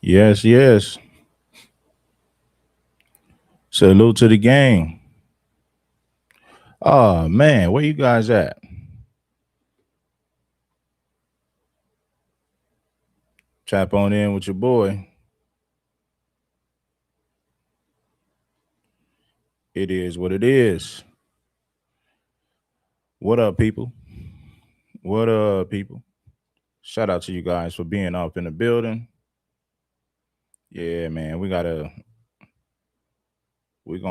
Yes, yes. Salute to the gang. Oh man, where you guys at? Tap on in with your boy. It is what it is. What up, people? What up, people? Shout out to you guys for being up in the building. Yeah, man. We gonna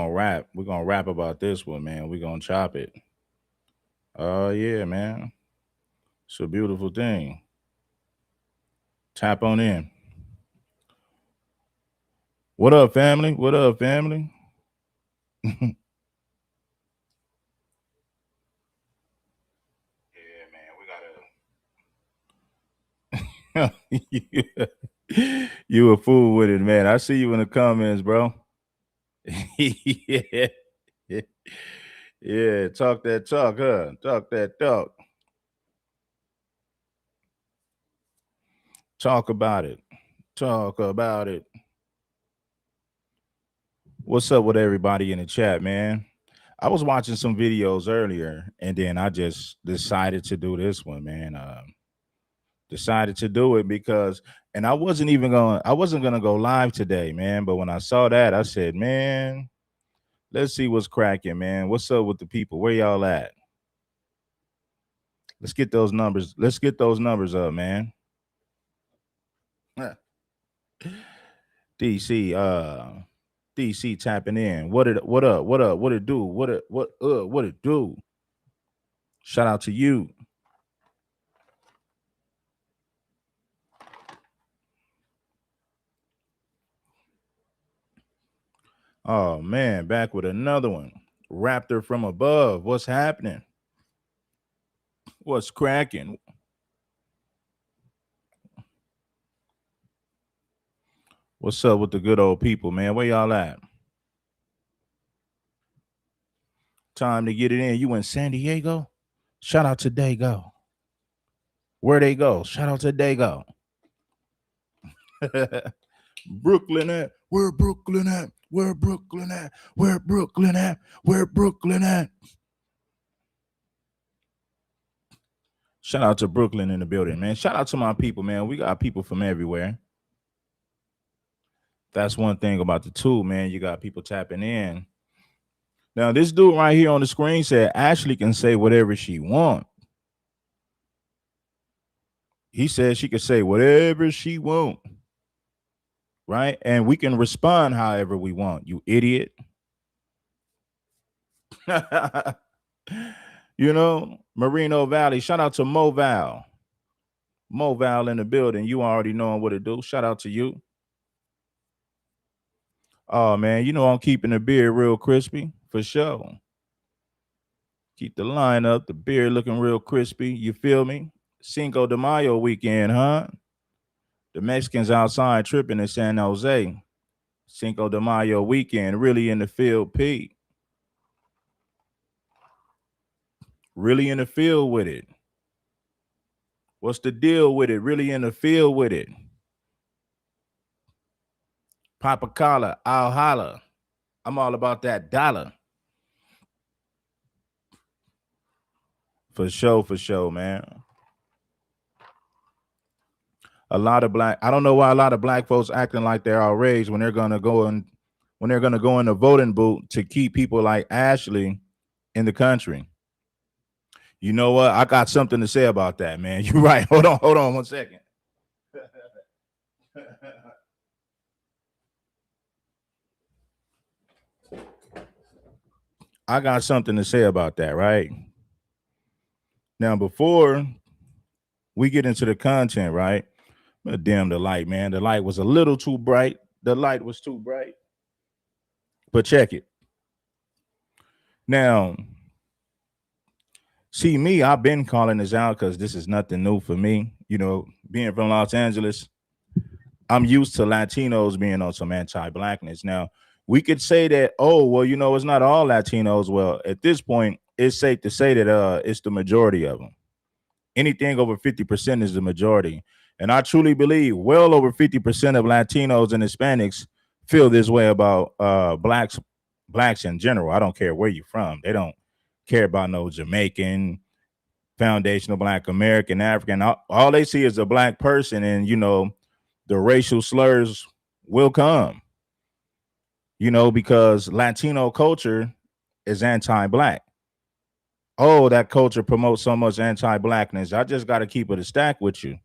rap. We gonna rap about this one, man. We gonna chop it. Yeah, man. It's a beautiful thing. Tap on in. What up, family? What up, family? Yeah, man, you a fool with it, man. I see you in the comments, bro. Yeah, yeah. Talk that talk, huh? Talk that talk. Talk about it. Talk about it. What's up with everybody in the chat, man? I was watching some videos earlier, and then I just decided to do this one, man. Decided to do it because, and I wasn't gonna go live today, man. But when I saw that, I said, man, let's see what's cracking, man. What's up with the people? Where y'all at? Let's get those numbers. Let's get those numbers up, man. DC, DC tapping in. What up? What up? What it do? What it do? Shout out to you. Oh man, back with another one. Raptor from above. What's happening? What's cracking? What's up with the good old people, man? Where y'all at? Time to get it in. You in San Diego? Shout out to Dago. Where they go? Shout out to Dago. Brooklyn at? Where Brooklyn at? Where Brooklyn at? Where Brooklyn at? Where Brooklyn at? Shout out to Brooklyn in the building, man. Shout out to my people, man. We got people from everywhere. That's one thing about the tool, man. You got people tapping in. Now, this dude right here on the screen said Ashley can say whatever she want. He said she could say whatever she want, right? And we can respond however we want. You idiot. You know, Merino Valley. Shout out to Moval. Moval in the building. You already knowing what to do. Shout out to you. Oh man, you know I'm keeping the beard real crispy for sure. Keep the line up, the beard looking real crispy. You feel me? Cinco de Mayo weekend, huh? The Mexicans outside tripping in San Jose. Cinco de Mayo weekend, really in the field, Pete. Really in the field with it. What's the deal with it? Really in the field with it. Papa Collar, I'll holla. I'm all about that dollar. For sure, man. A lot of black, I don't know why a lot of black folks acting like they're outraged when they're gonna go and when they're gonna go in the voting booth to keep people like Ashley in the country. You know what? I got something to say about that, man. You're right. Hold on 1 second. I got something to say about that, right? Now, before we get into the content, right? I'm gonna dim the light, man. The light was a little too bright. The light was too bright. But check it. Now, see me, I've been calling this out because this is nothing new for me. You know, being from Los Angeles, I'm used to Latinos being on some anti-blackness. Now, we could say that, oh, well, you know, it's not all Latinos. Well, at this point, it's safe to say that it's the majority of them. Anything over 50% is the majority. And I truly believe well over 50% of Latinos and Hispanics feel this way about blacks in general. I don't care where you're from. They don't care about no Jamaican, foundational Black American, African. All they see is a Black person, and the racial slurs will come. Because Latino culture is anti-Black. Oh, that culture promotes so much anti-Blackness. I just got to keep it a stack with you.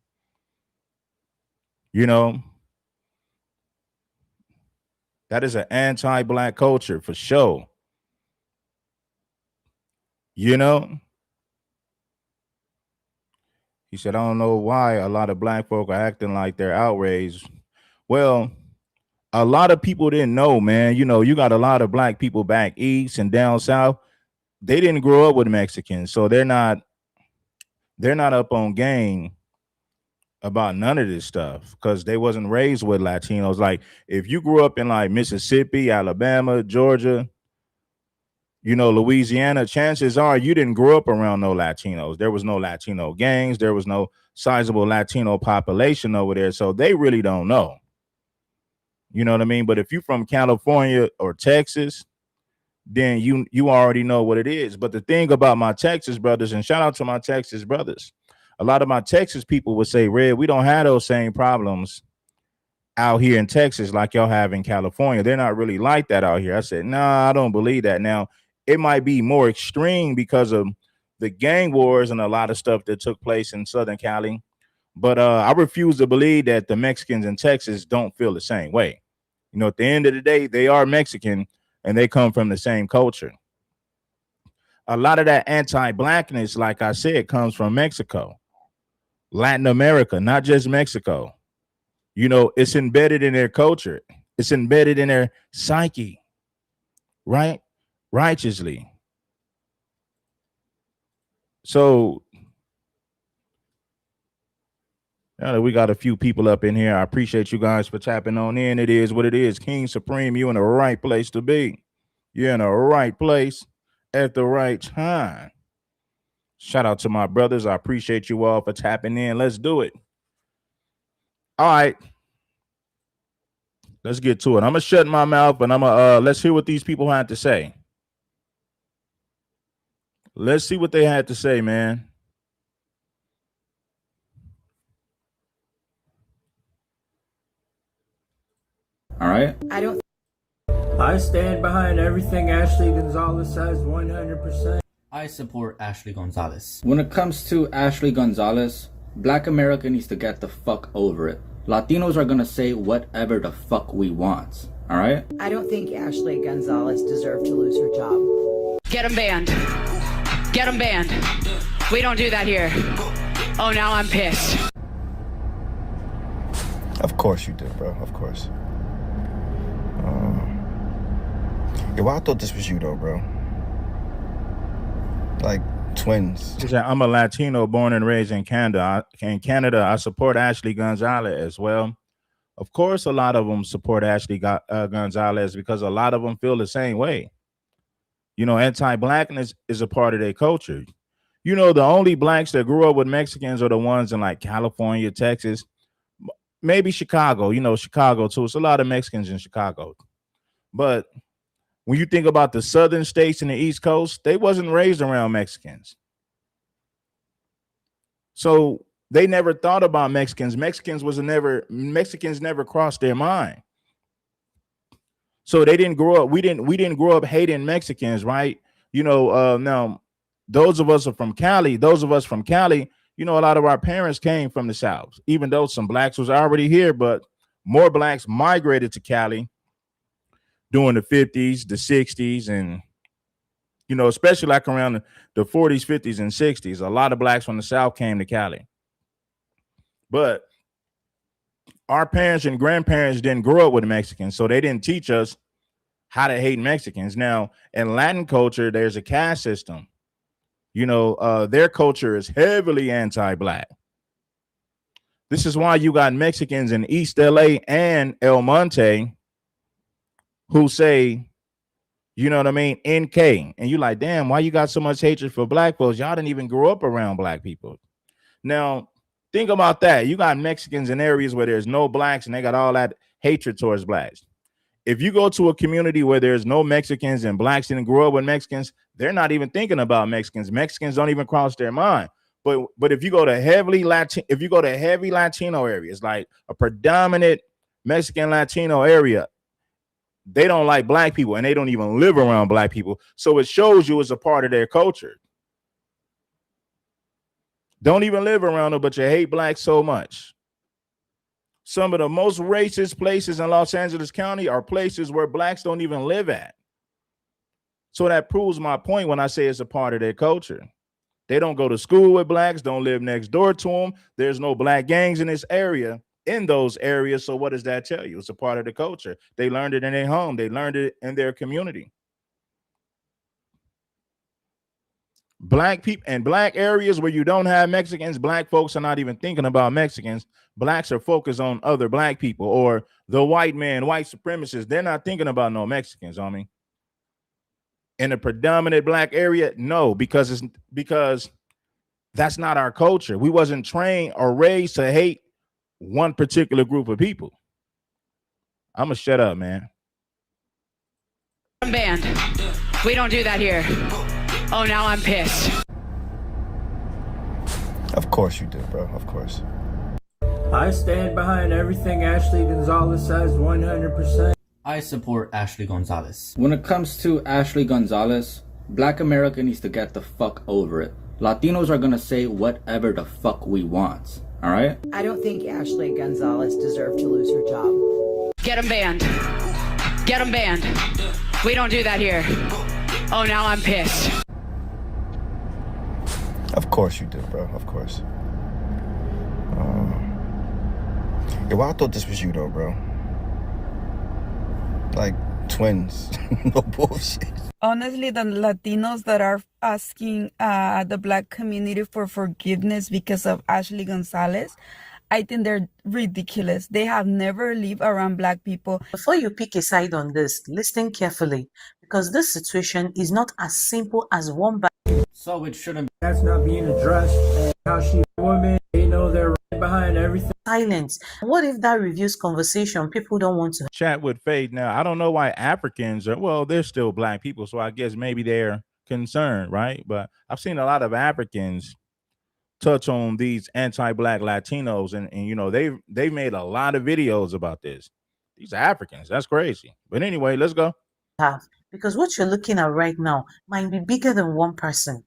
That is an anti-Black culture for sure. He said, I don't know why a lot of Black folk are acting like they're outraged. Well, a lot of people didn't know, man. You got a lot of Black people back east and down south. They didn't grow up with Mexicans, so they're not up on game about none of this stuff because they wasn't raised with Latinos. Like if you grew up in like Mississippi, Alabama, Georgia, Louisiana, chances are you didn't grow up around no Latinos. There was no Latino gangs. There was no sizable Latino population over there. So they really don't know. You know what I mean? But if you're from California or Texas, then you already know what it is. But the thing about my Texas brothers, and shout out to my Texas brothers, a lot of my Texas people would say, Red, we don't have those same problems out here in Texas like y'all have in California. They're not really like that out here. I said, nah, I don't believe that. Now, it might be more extreme because of the gang wars and a lot of stuff that took place in Southern Cali. But I refuse to believe that the Mexicans in Texas don't feel the same way. At the end of the day, they are Mexican and they come from the same culture. A lot of that anti-Blackness, like I said, comes from Mexico, Latin America, not just Mexico. It's embedded in their culture. It's embedded in their psyche, right? Righteously. So now that we got a few people up in here, I appreciate you guys for tapping on in. It is what it is. King Supreme, you in the right place to be. You're in the right place at the right time. Shout out to my brothers. I appreciate you all for tapping in. Let's do it. All right. Let's get to it. I'm going to shut my mouth and let's hear what these people had to say. Let's see what they had to say, man. All right. I stand behind everything Ashley Gonzalez says 100%. I support Ashley Gonzalez. When it comes to Ashley Gonzalez, Black America needs to get the fuck over it. Latinos are gonna say whatever the fuck we want. All right? I don't think Ashley Gonzalez deserved to lose her job. Get him banned. Get him banned. We don't do that here. Oh, now I'm pissed. Of course you did, bro. Of course. Well, I thought this was you, though, bro. Like twins. I'm a Latino born and raised in Canada. I support Ashley Gonzalez as well. Of course, a lot of them support Ashley Gonzalez because a lot of them feel the same way. Anti-Blackness is a part of their culture. The only Blacks that grew up with Mexicans are the ones in like California, Texas, maybe Chicago. Chicago too. It's a lot of Mexicans in Chicago. But when you think about the southern states and the East Coast, they wasn't raised around Mexicans. So they never thought about Mexicans. Mexicans never crossed their mind. So they didn't grow up. We didn't grow up hating Mexicans, right? Now those of us from Cali, a lot of our parents came from the South, even though some Blacks was already here, but more Blacks migrated to Cali during the 50s, the 60s, and, especially like around the 40s, 50s, and 60s. A lot of Blacks from the South came to Cali. But our parents and grandparents didn't grow up with Mexicans, so they didn't teach us how to hate Mexicans. Now, in Latin culture, there's a caste system. Their culture is heavily anti-Black. This is why you got Mexicans in East LA and El Monte who say, NK. And you're like, damn, why you got so much hatred for Black folks? Y'all didn't even grow up around Black people. Now, think about that. You got Mexicans in areas where there's no blacks and they got all that hatred towards blacks. If you go to a community where there's no Mexicans and blacks didn't grow up with Mexicans, they're not even thinking about Mexicans. Mexicans don't even cross their mind. But if you go to heavy Latino areas, like a predominant Mexican Latino area, they don't like black people and they don't even live around black people. So it shows you it's a part of their culture. Don't even live around them, but you hate blacks so much. Some of the most racist places in Los Angeles County are places where blacks don't even live at. So that proves my point when I say it's a part of their culture. They don't go to school with blacks, don't live next door to them. There's no black gangs in this area, in those areas. So what does that tell you? It's a part of the culture. They learned it in their home. They learned it in their community. Black people and black areas where you don't have Mexicans, black folks are not even thinking about Mexicans. Blacks are focused on other black people or the white man, white supremacists. They're not thinking about no Mexicans, homie. In a predominant black area, no, because that's not our culture. We wasn't trained or raised to hate one particular group of people. I'm gonna shut up, man. Banned. We don't do that here. Oh, now I'm pissed. Of course you do, bro. Of course. I stand behind everything Ashley Gonzalez says 100%. I support Ashley Gonzalez. When it comes to Ashley Gonzalez, Black America needs to get the fuck over it. Latinos are gonna say whatever the fuck we want, alright? I don't think Ashley Gonzalez deserved to lose her job. Get them banned. Get them banned. We don't do that here. Oh, now I'm pissed. Of course you do, bro. Of course. Yeah, well, I thought this was you, though, bro. Like twins. No bullshit. Honestly, the Latinos that are asking the black community for forgiveness because of Ashley Gonzalez, I think they're ridiculous. They have never lived around black people. Before you pick a side on this, listen carefully, because this situation is not as simple as one bad. So it shouldn't be. That's not being addressed. And how she woman, they know they're right behind everything. Silence. What if that reviews conversation people don't want to Chat with Faith. Now, I don't know why Africans are, well, they're still black people, so I guess maybe they're concerned, right? But I've seen a lot of Africans touch on these anti-black Latinos, and you know, they've made a lot of videos about this. These Africans, that's crazy. But anyway, let's go. have? Because what you're looking at right now might be bigger than one person.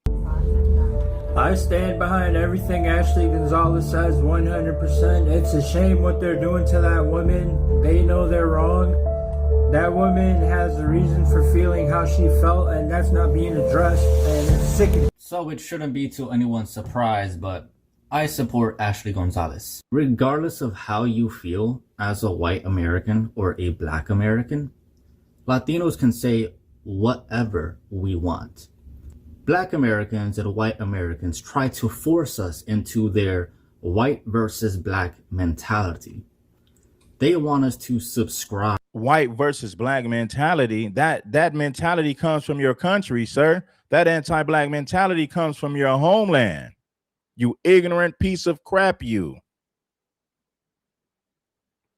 I stand behind everything Ashley Gonzalez says 100%. It's a shame what they're doing to that woman. They know they're wrong. That woman has a reason for feeling how she felt, and that's not being addressed, and it's sickening. So it shouldn't be to anyone's surprise, but I support Ashley Gonzalez. Regardless of how you feel as a white American or a black American, Latinos can say whatever we want. Black Americans and white Americans try to force us into their white versus black mentality. They want us to subscribe. White versus black mentality, that mentality comes from your country, sir. That anti-black mentality comes from your homeland. You ignorant piece of crap, you.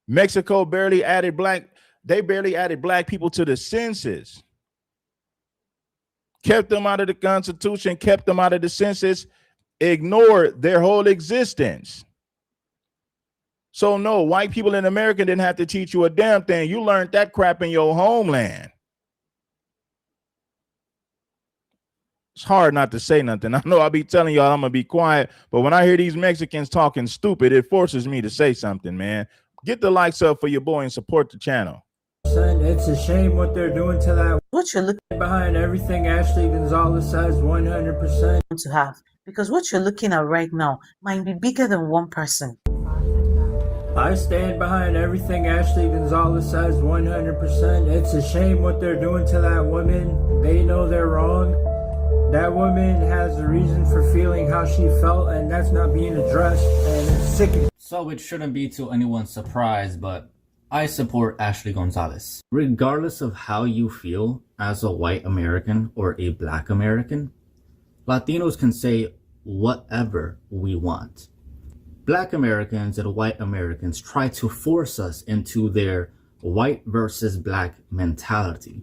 Mexico barely added black people to the census. Kept them out of the Constitution, kept them out of the census, ignored their whole existence. So no, white people in America didn't have to teach you a damn thing. You learned that crap in your homeland. It's hard not to say nothing. I know I'll be telling y'all I'm gonna be quiet, but when I hear these Mexicans talking stupid, it forces me to say something, man. Get the likes up for your boy and support the channel. It's a shame what they're doing to that. What you're looking Behind everything Ashley Gonzalez says 100%. to have. Because what you're looking at right now might be bigger than one person. I stand behind everything Ashley Gonzalez says 100%. It's a shame what they're doing to that woman. They know they're wrong. That woman has a reason for feeling how she felt, and that's not being addressed, and it's sickening. So it shouldn't be to anyone's surprise, but I support Ashley Gonzalez. Regardless of how you feel as a white American or a black American, Latinos can say whatever we want. Black Americans and white Americans try to force us into their white versus black mentality.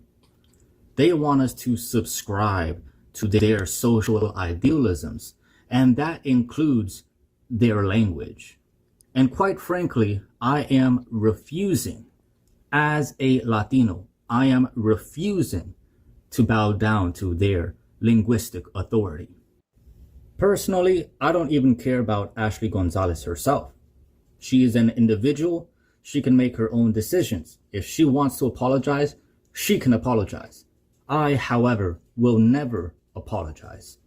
They want us to subscribe to their social idealisms, and that includes their language. And quite frankly, I am refusing, as a Latino, I am refusing to bow down to their linguistic authority. Personally, I don't even care about Ashley Gonzalez herself. She is an individual. She can make her own decisions. If she wants to apologize, she can apologize. I, however, will never apologize.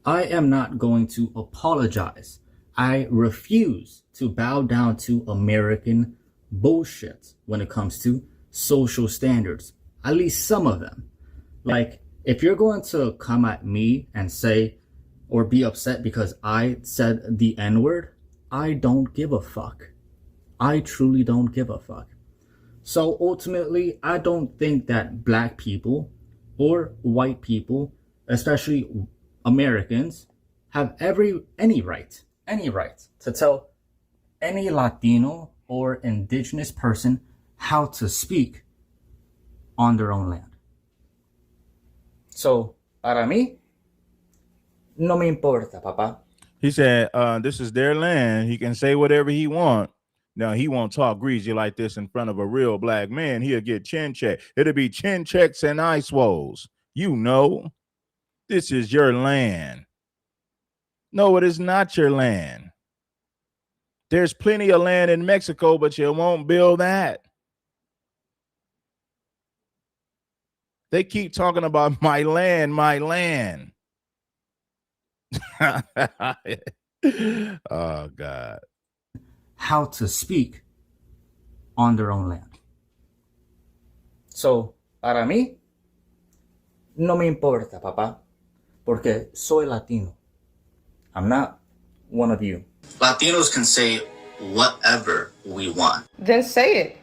I am not going to apologize. I refuse to bow down to American bullshit when it comes to social standards, at least some of them. Like, if you're going to come at me and say, or be upset because I said the N-word, I don't give a fuck. I truly don't give a fuck. So ultimately, I don't think that black people or white people, especially Americans, have any right to tell any Latino or indigenous person how to speak on their own land. So, para mí, no me importa, papá. He said, this is their land. He can say whatever he wants. Now, he won't talk greasy like this in front of a real black man. He'll get chin check. It'll be chin checks and eye swolls. You know, this is your land. No, it is not your land. There's plenty of land in Mexico, but you won't build that. They keep talking about my land, my land. Oh, God. How to speak on their own land. So, para mí, no me importa, papá, porque soy Latino. I'm not one of you. Latinos can say whatever we want. Then say it.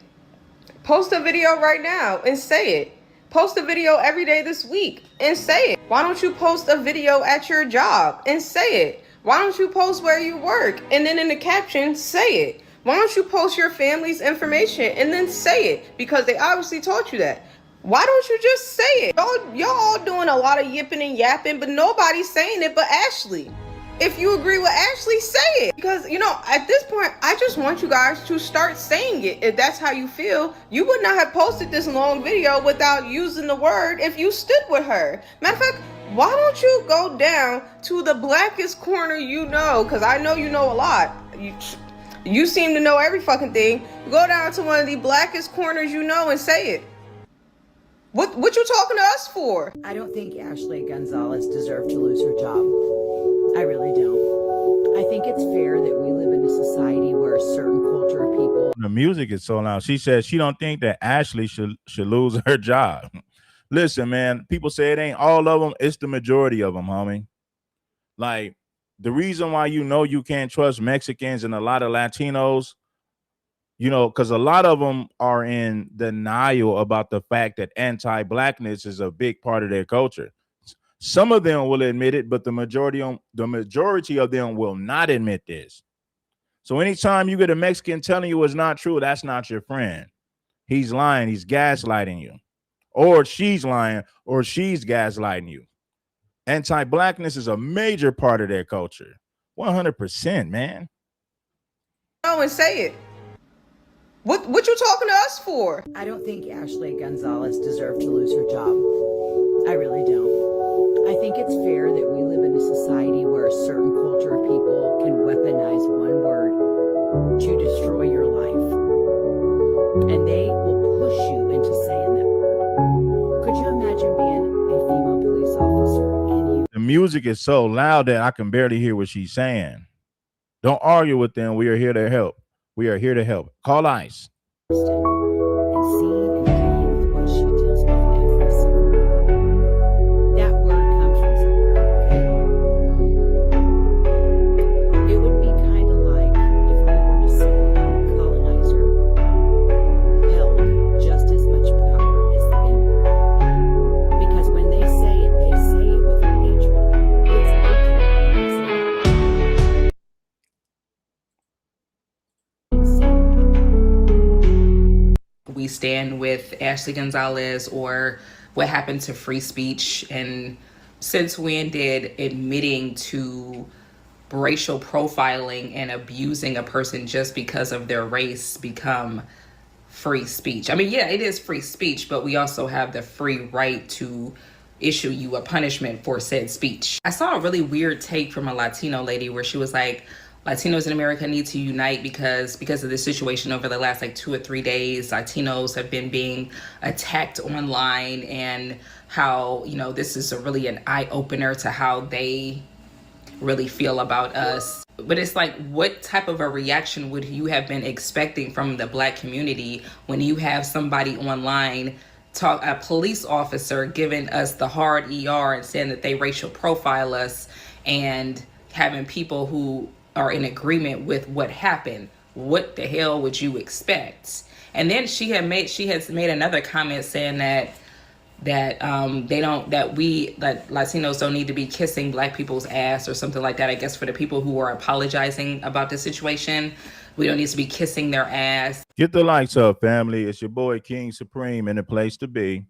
Post a video right now and say it. Post a video every day this week and say it. Why don't you post a video at your job and say it? Why don't you post where you work and then in the caption, say it? Why don't you post your family's information and then say it? Because they obviously taught you that. Why don't you just say it? Y'all all doing a lot of yipping and yapping, but nobody's saying it but Ashley. If you agree with Ashley, say it. Because, you know, at this point, I just want you guys to start saying it. If that's how you feel, you would not have posted this long video without using the word if you stood with her. Matter of fact, why don't you go down to the blackest corner you know? Because I know you know a lot. You seem to know every fucking thing. Go down to one of the blackest corners you know and say it. What you talking to us for? I don't think Ashley Gonzalez deserved to lose her job. I really don't. I think it's fair that we live in a society where a certain culture of people. The music is so loud. She says she don't think that Ashley should lose her job. Listen, man, people say it ain't all of them. It's the majority of them, homie. Like, the reason why you can't trust Mexicans and a lot of Latinos, you know, because a lot of them are in denial about the fact that anti-blackness is a big part of their culture. Some of them will admit it, but the majority of them will not admit this. So anytime you get a Mexican telling you it's not true, that's not your friend. He's lying. He's gaslighting you. Or she's lying, or she's gaslighting you. Anti-blackness is a major part of their culture. 100%, man. Oh, and say it. What you talking to us for? I don't think Ashley Gonzalez deserved to lose her job. I really don't. I think it's fair that we live in a society where a certain culture of people can weaponize one word to destroy your life. And they will push you into saying that word. Could you imagine being a female police officer and you... The music is so loud that I can barely hear what she's saying. Don't argue with them. We are here to help. We are here to help. Call ICE. and seen and came with what she deals with every single day. That word comes from somewhere, okay? It would be kind of like if we were to say colonizer held just as much power as the N-word. Because when they say it with hatred. It's okay when they say it. we stand with Ashley Gonzalez or what happened to free speech? And since when did admitting to racial profiling and abusing a person just because of their race become free speech? I mean, yeah, it is free speech, but we also have the free right to issue you a punishment for said speech. I saw a really weird take from a Latino lady where she was like, Latinos in America need to unite because of this situation over the last like 2 or 3 days. Latinos have been being attacked online, and how, you know, this is really an eye-opener to how they really feel about us. But it's like, what type of a reaction would you have been expecting from the Black community when you have somebody online a police officer giving us the hard ER and saying that they racial profile us, and having people who are in agreement with what happened? What the hell would you expect? And then she has made another comment saying that Latinos don't need to be kissing Black people's ass or something like that. I guess for the people who are apologizing about the situation, we don't need to be kissing their ass. Get the lights up, family. It's your boy King Supreme in the place to be.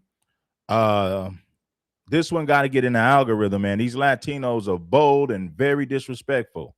This one got to get in the algorithm, man. These Latinos are bold and very disrespectful.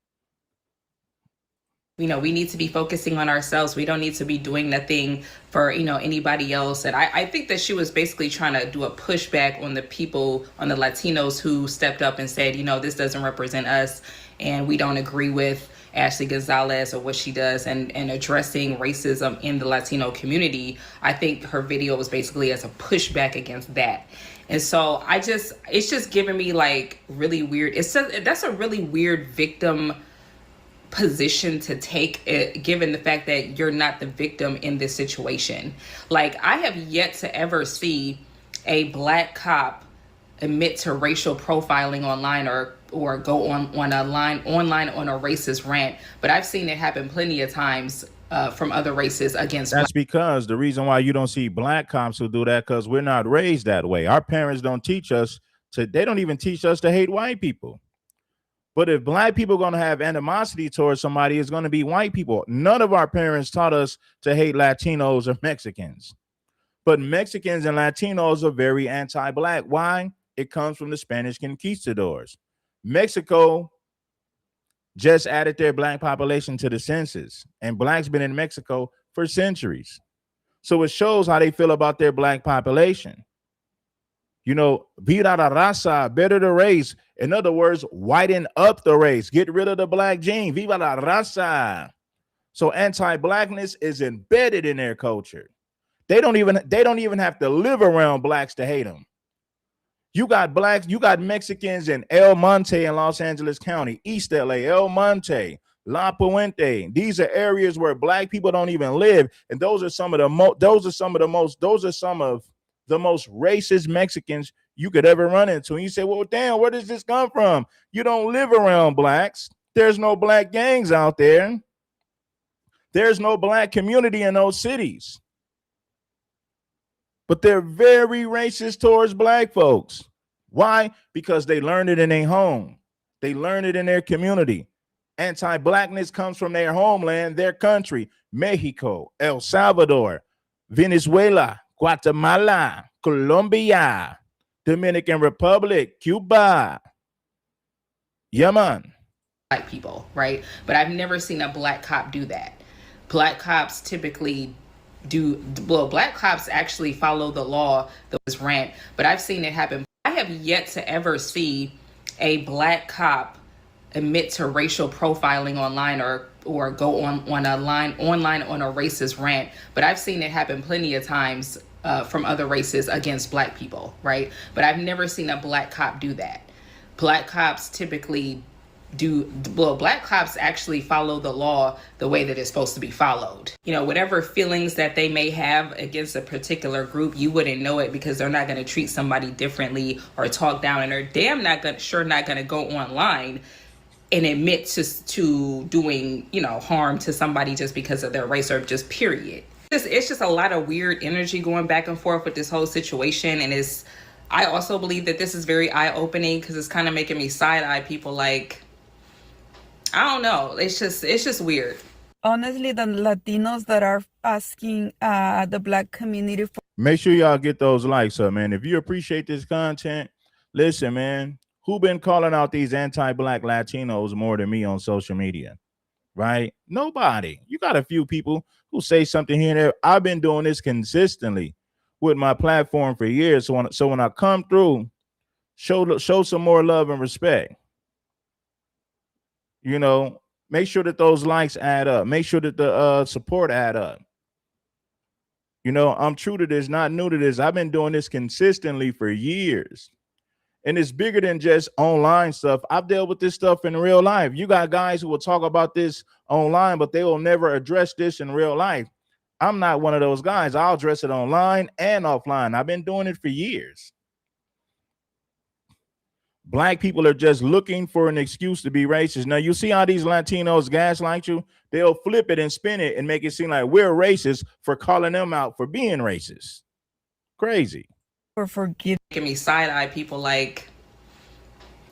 You know, we need to be focusing on ourselves. We don't need to be doing nothing for, you know, anybody else. And I think that she was basically trying to do a pushback on the people, on the Latinos who stepped up and said, you know, this doesn't represent us and we don't agree with Ashley Gonzalez or what she does, and addressing racism in the Latino community. I think her video was basically as a pushback against that. And so it's just giving me like really weird. That's a really weird victim position to take, given the fact that you're not the victim in this situation. Like, I have yet to ever see a Black cop admit to racial profiling online or go online on a racist rant, but I've seen it happen plenty of times from other races against. That's because the reason why you don't see Black cops who do that, because we're not raised that way. Our parents don't teach us they don't even teach us to hate white people. But if Black people are going to have animosity towards somebody, it's going to be white people. None of our parents taught us to hate Latinos or Mexicans. But Mexicans and Latinos are very anti-Black. Why? It comes from the Spanish conquistadors. Mexico just added their Black population to the census, and Blacks been in Mexico for centuries. So it shows how they feel about their Black population. You know, vida la raza, better the race. In other words, whiten up the race. Get rid of the Black gene. Viva la raza. So anti-Blackness is embedded in their culture. They don't even have to live around Blacks to hate them. You got Blacks, you got Mexicans in El Monte in Los Angeles County, East LA, El Monte, La Puente. These are areas where Black people don't even live, and those are some of the most racist Mexicans you could ever run into. And you say, well, damn, where does this come from? You don't live around Blacks. There's no Black gangs out there. There's no Black community in those cities. But they're very racist towards Black folks. Why? Because they learned it in their home. They learned it in their community. Anti-Blackness comes from their homeland, their country, Mexico, El Salvador, Venezuela, Guatemala, Colombia, Dominican Republic, Cuba. Yeah, man. Black people, right? But I've never seen a Black cop do that. Black cops typically Black cops actually follow the law that was rant, but I've seen it happen. I have yet to ever see a Black cop admit to racial profiling online or go online on a racist rant, but I've seen it happen plenty of times from other races against Black people, right? But I've never seen a Black cop do that. Black cops typically Black cops actually follow the law the way that it's supposed to be followed. You know, whatever feelings that they may have against a particular group, you wouldn't know it because they're not going to treat somebody differently or talk down, and they're damn not going to go online and admit to doing, you know, harm to somebody just because of their race or just period. It's just a lot of weird energy going back and forth with this whole situation, and I also believe that this is very eye-opening because it's kind of making me side-eye people like, I don't know. It's just weird. Honestly, the Latinos that are asking the black community for. Make sure y'all get those likes up, man. If you appreciate this content, listen, man. Who been calling out these anti-black Latinos more than me on social media? Right? Nobody. You got a few people who say something here and there. I've been doing this consistently with my platform for years. So when I come through, show some more love and respect. You know, make sure that those likes add up. Make sure that the support add up. You know, I'm true to this, not new to this. I've been doing this consistently for years. And it's bigger than just online stuff. I've dealt with this stuff in real life. You got guys who will talk about this online, but they will never address this in real life. I'm not one of those guys. I'll address it online and offline. I've been doing it for years. Black people are just looking for an excuse to be racist. Now, you see how these Latinos gaslight you? They'll flip it and spin it and make it seem like we're racist for calling them out for being racist. Crazy. For forgive. Making me side-eye people like,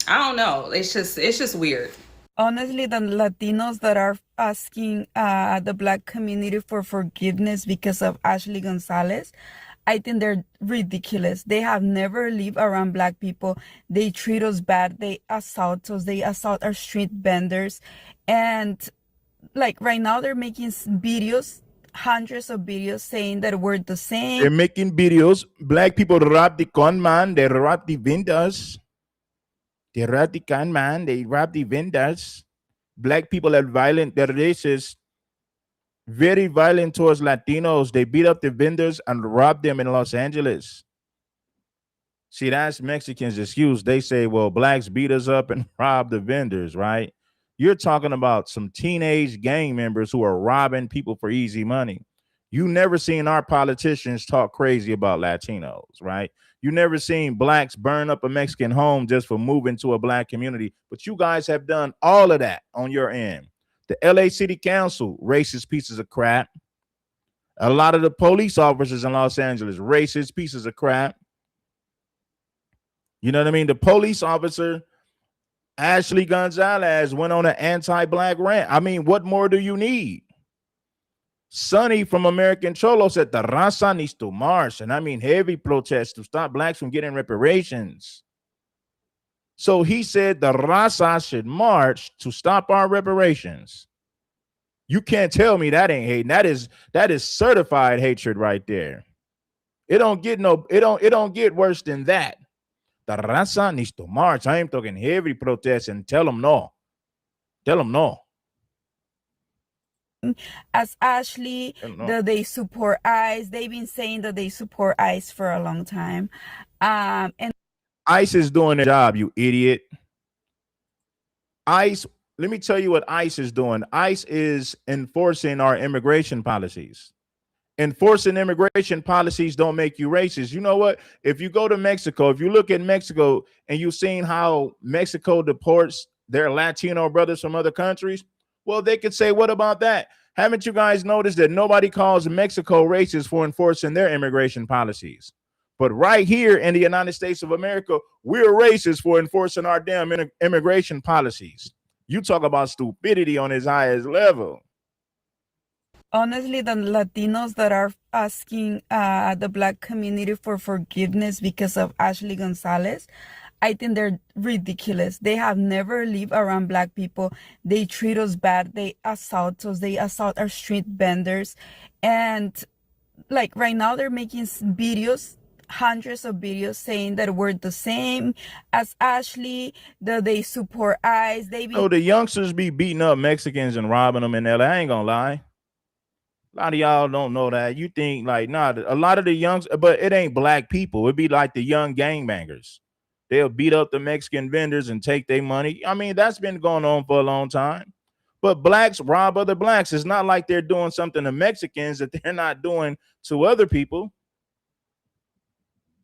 I don't know. It's just weird. Honestly, the Latinos that are asking the black community for forgiveness because of Ashley Gonzalez, I think they're ridiculous. They have never lived around black people. They treat us bad. They assault us. They assault our street vendors. And like right now, they're making videos, hundreds of videos saying that we're the same. They're making videos. Black people rob the con man. They rob the vendors. They rob the con man. They rob the vendors. Black people are violent. They're racist. Very violent towards Latinos. They beat up the vendors and rob them in Los Angeles. See, that's Mexicans' excuse. They say, well, blacks beat us up and rob the vendors, right? You're talking about some teenage gang members who are robbing people for easy money. You never seen our politicians talk crazy about Latinos, right? You never seen blacks burn up a Mexican home just for moving to a black community. But you guys have done all of that on your end. The LA City Council, racist pieces of crap. A lot of the police officers in Los Angeles, racist pieces of crap. You know what I mean? The police officer, Ashley Gonzalez, went on an anti-black rant. I mean, what more do you need? Sonny from American Cholo said the raza needs to march. And I mean heavy protests to stop blacks from getting reparations. So he said the raza should march to stop our reparations. You can't tell me that ain't hating. That is certified hatred right there. It don't get worse than that. The raza needs to march. I am talking heavy protests and tell them no. Tell them no. As Ashley, that they support ICE. They've been saying that they support ICE for a long time. And ICE is doing their job, you idiot. ICE, let me tell you what ICE is doing. ICE is enforcing our immigration policies. Enforcing immigration policies don't make you racist. You know what? If you go to Mexico, if you look at Mexico and you've seen how Mexico deports their Latino brothers from other countries, well, they could say, what about that? Haven't you guys noticed that nobody calls Mexico racist for enforcing their immigration policies? But right here in the United States of America, we're racist for enforcing our damn immigration policies. You talk about stupidity on its highest level. Honestly, the Latinos that are asking the black community for forgiveness because of Ashley Gonzalez, I think they're ridiculous. They have never lived around black people. They treat us bad. They assault us. They assault our street vendors. And like right now, they're making videos, hundreds of videos saying that we're the same as Ashley, that they support ICE. The youngsters be beating up Mexicans and robbing them in LA. I ain't gonna lie. A lot of y'all don't know that. You think like, nah, a lot of the youngs, but it ain't black people. It'd be like the young gangbangers. They'll beat up the Mexican vendors and take their money. I mean, that's been going on for a long time. But blacks rob other blacks. It's not like they're doing something to Mexicans that they're not doing to other people.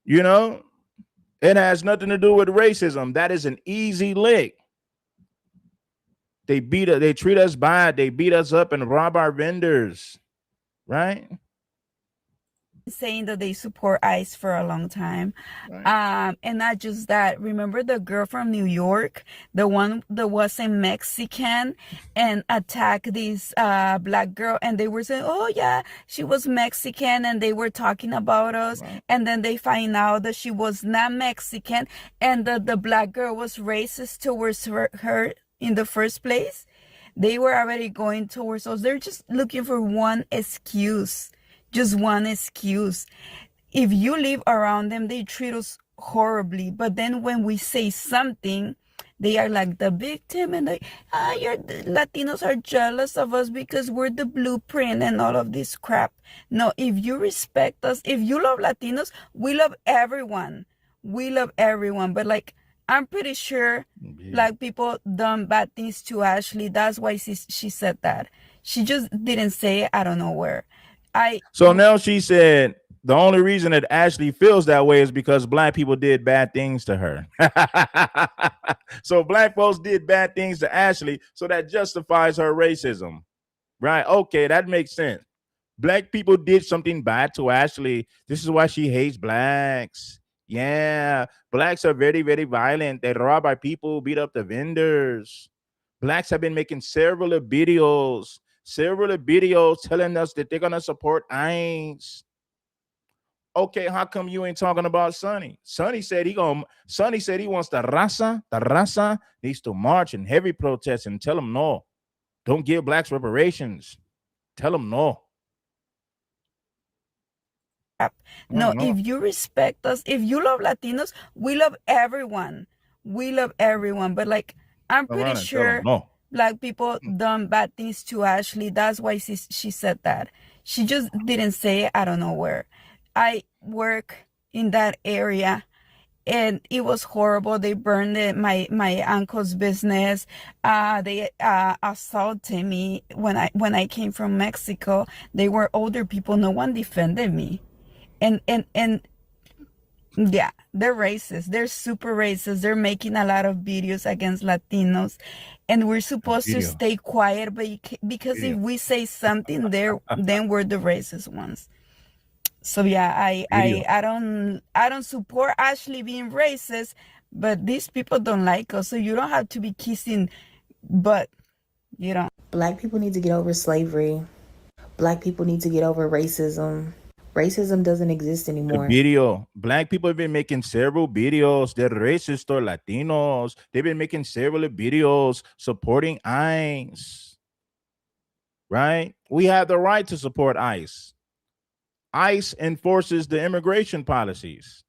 You know, it has nothing to do with racism. That is an easy lick. They treat us bad. They beat us up and rob our vendors. Right? saying that they support ICE for a long time. Right. And not just that. Remember the girl from New York, the one that wasn't Mexican and attacked this black girl, and they were saying, "Oh yeah, she was Mexican," and they were talking about us, Right. and then they find out that she was not Mexican, and that the black girl was racist towards her in the first place. They were already going towards us. They're just looking for one excuse. Just one excuse. If you live around them, they treat us horribly. But then when we say something, they are like the victim, and like, the Latinos are jealous of us because we're the blueprint and all of this crap. No, if you respect us, if you love Latinos, we love everyone. We love everyone. But like, I'm pretty sure black people done bad things to Ashley. That's why she said that. She just didn't say it out of nowhere. So now she said the only reason that Ashley feels that way is because black people did bad things to her. So black folks did bad things to Ashley, so that justifies her racism. Right? Okay, that makes sense. Black people did something bad to Ashley. This is why she hates blacks. Yeah, blacks are very, very violent. They rob our people, beat up the vendors. Blacks have been making several videos telling us that they're gonna support ICE. Okay, how come you ain't talking about Sonny? Sonny said he wants the raza needs to march in heavy protest and tell them no. Don't give blacks reparations. Tell them no. No, if you respect us, if you love Latinos, we love everyone. We love everyone. But like, I'm pretty sure black people done bad things to Ashley. That's why she said that. She just didn't say it out of nowhere. I work in that area, and it was horrible. They burned my uncle's business. They assaulted me when I came from Mexico. They were older people. No one defended me. And yeah, they're racist. They're super racist. They're making a lot of videos against Latinos, and we're supposed to stay quiet, but because if we say something, then we're the racist ones. So yeah, I don't support Ashley being racist, but these people don't like us, so you don't have to be kissing butt. You don't. Black people need to get over slavery. Black people need to get over racism. Racism doesn't exist anymore. Black people have been making several videos. They're racist or Latinos. They've been making several videos supporting ICE. Right? We have the right to support ICE. ICE enforces the immigration policies.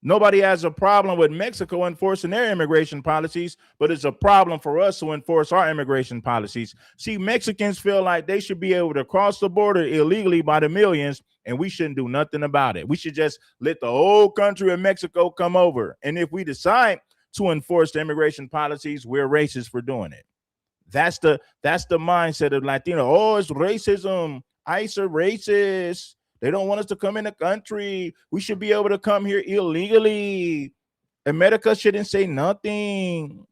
Nobody has a problem with Mexico enforcing their immigration policies, but it's a problem for us to enforce our immigration policies. See, Mexicans feel like they should be able to cross the border illegally by the millions, and we shouldn't do nothing about it. We should just let the whole country of Mexico come over. And if we decide to enforce the immigration policies, we're racist for doing it. That's the mindset of Latino. Oh, it's racism. ICE are racist. They don't want us to come in the country. We should be able to come here illegally. America shouldn't say nothing.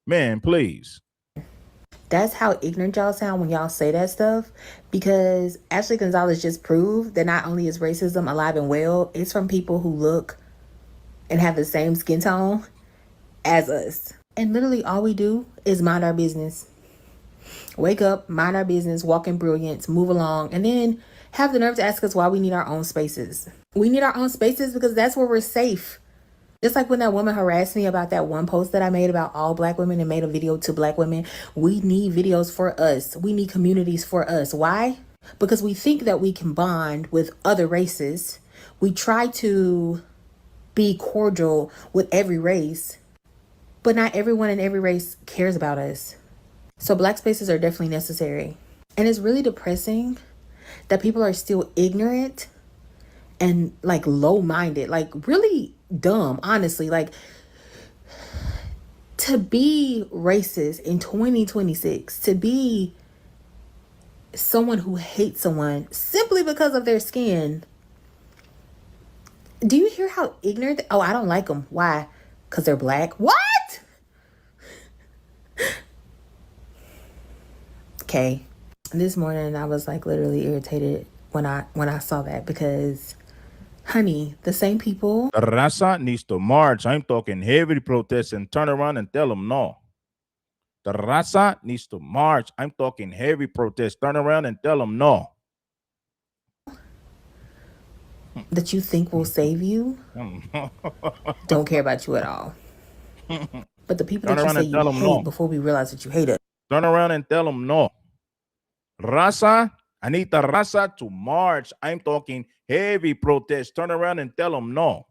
Man, please. That's how ignorant y'all sound when y'all say that stuff, because Ashley Gonzalez just proved that not only is racism alive and well, it's from people who look and have the same skin tone as us. And literally all we do is mind our business. Wake up, mind our business, walk in brilliance, move along, and then have the nerve to ask us why we need our own spaces. We need our own spaces because that's where we're safe. Just like when that woman harassed me about that one post that I made about all black women and made a video to black women. We need videos for us. We need communities for us. Why? Because we think that we can bond with other races. We try to be cordial with every race, but not everyone in every race cares about us. So black spaces are definitely necessary. And it's really depressing that people are still ignorant and like low-minded, like really dumb, honestly. Like, to be racist in 2026, to be someone who hates someone simply because of their skin. Do you hear how ignorant? Oh, I don't like them. Why? Because they're black. What? Okay. This morning I was like literally irritated when I saw that, because honey, the same people. The raza needs to march. I'm talking heavy protest and turn around and tell them no. The raza needs to march. I'm talking heavy protest. Turn around and tell them no. That you think will save you don't care about you at all. But the people Turn that you around say and you tell them hate no. before we realize that you hate it. Turn around and tell them no. Raza, I need the raza to march. I'm talking heavy protest. Turn around and tell them no.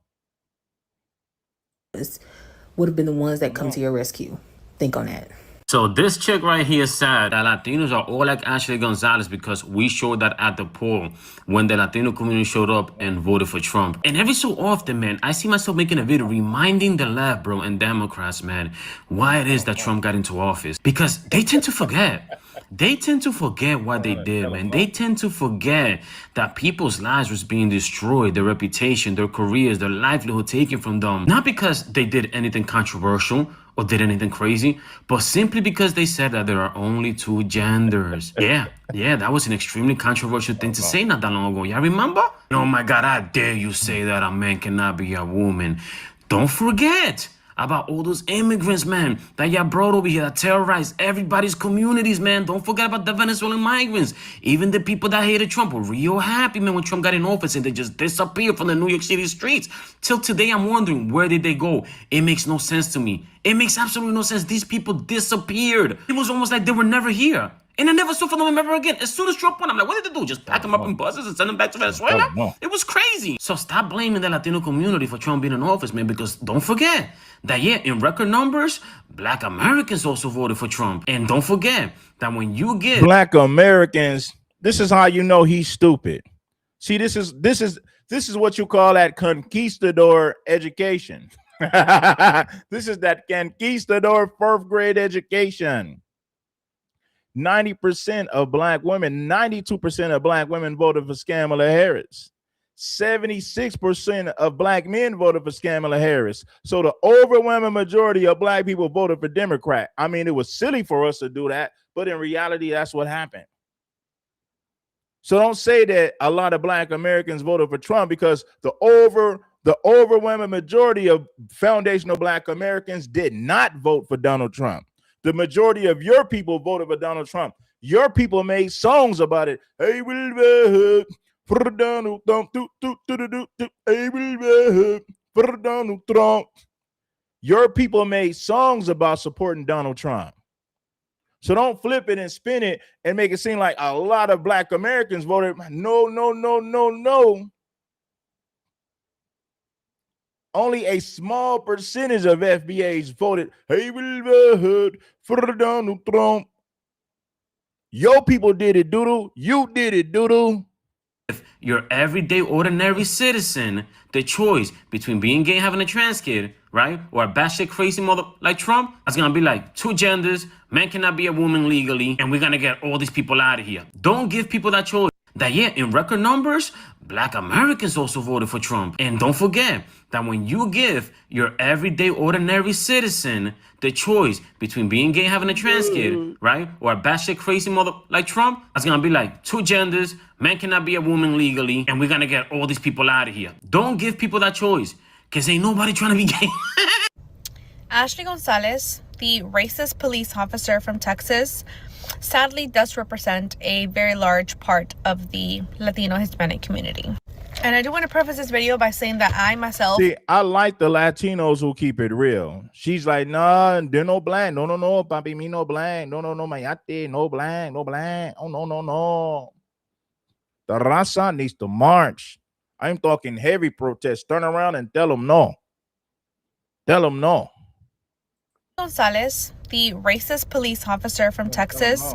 Would have been the ones that come to your rescue. Think on that. So this chick right here said that Latinos are all like Ashley Gonzalez because we showed that at the poll when the Latino community showed up and voted for Trump. And every so often, man, I see myself making a video reminding the left, bro, and Democrats, man, why it is that Trump got into office. Because they tend to forget. They tend to forget what they did, man. They tend to forget that people's lives was being destroyed, their reputation, their careers, their livelihood taken from them. Not because they did anything controversial or did anything crazy, but simply because they said that there are only two genders. Yeah, that was an extremely controversial thing to say not that long ago. Y'all remember? Oh my God, I dare you say that a man cannot be a woman. Don't forget about all those immigrants, man, that y'all brought over here that terrorized everybody's communities, man. Don't forget about the Venezuelan migrants. Even the people that hated Trump were real happy, man, when Trump got in office, and they just disappeared from the New York City streets. Till today, I'm wondering, where did they go? It makes no sense to me. It makes absolutely no sense. These people disappeared. It was almost like they were never here. And I never saw from them ever again. As soon as Trump won, I'm like, what did they do? Just pack them up in buses and send them back to Venezuela? It was crazy. So stop blaming the Latino community for Trump being in office, man, because don't forget that, in record numbers, Black Americans also voted for Trump. And don't forget that when you get Black Americans, this is how you know he's stupid. See, this is what you call that conquistador education. This is that conquistador 4th grade education. 90% of Black women, 92% of Black women voted for Kamala Harris. 76% of Black men voted for Kamala Harris. So the overwhelming majority of Black people voted for Democrat. I mean, it was silly for us to do that, but in reality, that's what happened. So don't say that a lot of Black Americans voted for Trump, because the overwhelming majority of foundational Black Americans did not vote for Donald Trump. The majority of your people voted for Donald Trump. Your people made songs about it. Hey, will vote for Donald Trump. Hey, will vote for Donald Trump. Your people made songs about supporting Donald Trump. So don't flip it and spin it and make it seem like a lot of Black Americans voted. No. Only a small percentage of FBAs voted, hey, will vote for Donald Trump. Your people did it, doodle. You did it, doodle. If your everyday ordinary citizen the choice between being gay and having a trans kid, right? Or a batshit crazy mother like Trump, that's gonna be like two genders, man cannot be a woman legally, and we're gonna get all these people out of here. Don't give people that choice. That in record numbers, Black Americans also voted for Trump. And don't forget that when you give your everyday ordinary citizen the choice between being gay and having a trans kid, right? Or a batshit crazy mother like Trump, that's gonna be like two genders, man cannot be a woman legally, and we're gonna get all these people out of here. Don't give people that choice, because ain't nobody trying to be gay. Ashley Gonzalez, the racist police officer from Texas, sadly does represent a very large part of the Latino Hispanic community. And I do want to preface this video by saying that I myself... See, I like the Latinos who keep it real. She's like, nah, they're no black. No, papi, me no black. No, mayate, no black. Oh, no. The raza needs to march. I'm talking heavy protest. Turn around and tell them no. Tell them no. Gonzalez, the racist police officer from Texas,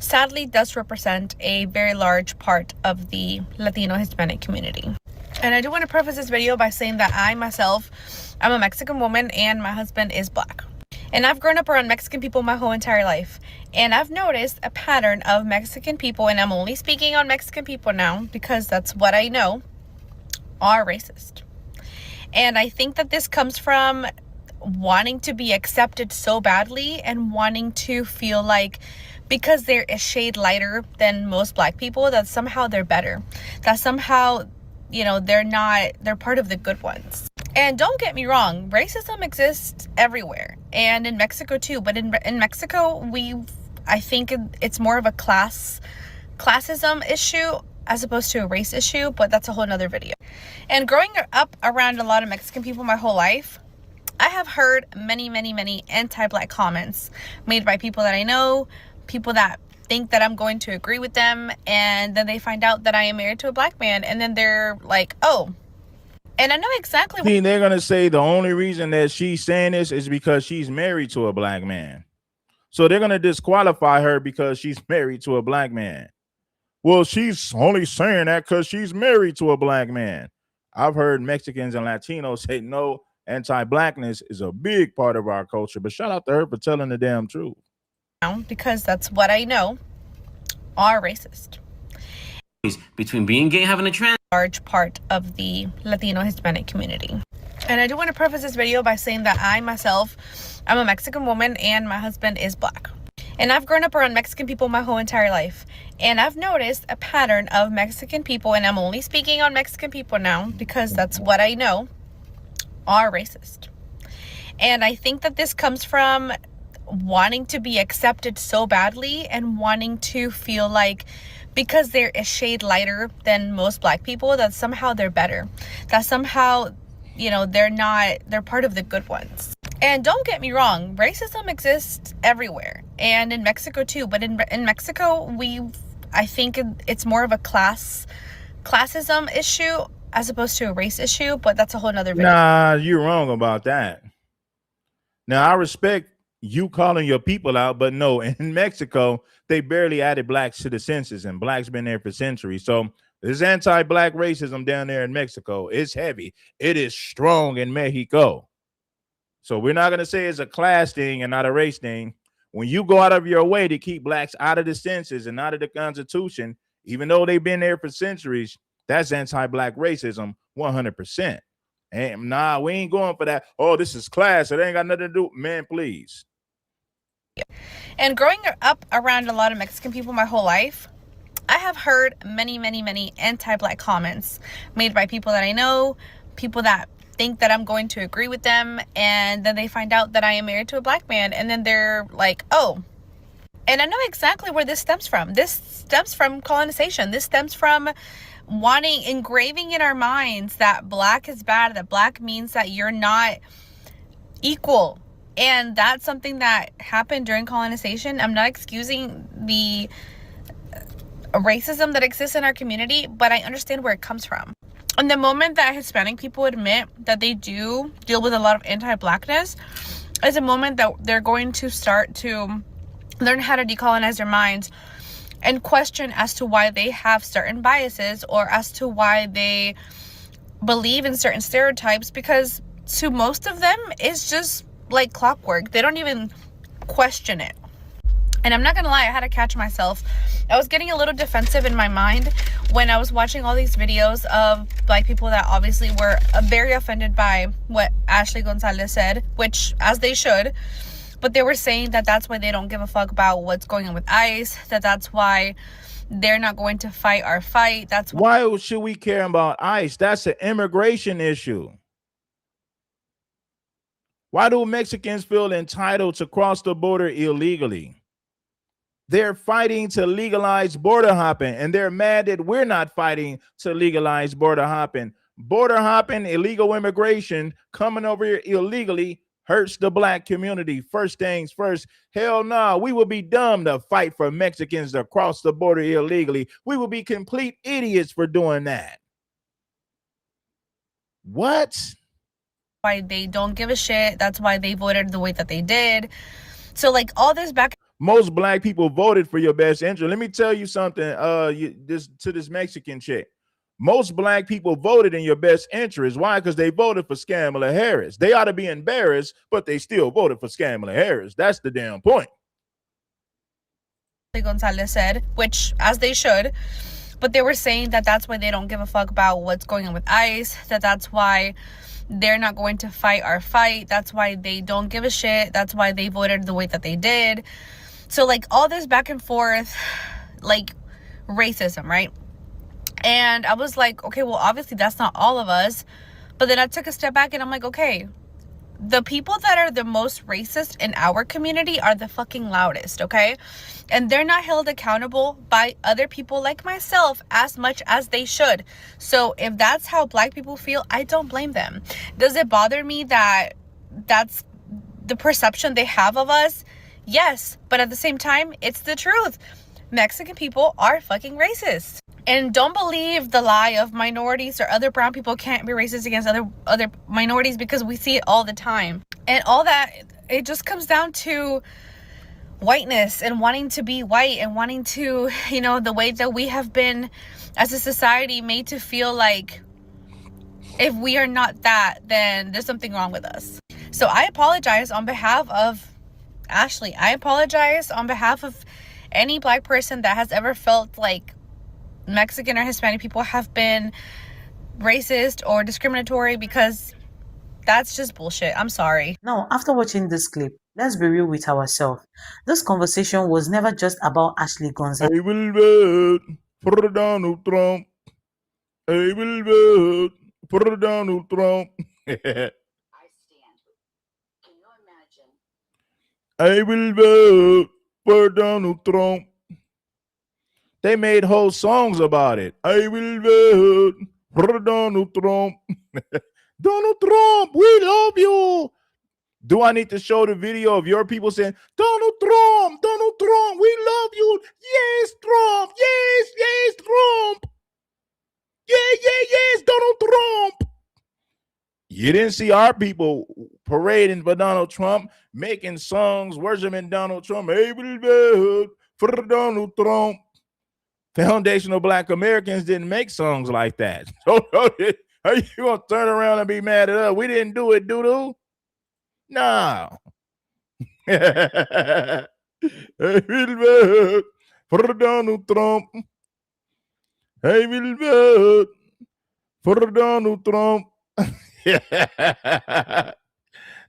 sadly does represent a very large part of the Latino Hispanic community. And I do want to preface this video by saying that I myself am a Mexican woman and my husband is Black. And I've grown up around Mexican people my whole entire life. And I've noticed a pattern of Mexican people, and I'm only speaking on Mexican people now because that's what I know, are racist. And I think that this comes from wanting to be accepted so badly and wanting to feel like because they're a shade lighter than most black people, that somehow they're better, that somehow, you know, they're part of the good ones. And don't get me wrong, racism exists everywhere, and in Mexico too. But in Mexico, I think it's more of a classism issue as opposed to a race issue, but that's a whole nother video. And growing up around a lot of Mexican people my whole life, I have heard many anti-black comments made by people that I know, people that think that I'm going to agree with them, and then they find out that I am married to a black man, and then they're like, oh. And I know exactly what they're gonna say. The only reason that she's saying this is because she's married to a black man. So they're gonna disqualify her because she's married to a black man. Well, she's only saying that because she's married to a black man. I've heard Mexicans and Latinos say no, anti-blackness is a big part of our culture. But shout out to her for telling the damn truth. Because that's what I know are racist. Between being gay and having a trans large part of the Latino Hispanic community. And I do want to preface this video by saying that I myself, I'm a Mexican woman and my husband is black. And I've grown up around Mexican people my whole entire life. And I've noticed a pattern of Mexican people, and I'm only speaking on Mexican people now because that's what I know, are racist. And I think that this comes from wanting to be accepted so badly and wanting to feel like because they're a shade lighter than most black people, that somehow they're better, that somehow, you know, they're part of the good ones. And don't get me wrong, racism exists everywhere, and in Mexico too. But in Mexico, I think it's more of a classism issue as opposed to a race issue, but that's a whole nother video. Nah, you're wrong about that. Now, I respect you calling your people out, but no, in Mexico, they barely added blacks to the census, and blacks been there for centuries. So this anti-black racism down there in Mexico is heavy. It is strong in Mexico. So we're not going to say it's a class thing and not a race thing. When you go out of your way to keep blacks out of the census and out of the Constitution, even though they've been there for centuries, that's anti-black racism 100%. And nah, we ain't going for that. Oh, this is class. It ain't got nothing to do. Man, please. And growing up around a lot of Mexican people my whole life, I have heard many anti-black comments made by people that I know, people that think that I'm going to agree with them, and then they find out that I am married to a black man, and then they're like, oh. And I know exactly where this stems from. This stems from colonization. This stems from engraving in our minds that black is bad, that black means that you're not equal. And that's something that happened during colonization. I'm not excusing the racism that exists in our community, but I understand where it comes from. And the moment that Hispanic people admit that they do deal with a lot of anti-blackness is a moment that they're going to start to learn how to decolonize their minds and question as to why they have certain biases or as to why they believe in certain stereotypes, because to most of them, it's just like clockwork. They don't even question it. And I'm not gonna lie, I had to catch myself. I was getting a little defensive in my mind when I was watching all these videos of black people that obviously were very offended by what Ashley Gonzalez said, which as they should, but they were saying that that's why they don't give a fuck about what's going on with ICE, that's why they're not going to fight our fight. That's why should we care about ICE? That's an immigration issue. Why do Mexicans feel entitled to cross the border illegally? They're fighting to legalize border hopping, and they're mad that we're not fighting to legalize border hopping. Border hopping, illegal immigration, coming over here illegally hurts the black community. First things first, hell no, we would be dumb to fight for Mexicans to cross the border illegally. We would be complete idiots for doing that. What? Why they don't give a shit. That's why they voted the way that they did. So like all this back. Most black people voted for your best interest. Let me tell you something. This Mexican chick. Most black people voted in your best interest. Why? Because they voted for Kamala Harris. They ought to be embarrassed, but they still voted for Kamala Harris. That's the damn point. Gonzalez said, which as they should, but they were saying that that's why they don't give a fuck about what's going on with ICE, that's why they're not going to fight our fight, that's why they don't give a shit, that's why they voted the way that they did. So like all this back and forth, like racism, right? And I was like, okay, well, obviously that's not all of us. But then I took a step back and I'm like, okay, the people that are the most racist in our community are the fucking loudest, okay? And they're not held accountable by other people like myself as much as they should. So if that's how Black people feel, I don't blame them. Does it bother me that that's the perception they have of us? Yes, but at the same time, it's the truth. Mexican people are fucking racist. And don't believe the lie of minorities or other brown people can't be racist against other minorities, because we see it all the time. And all that, it just comes down to whiteness and wanting to be white and wanting to, you know, the way that we have been as a society made to feel like if we are not that, then there's something wrong with us. So I apologize on behalf of Ashley. I apologize on behalf of any Black person that has ever felt like Mexican or Hispanic people have been racist or discriminatory, because that's just bullshit. I'm sorry. Now, after watching this clip, let's be real with ourselves. This conversation was never just about Ashley Gonzalez. I will vote for Donald Trump. I will vote for Donald Trump. I will vote for Donald Trump. They made whole songs about it. I will vote for Donald Trump. Donald Trump, we love you. Do I need to show the video of your people saying, Donald Trump, we love you. Yes, Trump. Yes, yes, Trump. Yes, Donald Trump. You didn't see our people parading for Donald Trump, making songs, worshiping Donald Trump. I will vote for Donald Trump. Foundational Black Americans didn't make songs like that. So are you going to turn around and be mad at us? We didn't do it, doo-doo. No. I will vote for Donald Trump. I will vote for Donald Trump.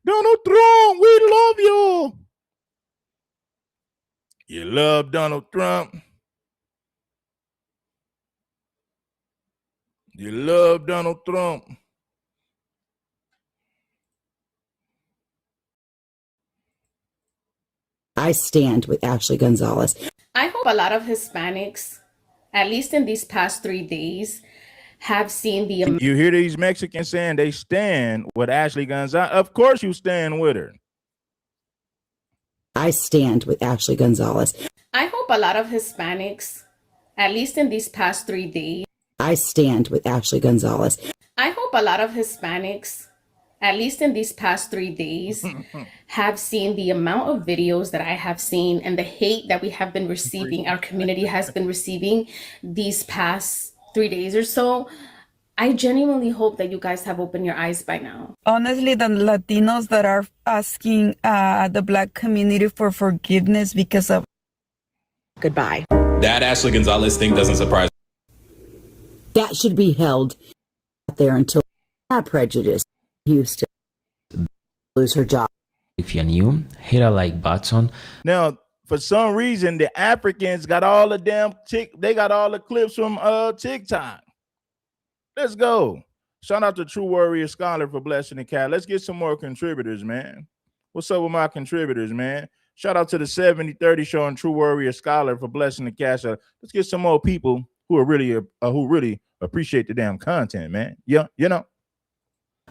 Donald Trump, we love you. You love Donald Trump. You love Donald Trump. I stand with Ashley Gonzalez. I hope a lot of Hispanics, at least in these past 3 days, have seen the... You hear these Mexicans saying they stand with Ashley Gonzalez. Of course you stand with her. I stand with Ashley Gonzalez. I hope a lot of Hispanics, at least in these past 3 days... I stand with Ashley Gonzalez. I hope a lot of Hispanics, at least in these past 3 days, have seen the amount of videos that I have seen and the hate that we have been receiving, our community has been receiving these past 3 days or so. I genuinely hope that you guys have opened your eyes by now. Honestly, the Latinos that are asking the Black community for forgiveness because of... Goodbye. That Ashley Gonzalez thing doesn't surprise me. That should be held out there until not prejudice. Houston lose her job. If you're new, hit a like button. Now, for some reason, the Africans got all the they got all the clips from TikTok. Let's go. Shout out to True Warrior Scholar for blessing the cat. Let's get some more contributors, man. What's up with my contributors, man? Shout out to the 7030 show and True Warrior Scholar for blessing the cat. Let's get some more people who really appreciate the damn content, man. Yeah, you know.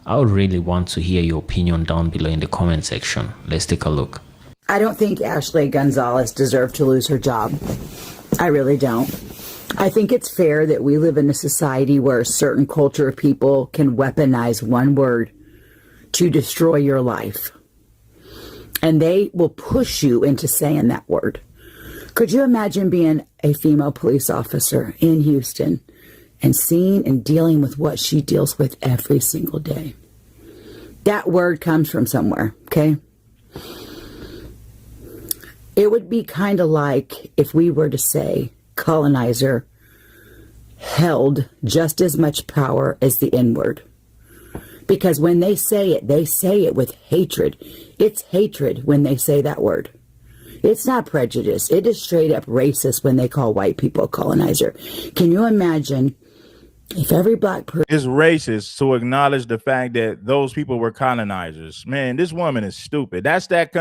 I would really want to hear your opinion down below in the comment section. Let's take a look. I don't think Ashley Gonzalez deserved to lose her job. I really don't. I think it's fair that we live in a society where a certain culture of people can weaponize one word to destroy your life. And they will push you into saying that word. Could you imagine being a female police officer in Houston and seeing and dealing with what she deals with every single day? That word comes from somewhere, okay? It would be kind of like if we were to say colonizer held just as much power as the N-word. Because when they say it with hatred. It's hatred when they say that word. It's not prejudice. It is straight up racist when they call white people a colonizer. Can you imagine if every black person is racist to acknowledge the fact that those people were colonizers? Man, this woman is stupid. That's that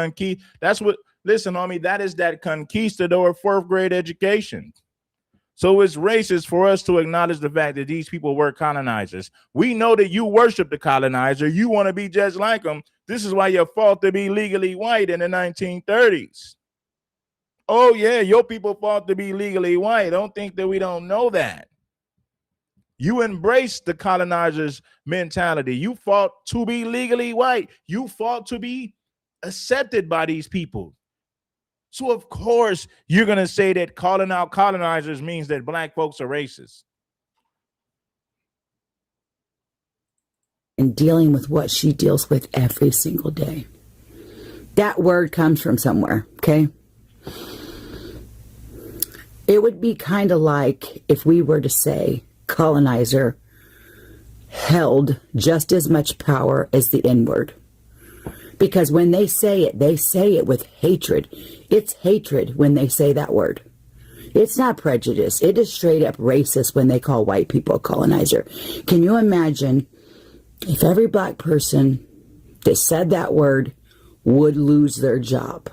that's what, listen, homie, that is that conquistador 4th grade education. So it's racist for us to acknowledge the fact that these people were colonizers. We know that you worship the colonizer. You want to be just like them. This is why you fought to be legally white in the 1930s. Oh, yeah, your people fought to be legally white. Don't think that we don't know that. You embraced the colonizers' mentality. You fought to be legally white. You fought to be accepted by these people. So, of course, you're going to say that calling out colonizers means that black folks are racist. and dealing with what she deals with every single day. That word comes from somewhere, okay? It would be kind of like if we were to say colonizer held just as much power as the N-word. Because when they say it with hatred. It's hatred when they say that word. It's not prejudice. It is straight up racist when they call white people a colonizer. Can you imagine if every black person that said that word would lose their job?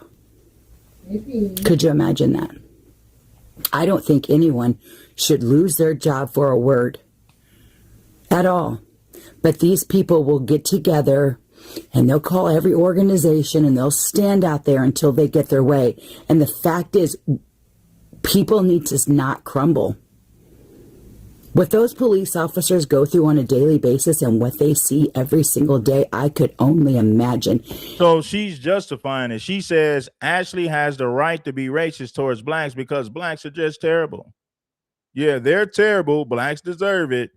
Could you imagine that? I don't think anyone should lose their job for a word at all. But these people will get together and they'll call every organization and they'll stand out there until they get their way. And the fact is, people need to not crumble. What those police officers go through on a daily basis and what they see every single day, I could only imagine. So she's justifying it. She says Ashley has the right to be racist towards blacks because blacks are just terrible. Yeah, they're terrible. Blacks deserve it.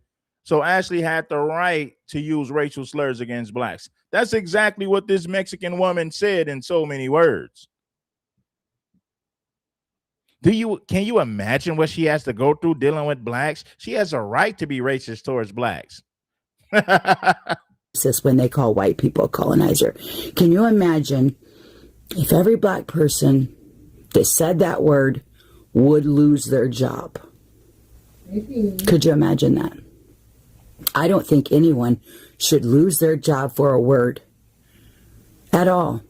So Ashley had the right to use racial slurs against blacks. That's exactly what this Mexican woman said in so many words. Can you imagine what she has to go through dealing with blacks? She has a right to be racist towards blacks. When they call white people a colonizer. Can you imagine if every black person that said that word would lose their job? Could you imagine that? I don't think anyone should lose their job for a word at all.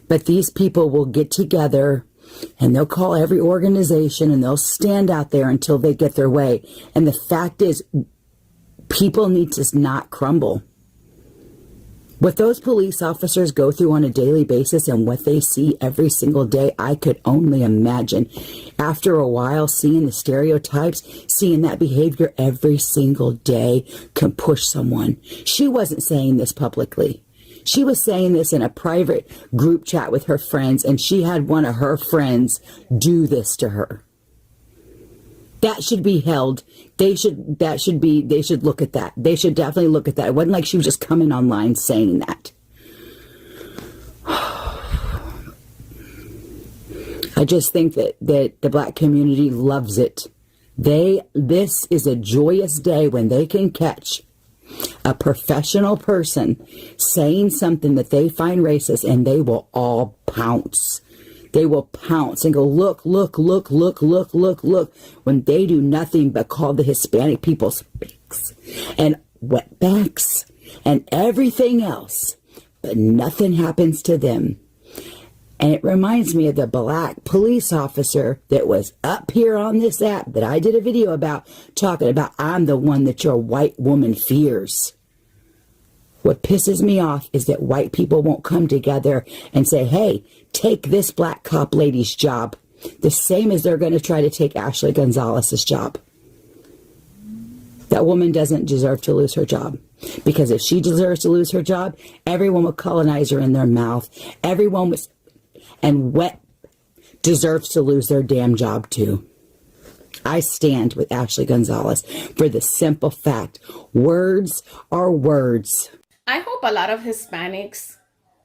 But these people will get together and they'll call every organization and they'll stand out there until they get their way. And the fact is, people need to not crumble. What those police officers go through on a daily basis and what they see every single day, I could only imagine. After a while, seeing the stereotypes, seeing that behavior every single day can push someone. She wasn't saying this publicly. She was saying this in a private group chat with her friends, and she had one of her friends do this to her. That should be held. They should look at that. They should definitely look at that. It wasn't like she was just coming online saying that. I just think that the black community loves it. This is a joyous day when they can catch a professional person saying something that they find racist and they will all pounce. They will pounce and go, look, when they do nothing but call the Hispanic people spinks and wetbacks and everything else, but nothing happens to them. And it reminds me of the black police officer that was up here on this app that I did a video about, talking about, I'm the one that your white woman fears. What pisses me off is that white people won't come together and say, hey, take this black cop lady's job. The same as they're going to try to take Ashley Gonzalez's job. That woman doesn't deserve to lose her job. Because if she deserves to lose her job, everyone with colonizer in their mouth, everyone with and wet deserves to lose their damn job too. I stand with Ashley Gonzalez for the simple fact, words are words. I hope a lot of Hispanics,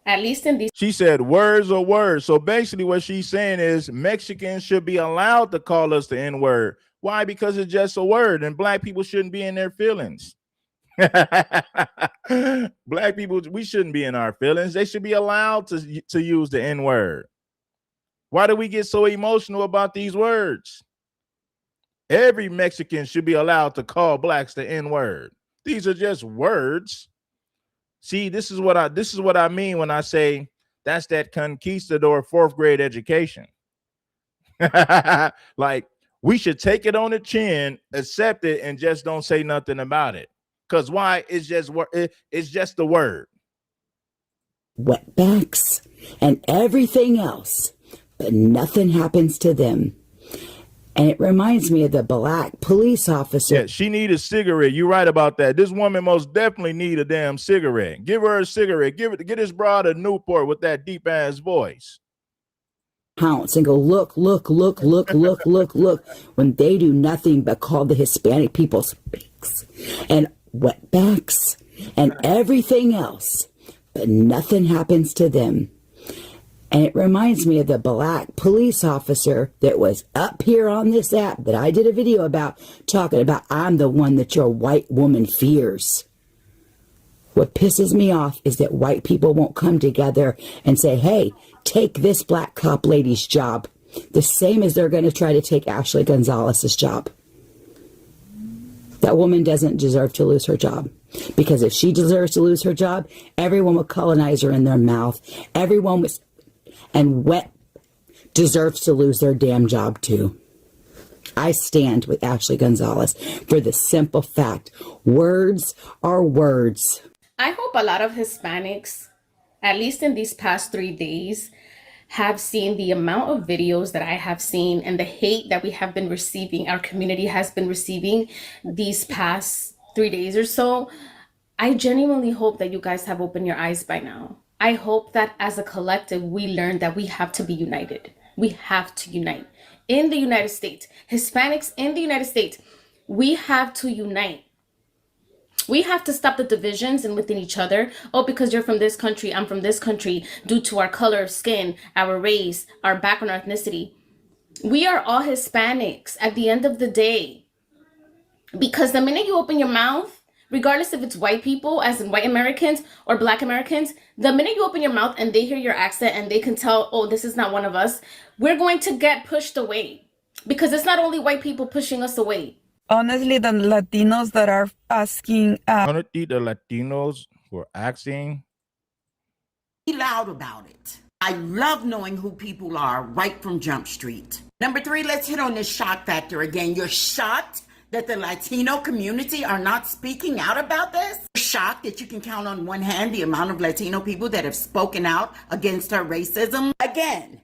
at least in these... She said words are words. So basically what she's saying is Mexicans should be allowed to call us the N-word. Why? Because it's just a word and black people shouldn't be in their feelings. Black people, we shouldn't be in our feelings. They should be allowed to use the N-word. Why do we get so emotional about these words? Every Mexican should be allowed to call blacks the N-word. These are just words. See, this is what I mean when I say that's that conquistador 4th grade education. Like, we should take it on the chin, accept it, and just don't say nothing about it. Because why? It's just the word. Wetbacks and everything else, but nothing happens to them. And it reminds me of the black police officer. Yeah, she need a cigarette. You're right about that. This woman most definitely need a damn cigarette. Give her a cigarette. Get this broad a Newport with that deep ass voice. Pounce and go, look, when they do nothing but call the Hispanic people spinks and wetbacks and everything else, but nothing happens to them. And it reminds me of the black police officer that was up here on this app that I did a video about, talking about, I'm the one that your white woman fears. What pisses me off is that white people won't come together and say, hey, take this black cop lady's job, the same as they're going to try to take Ashley Gonzalez's job. That woman doesn't deserve to lose her job. Because if she deserves to lose her job, everyone with colonizer in their mouth, everyone with and wet deserves to lose their damn job too. I stand with Ashley Gonzalez for the simple fact, words are words. I hope a lot of Hispanics, at least in these past 3 days, have seen the amount of videos that I have seen and the hate that we have been receiving, our community has been receiving these past 3 days or so. I genuinely hope that you guys have opened your eyes by now. I hope that as a collective, we learn that we have to be united. We have to unite. In the United States, Hispanics in the United States, we have to unite. We have to stop the divisions and within each other. Oh, because you're from this country, I'm from this country, due to our color of skin, our race, our background, our ethnicity. We are all Hispanics at the end of the day. Because the minute you open your mouth, regardless if it's white people, as in white Americans or black Americans, the minute you open your mouth and they hear your accent and they can tell, oh, this is not one of us, we're going to get pushed away. Because it's not only white people pushing us away. Honestly, the Latinos that are asking... Honestly, the Latinos who are asking... Be loud about it. I love knowing who people are right from Jump Street. Number 3, let's hit on this shock factor again. You're shocked that the Latino community are not speaking out about this? You're shocked that you can count on one hand the amount of Latino people that have spoken out against her racism? Again,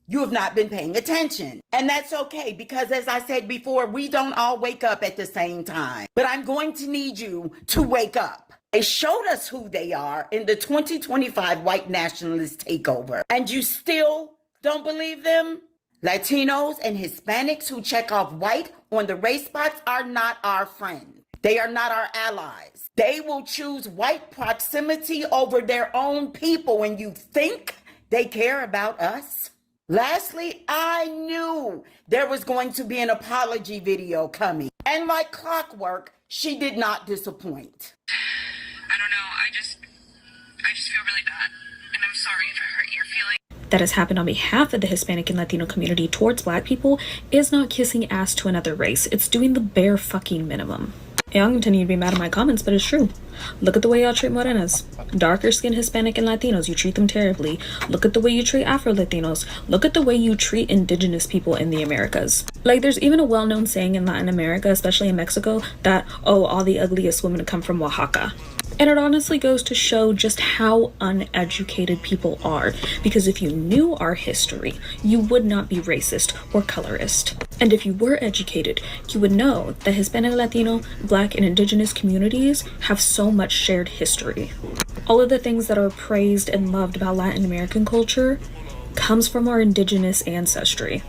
you have not been paying attention. And that's okay, because as I said before, we don't all wake up at the same time. But I'm going to need you to wake up. They showed us who they are in the 2025 white nationalist takeover. And you still don't believe them? Latinos and Hispanics who check off white on the race spots are not our friends. They are not our allies. They will choose white proximity over their own people, and you think they care about us? Lastly, I knew there was going to be an apology video coming. And like clockwork, she did not disappoint. I don't know, I just feel really bad. And I'm sorry if I hurt your feelings. That has happened on behalf of the Hispanic and Latino community towards black people is not kissing ass to another race. It's doing the bare fucking minimum. Yeah, I'm continue to be mad at my comments, but it's true. Look at the way y'all treat morenas. Darker skinned Hispanic and Latinos, you treat them terribly. Look at the way you treat Afro-Latinos. Look at the way you treat indigenous people in the Americas. Like, there's even a well-known saying in Latin America, especially in Mexico, that, oh, all the ugliest women come from Oaxaca. And it honestly goes to show just how uneducated people are, because if you knew our history, you would not be racist or colorist. And if you were educated, you would know that Hispanic, Latino, Black, and Indigenous communities have so much shared history. All of the things that are praised and loved about Latin American culture comes from our indigenous ancestry.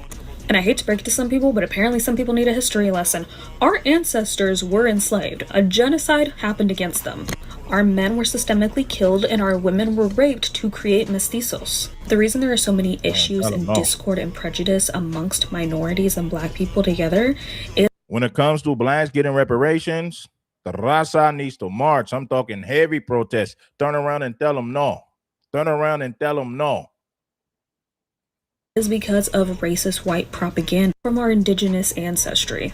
And I hate to break it to some people, but apparently some people need a history lesson. Our ancestors were enslaved. A genocide happened against them. Our men were systemically killed and our women were raped to create mestizos. The reason there are so many issues and discord and prejudice amongst minorities and black people together is... When it comes to blacks getting reparations, the raza needs to march. I'm talking heavy protest. Turn around and tell them no. Turn around and tell them no. is because of racist white propaganda from our indigenous ancestry.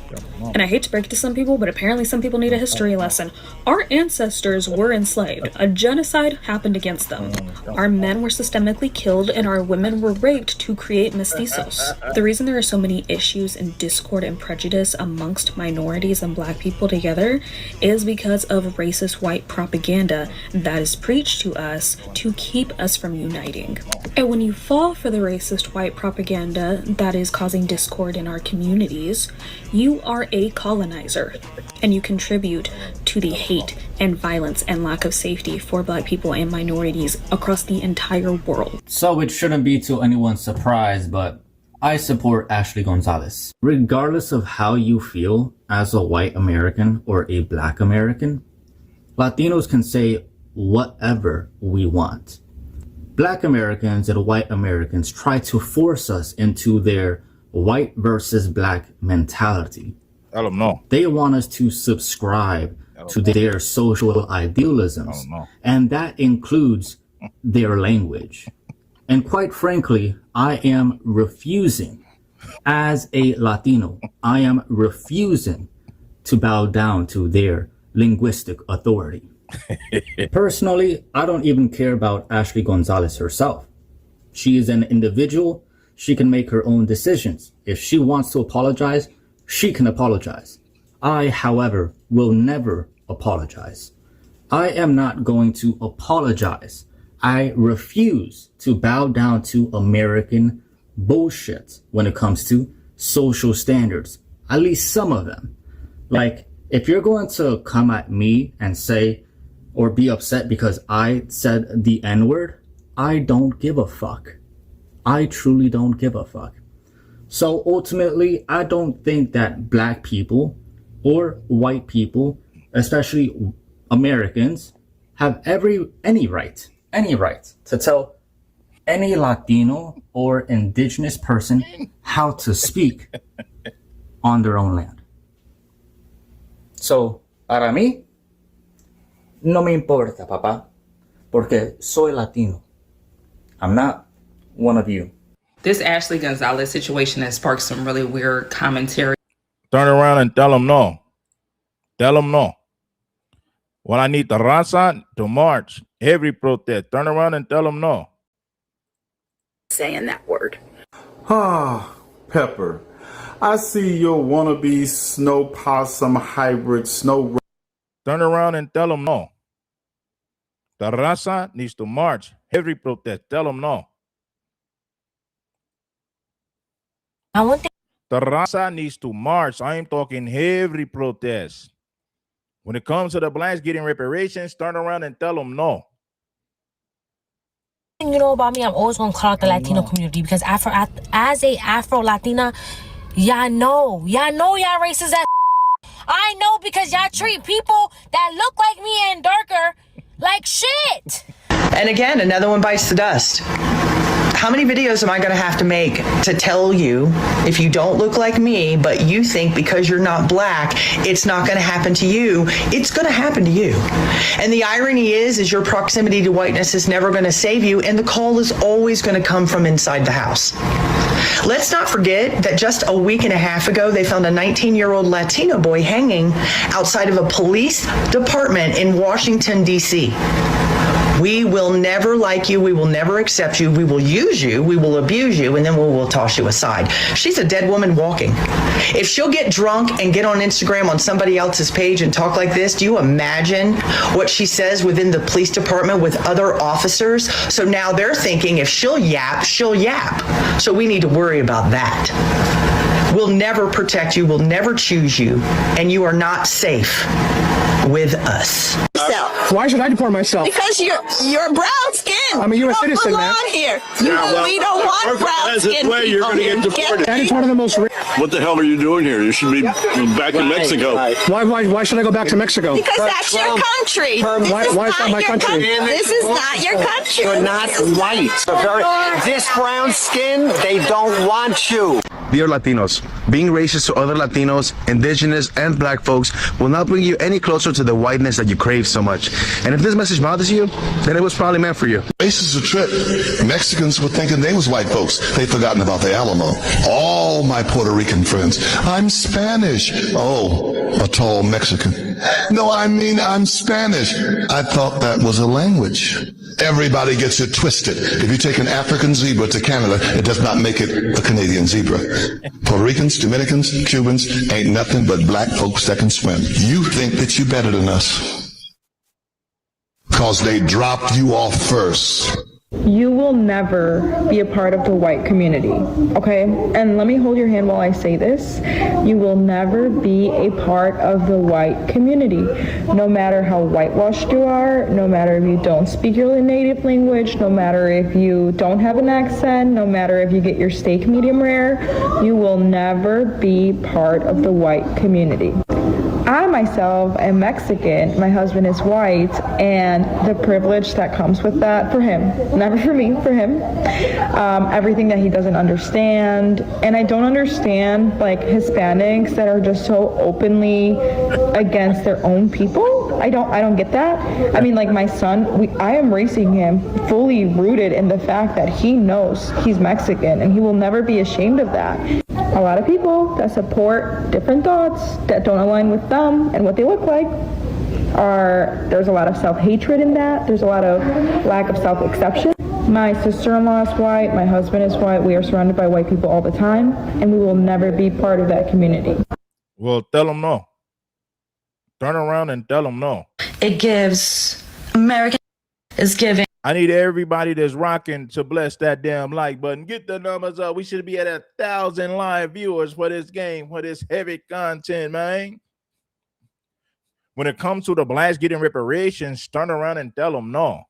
And I hate to break it to some people, but apparently some people need a history lesson. Our ancestors were enslaved. A genocide happened against them. Our men were systemically killed and our women were raped to create mestizos. The reason there are so many issues and discord and prejudice amongst minorities and black people together is because of racist white propaganda that is preached to us to keep us from uniting. And when you fall for the racist white propaganda that is causing discord in our communities, you are a colonizer and you contribute to the hate and violence and lack of safety for black people and minorities across the entire world. So it shouldn't be to anyone's surprise, but I support Ashley Gonzalez. Regardless of how you feel as a white American or a black American, Latinos can say whatever we want. Black Americans and white Americans try to force us into their white versus black mentality. I don't know. They want us to subscribe to their social idealisms, and that includes their language. And quite frankly, I am refusing, as a Latino, I am refusing to bow down to their linguistic authority. Personally, I don't even care about Ashley Gonzalez herself. She is an individual. She can make her own decisions. If she wants to apologize, she can apologize. I, however, will never apologize. I am not going to apologize. I refuse to bow down to American bullshit when it comes to social standards, at least some of them. Like, if you're going to come at me and say, or be upset because I said the N-word, I don't give a fuck. I truly don't give a fuck. So ultimately, I don't think that black people or white people, especially Americans, have any right to tell any Latino or indigenous person how to speak on their own land. So, para mí, no me importa, papá, porque soy Latino. I'm not one of you. This Ashley Gonzalez situation has sparked some really weird commentary. Turn around and tell them no. Tell them no. Well, I need the raza to march every protest. Turn around and tell them no. Saying that word. Ah, Pepper. I see your wannabe snow possum hybrid snow. Turn around and tell them no. The raza needs to march every protest. Tell them no. The raza needs to march. I am talking every protest. When it comes to the blacks getting reparations, turn around and tell them no. You know about me, I'm always going to call out the Latino community because as a Afro-Latina, y'all know y'all racist ass. I know because y'all treat people that look like me and darker like shit. And again, another one bites the dust. How many videos am I going to have to make to tell you if you don't look like me, but you think because you're not black, it's not going to happen to you? It's going to happen to you. And the irony is your proximity to whiteness is never going to save you, and the call is always going to come from inside the house. Let's not forget that just a week and a half ago, they found a 19-year-old Latino boy hanging outside of a police department in Washington, D.C. We will never like you. We will never accept you. We will use you. We will abuse you. And then we will toss you aside. She's a dead woman walking. If she'll get drunk and get on Instagram on somebody else's page and talk like this, do you imagine what she says within the police department with other officers? So now they're thinking if she'll yap, she'll yap. So we need to worry about that. We'll never protect you. We'll never choose you. And you are not safe with us. Why should I deport myself? Because you're brown skin. I'm a U.S. citizen, man. Here. We don't want brown skin people. You're going to get deported. That is one of the most. What the hell are you doing here? You should be back in Mexico. Why should I go back to Mexico? Because that's your country. Why is that my country? This is not your country. You're not white. This brown skin, they don't want you. Dear Latinos, being racist to other Latinos, indigenous, and black folks will not bring you any closer to the whiteness that you crave so much. And if this message bothers you, then it was probably meant for you. Race is a trip. Mexicans were thinking they was white folks. They'd forgotten about the Alamo. All my Puerto Rican friends, I'm Spanish. Oh, a tall Mexican. No, I mean I'm Spanish. I thought that was a language. Everybody gets it twisted. If you take an African zebra to Canada, it does not make it a Canadian zebra. Puerto Ricans, Dominicans, Cubans ain't nothing but black folks that can swim. You think that you're better than us because they dropped you off first. You will never be a part of the white community, okay? And let me hold your hand while I say this. You will never be a part of the white community. No matter how whitewashed you are, no matter if you don't speak your native language, no matter if you don't have an accent, no matter if you get your steak medium rare, you will never be part of the white community. I myself am Mexican, my husband is white, and the privilege that comes with that for him, never for me, for him, everything that he doesn't understand, and I don't understand like Hispanics that are just so openly against their own people. I don't get that. I mean, like my son, I am raising him fully rooted in the fact that he knows he's Mexican, and he will never be ashamed of that. A lot of people that support different thoughts that don't align with them and what they look like there's a lot of self-hatred in that. There's a lot of lack of self-acceptance. My sister-in-law is white, my husband is white, we are surrounded by white people all the time, and we will never be part of that community. Well, tell them no. Turn around and tell them no. It gives American is giving. I need everybody that's rocking to bless that damn like button. Get the numbers up. We should be at 1,000 live viewers for this game, for this heavy content, man. When it comes to the blacks getting reparations, turn around and tell them no.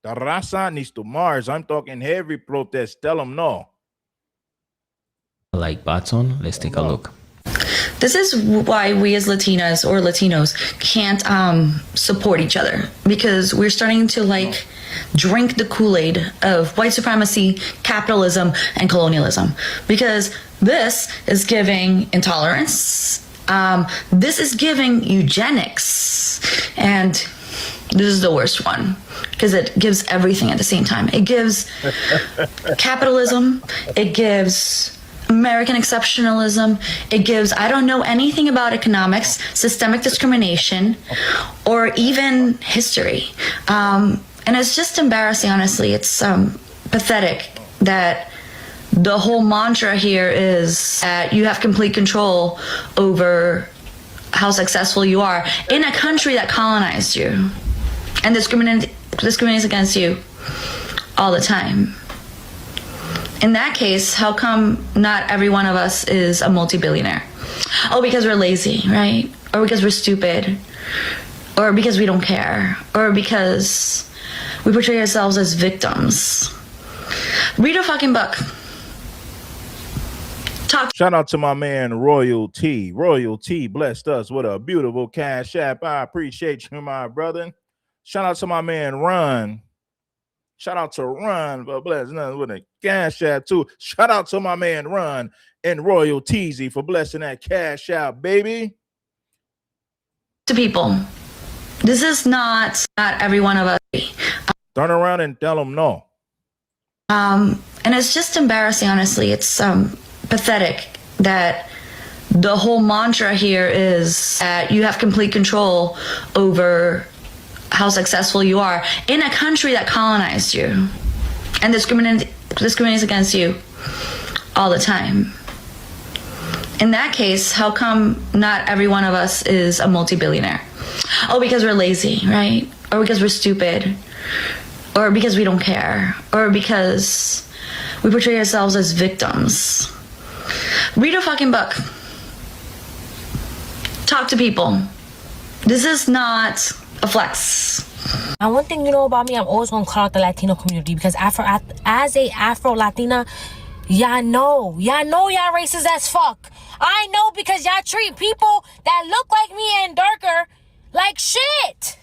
The raza needs to Mars. I'm talking heavy protest. Tell them no. Like button, let's take a look. This is why we as Latinas or Latinos can't support each other, because we're starting to like drink the Kool-Aid of white supremacy, capitalism, and colonialism, because this is giving intolerance. This is giving eugenics, and this is the worst one because it gives everything at the same time. It gives capitalism, it gives American exceptionalism, it gives, I don't know anything about economics, systemic discrimination, or even history. And it's just embarrassing, honestly. It's pathetic that the whole mantra here is that you have complete control over how successful you are in a country that colonized you and discriminates against you all the time. In that case, how come not every one of us is a multi-billionaire? Oh, because we're lazy, right? Or because we're stupid, or because we don't care, or because we portray ourselves as victims. Read a fucking book. Shout out to my man Royalty. Royalty blessed us with a beautiful cash app. I appreciate you, my brother. Shout out to my man Ron. Shout out to Ron for blessing us with a cash app too. Shout out to my man Ron and Royal Teasy for blessing that cash app, baby. To people, this is not every one of us. Turn around and tell them no. And it's just embarrassing, honestly. It's pathetic that the whole mantra here is that you have complete control over how successful you are in a country that colonized you and discriminates against you all the time. In that case, how come not every one of us is a multi-billionaire? Oh, because we're lazy, right? Or because we're stupid, or because we don't care, or because we portray ourselves as victims. Read a fucking book. Talk to people. This is not a flex. And one thing you know about me, I'm always gonna call out the Latino community, because as a Afro-Latina, y'all know y'all racist as fuck. I know, because y'all treat people that look like me and darker like shit.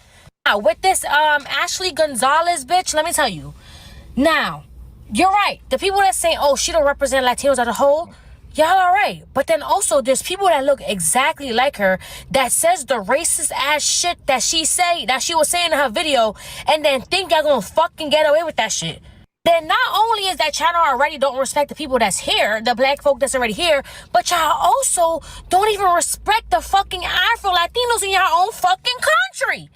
Now, with this Ashley Gonzalez bitch, let me tell you. Now, you're right. The people that say, oh, she don't represent Latinos as a whole, y'all are right. But then also there's people that look exactly like her that says the racist ass shit that she was saying in her video, and then think y'all gonna fucking get away with that shit. Then not only is that y'all already don't respect the people that's here, the black folk that's already here, but y'all also don't even respect the fucking Afro-Latinos in your own fucking country.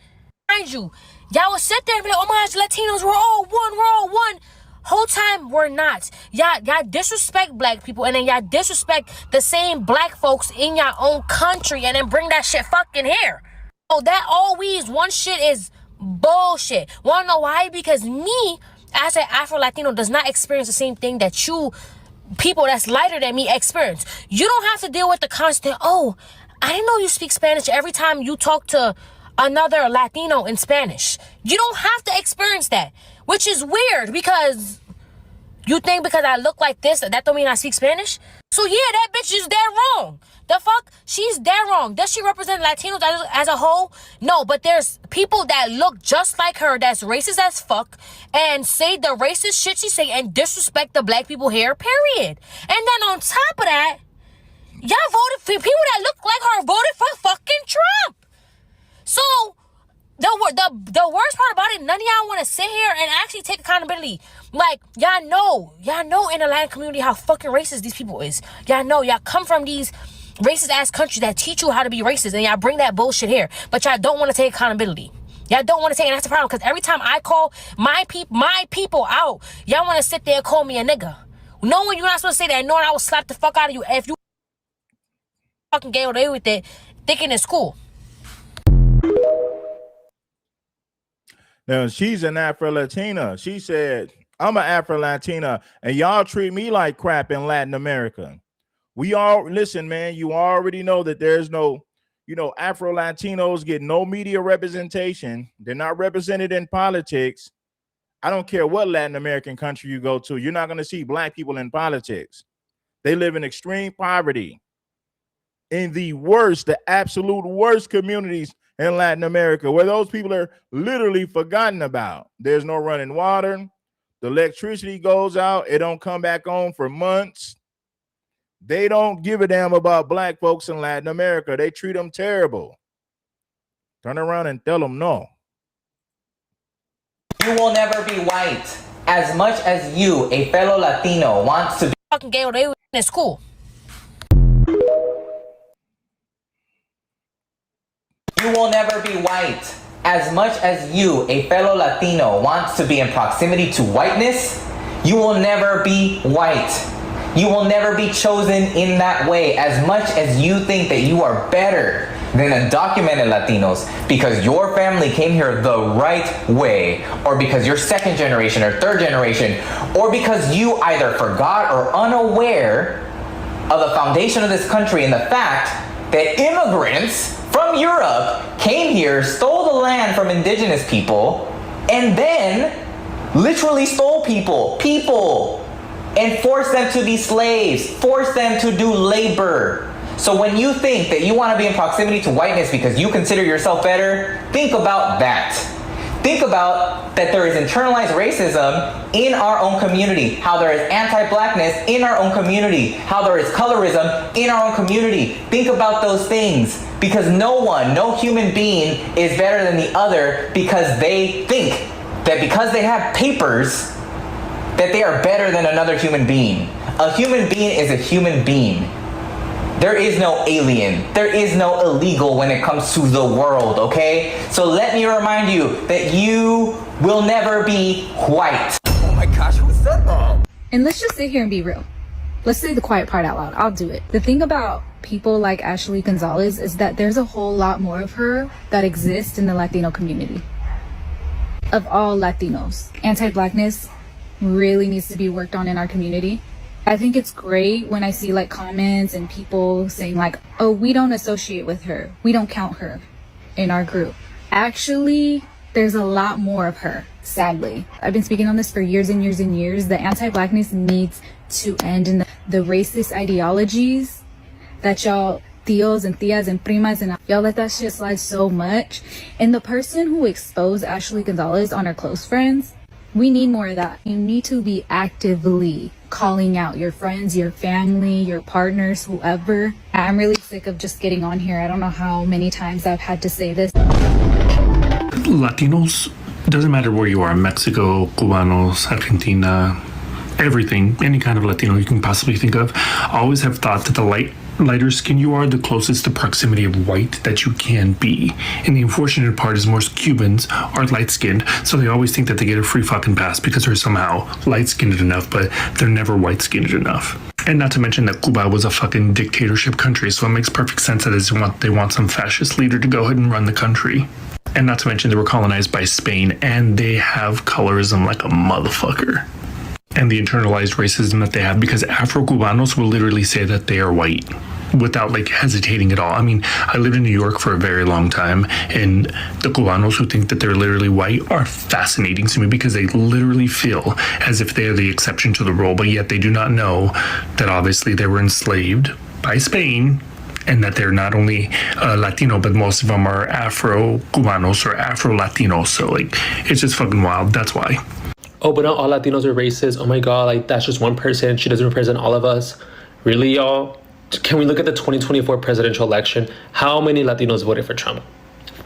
Mind you, y'all will sit there and be like, oh my gosh, Latinos, we're all one. Whole time we're not. Y'all disrespect black people, and then y'all disrespect the same black folks in your own country, and then bring that shit fucking here. Oh, that always one shit is bullshit. Wanna know why? Because me, as an Afro-Latino, does not experience the same thing that you people that's lighter than me experience. You don't have to deal with the constant, oh, I didn't know you speak Spanish every time you talk to another Latino in Spanish. You don't have to experience that, which is weird because you think because I look like this, that don't mean I speak Spanish? So yeah, that bitch is dead wrong. The fuck? She's dead wrong. Does she represent Latinos as a whole? No, but there's people that look just like her that's racist as fuck and say the racist shit she say and disrespect the black people here, period. And then on top of that, y'all voted for people that look like her voted for fucking Trump. So the worst part about it, none of y'all want to sit here and actually take accountability. Like, y'all know in the Latin community how fucking racist these people is. Y'all know, y'all come from these racist ass countries that teach you how to be racist, and y'all bring that bullshit here, but y'all don't want to take accountability. Y'all don't want to take it. And that's the problem, because every time I call my people out, y'all want to sit there and call me a nigga. Knowing you're not supposed to say that, knowing I will slap the fuck out of you if you fucking get away with it, thinking it's cool. Now, she's an Afro-Latina. She said, I'm an Afro-Latina, and y'all treat me like crap in Latin America. Listen, man, you already know that there's no, Afro-Latinos get no media representation. They're not represented in politics. I don't care what Latin American country you go to. You're not going to see black people in politics. They live in extreme poverty in the absolute worst communities in Latin America, where those people are literally forgotten about. There's no running water. The electricity goes out. It don't come back on for months. They don't give a damn about black folks in Latin America. They treat them terrible. Turn around and tell them no. You will never be white. As much as you, a fellow Latino, wants to be fucking gay, they in school. You will never be white. As much as you, a fellow Latino, wants to be in proximity to whiteness, you will never be white. You will never be chosen in that way. As much as you think that you are better than undocumented Latinos because your family came here the right way, or because you're second generation or third generation, or because you either forgot or unaware of the foundation of this country and the fact that immigrants from Europe came here, stole the land from indigenous people, and then literally stole people, and forced them to be slaves, forced them to do labor. So when you think that you want to be in proximity to whiteness because you consider yourself better, think about that. Think about that there is internalized racism in our own community, how there is anti-blackness in our own community, how there is colorism in our own community. Think about those things, because no human being is better than the other because they think that because they have papers that they are better than another human being. A human being is a human being. There is no alien. There is no illegal when it comes to the world, okay? So let me remind you that you will never be white. Oh my gosh, who said that? And let's just sit here and be real. Let's say the quiet part out loud. I'll do it. The thing about people like Ashley Gonzalez is that there's a whole lot more of her that exists in the Latino community. Of all Latinos, anti-blackness really needs to be worked on in our community. I think it's great when I see like comments and people saying like, oh, we don't associate with her. We don't count her in our group. Actually, there's a lot more of her, sadly. I've been speaking on this for years and years and years. The anti-blackness needs to end, and the racist ideologies that y'all tios and tias and primas and y'all let that shit slide so much. And the person who exposed Ashley Gonzalez on her close friends, We need more of that. You need to be actively calling out your friends, your family, your partners, whoever. I'm really sick of just getting on here. I don't know how many times I've had to say this. Latinos, doesn't matter where you are, Mexico, Cubanos, Argentina, everything, any kind of Latino you can possibly think of, always have thought that the lighter skin you are, the closest to proximity of white that you can be. And the unfortunate part is most Cubans are light-skinned, so they always think that they get a free fucking pass because they're somehow light-skinned enough, but they're never white-skinned enough. And not to mention that Cuba was a fucking dictatorship country, so it makes perfect sense that they want some fascist leader to go ahead and run the country. And not to mention they were colonized by Spain, and they have colorism like a motherfucker. And the internalized racism that they have, because Afro-Cubanos will literally say that they are white without like hesitating at all. I mean, I lived in New York for a very long time, and the Cubanos who think that they're literally white are fascinating to me because they literally feel as if they are the exception to the rule, but yet they do not know that obviously they were enslaved by Spain, and that they're not only Latino, but most of them are Afro-Cubanos or Afro-Latinos. So like, it's just fucking wild. That's why. Oh, but not all Latinos are racist. Oh my God, like that's just one person. She doesn't represent all of us. Really, y'all? Can we look at the 2024 presidential election? How many Latinos voted for Trump?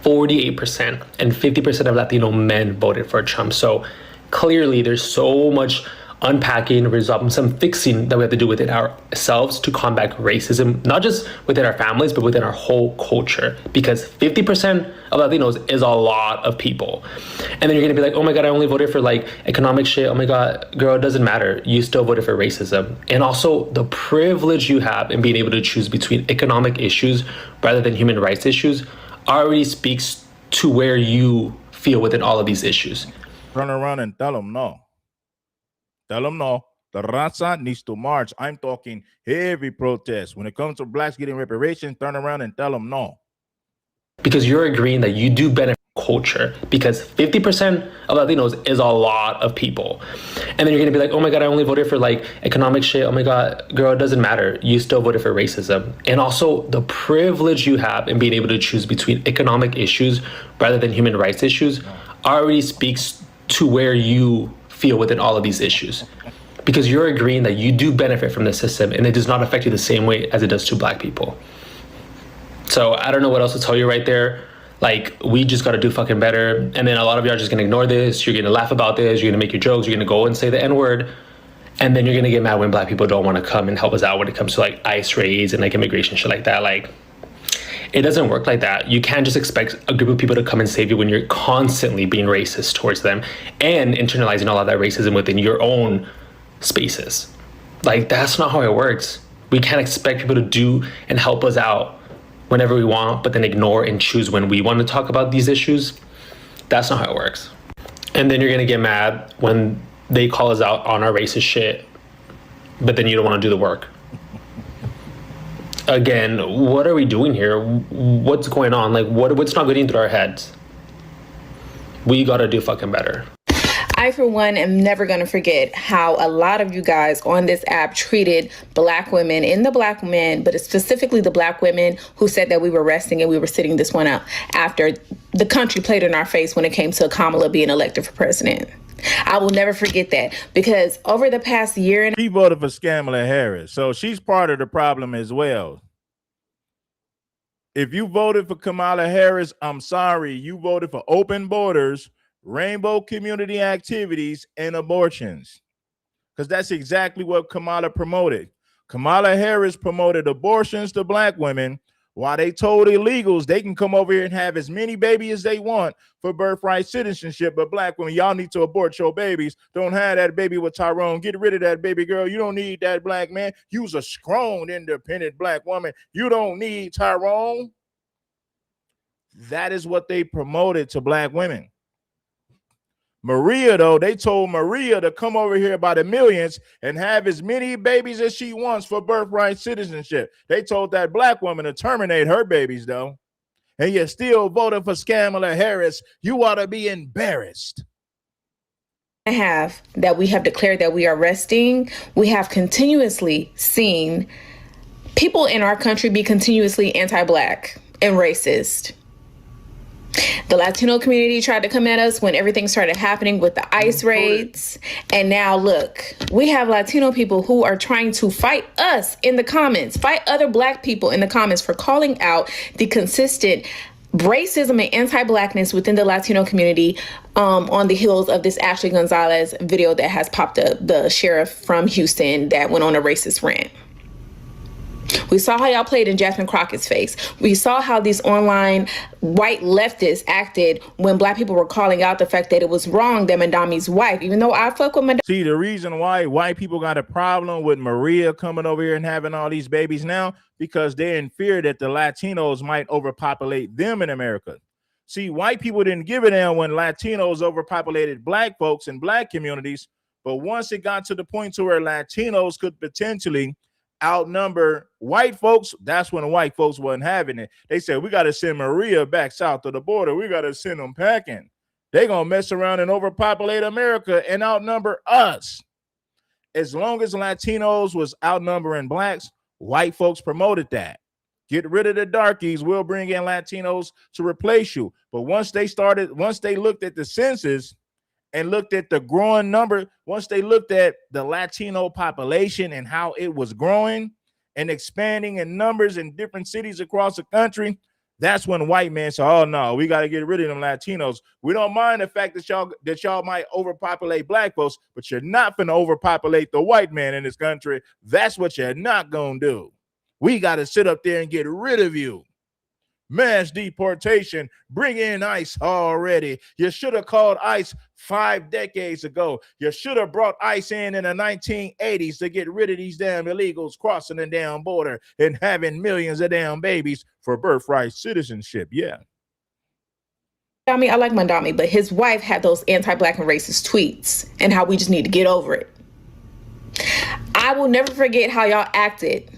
48%, and 50% of Latino men voted for Trump. So clearly there's so much unpacking, resolving, some fixing that we have to do within ourselves to combat racism, not just within our families, but within our whole culture. Because 50% of Latinos is a lot of people. And then you're gonna be like, oh my God, I only voted for like economic shit. Oh my God, girl, it doesn't matter. You still voted for racism. And also the privilege you have in being able to choose between economic issues rather than human rights issues already speaks to where you feel within all of these issues. Turn around and tell them no. Tell them no. The Raza needs to march. I'm talking heavy protest. When it comes to blacks getting reparations, turn around and tell them no. Because you're agreeing that you do benefit culture, because 50% of Latinos is a lot of people. And then you're gonna be like, oh my God, I only voted for like economic shit. Oh my God, girl, it doesn't matter. You still voted for racism. And also the privilege you have in being able to choose between economic issues rather than human rights issues already speaks to where you feel within all of these issues, because you're agreeing that you do benefit from the system and it does not affect you the same way as it does to black people. So I don't know what else to tell you right there. Like, we just got to do fucking better. And then a lot of y'all are just going to ignore this. You're going to laugh about this. You're going to make your jokes. You're going to go and say the N-word. And then you're going to get mad when black people don't want to come and help us out when it comes to like ICE raids and like immigration shit like that. Like, it doesn't work like that. You can't just expect a group of people to come and save you when you're constantly being racist towards them and internalizing all of that racism within your own spaces. Like, that's not how it works. We can't expect people to do and help us out whenever we want, but then ignore and choose when we want to talk about these issues. That's not how it works. And then you're gonna get mad when they call us out on our racist shit, but then you don't want to do the work. Again, what are we doing here? What's going on? Like, what's not getting through our heads? We gotta do fucking better. I, for one, am never going to forget how a lot of you guys on this app treated black women and the black men, but specifically the black women who said that we were resting and we were sitting this one out after the country played in our face when it came to Kamala being elected for president. I will never forget that, because over the past year and she voted for Kamala Harris, so she's part of the problem as well. If you voted for Kamala Harris, I'm sorry, you voted for open borders, rainbow community activities, and abortions, because that's exactly what Kamala promoted. Kamala Harris promoted abortions to black women, while they told illegals they can come over here and have as many babies as they want for birthright citizenship. But black women, y'all need to abort your babies. Don't have that baby with Tyrone. Get rid of that baby girl. You don't need that black man. You's a strong, independent black woman. You don't need Tyrone. That is what they promoted to black women. Maria, though, they told Maria to come over here by the millions and have as many babies as she wants for birthright citizenship. They told that black woman to terminate her babies, though. And you still voted for Kamala Harris. You ought to be embarrassed. that we have declared that we are resting, we have continuously seen people in our country be continuously anti-black and racist. The Latino community tried to come at us when everything started happening with the ICE raids. And now look, we have Latino people who are trying to fight us in the comments, fight other Black people in the comments for calling out the consistent racism and anti-Blackness within the Latino community on the heels of this Ashley Gonzalez video that has popped up, the sheriff from Houston that went on a racist rant. We saw how y'all played in Jasmine Crockett's face. We saw how these online white leftists acted when Black people were calling out the fact that it was wrong that Mandami's wife, even though I fuck with Mandami. See, the reason why white people got a problem with Maria coming over here and having all these babies now, because they're in fear that the Latinos might overpopulate them in America. See, white people didn't give a damn when Latinos overpopulated Black folks in Black communities, but once it got to the point to where Latinos could potentially outnumber white folks, that's when the white folks wasn't having it. They said, we got to send Maria back south of the border. We got to send them packing. They're going to mess around and overpopulate America and outnumber us. As long as Latinos was outnumbering Blacks, white folks promoted that. Get rid of the darkies, we'll bring in Latinos to replace you. But once they looked at the census and looked at the growing number, once they looked at the Latino population and how it was growing and expanding in numbers in different cities across the country, that's when white men said, oh no, we got to get rid of them Latinos. We don't mind the fact that y'all might overpopulate Black folks, but you're not going to overpopulate the white man in this country. That's what you're not going to do. We got to sit up there and get rid of you. Mass deportation, bring in ICE already. You should have called ICE 5 decades ago. You should have brought ICE in the 1980s to get rid of these damn illegals crossing the damn border and having millions of damn babies for birthright citizenship. Yeah. I mean, I like Mandami, but his wife had those anti-Black and racist tweets and how we just need to get over it. I will never forget how y'all acted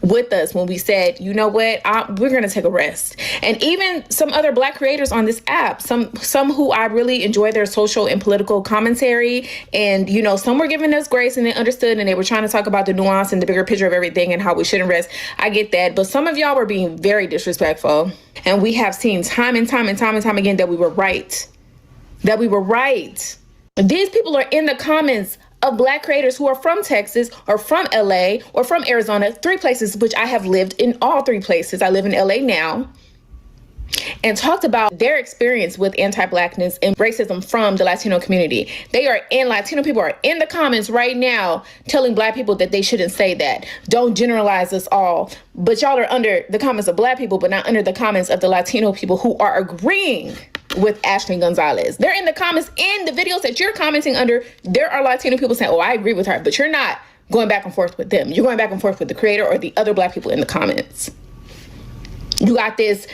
with us when we said, you know what, we're going to take a rest. And even some other Black creators on this app, some who I really enjoy their social and political commentary. And, you know, some were giving us grace and they understood and they were trying to talk about the nuance and the bigger picture of everything and how we shouldn't rest. I get that. But some of y'all were being very disrespectful. And we have seen time and time again that we were right. That we were right. These people are in the comments of Black creators who are from Texas or from LA or from Arizona, 3 places which I have lived in, all 3 places. I live in LA now, and talked about their experience with anti-Blackness and racism from the Latino community. Latino people are in the comments right now telling Black people that they shouldn't say that. Don't generalize us all. But y'all are under the comments of Black people, but not under the comments of the Latino people who are agreeing with Ashley Gonzalez. They're in the comments, in the videos that you're commenting under. There are Latino people saying, oh, I agree with her, but you're not going back and forth with them. You're going back and forth with the creator or the other Black people in the comments. You got this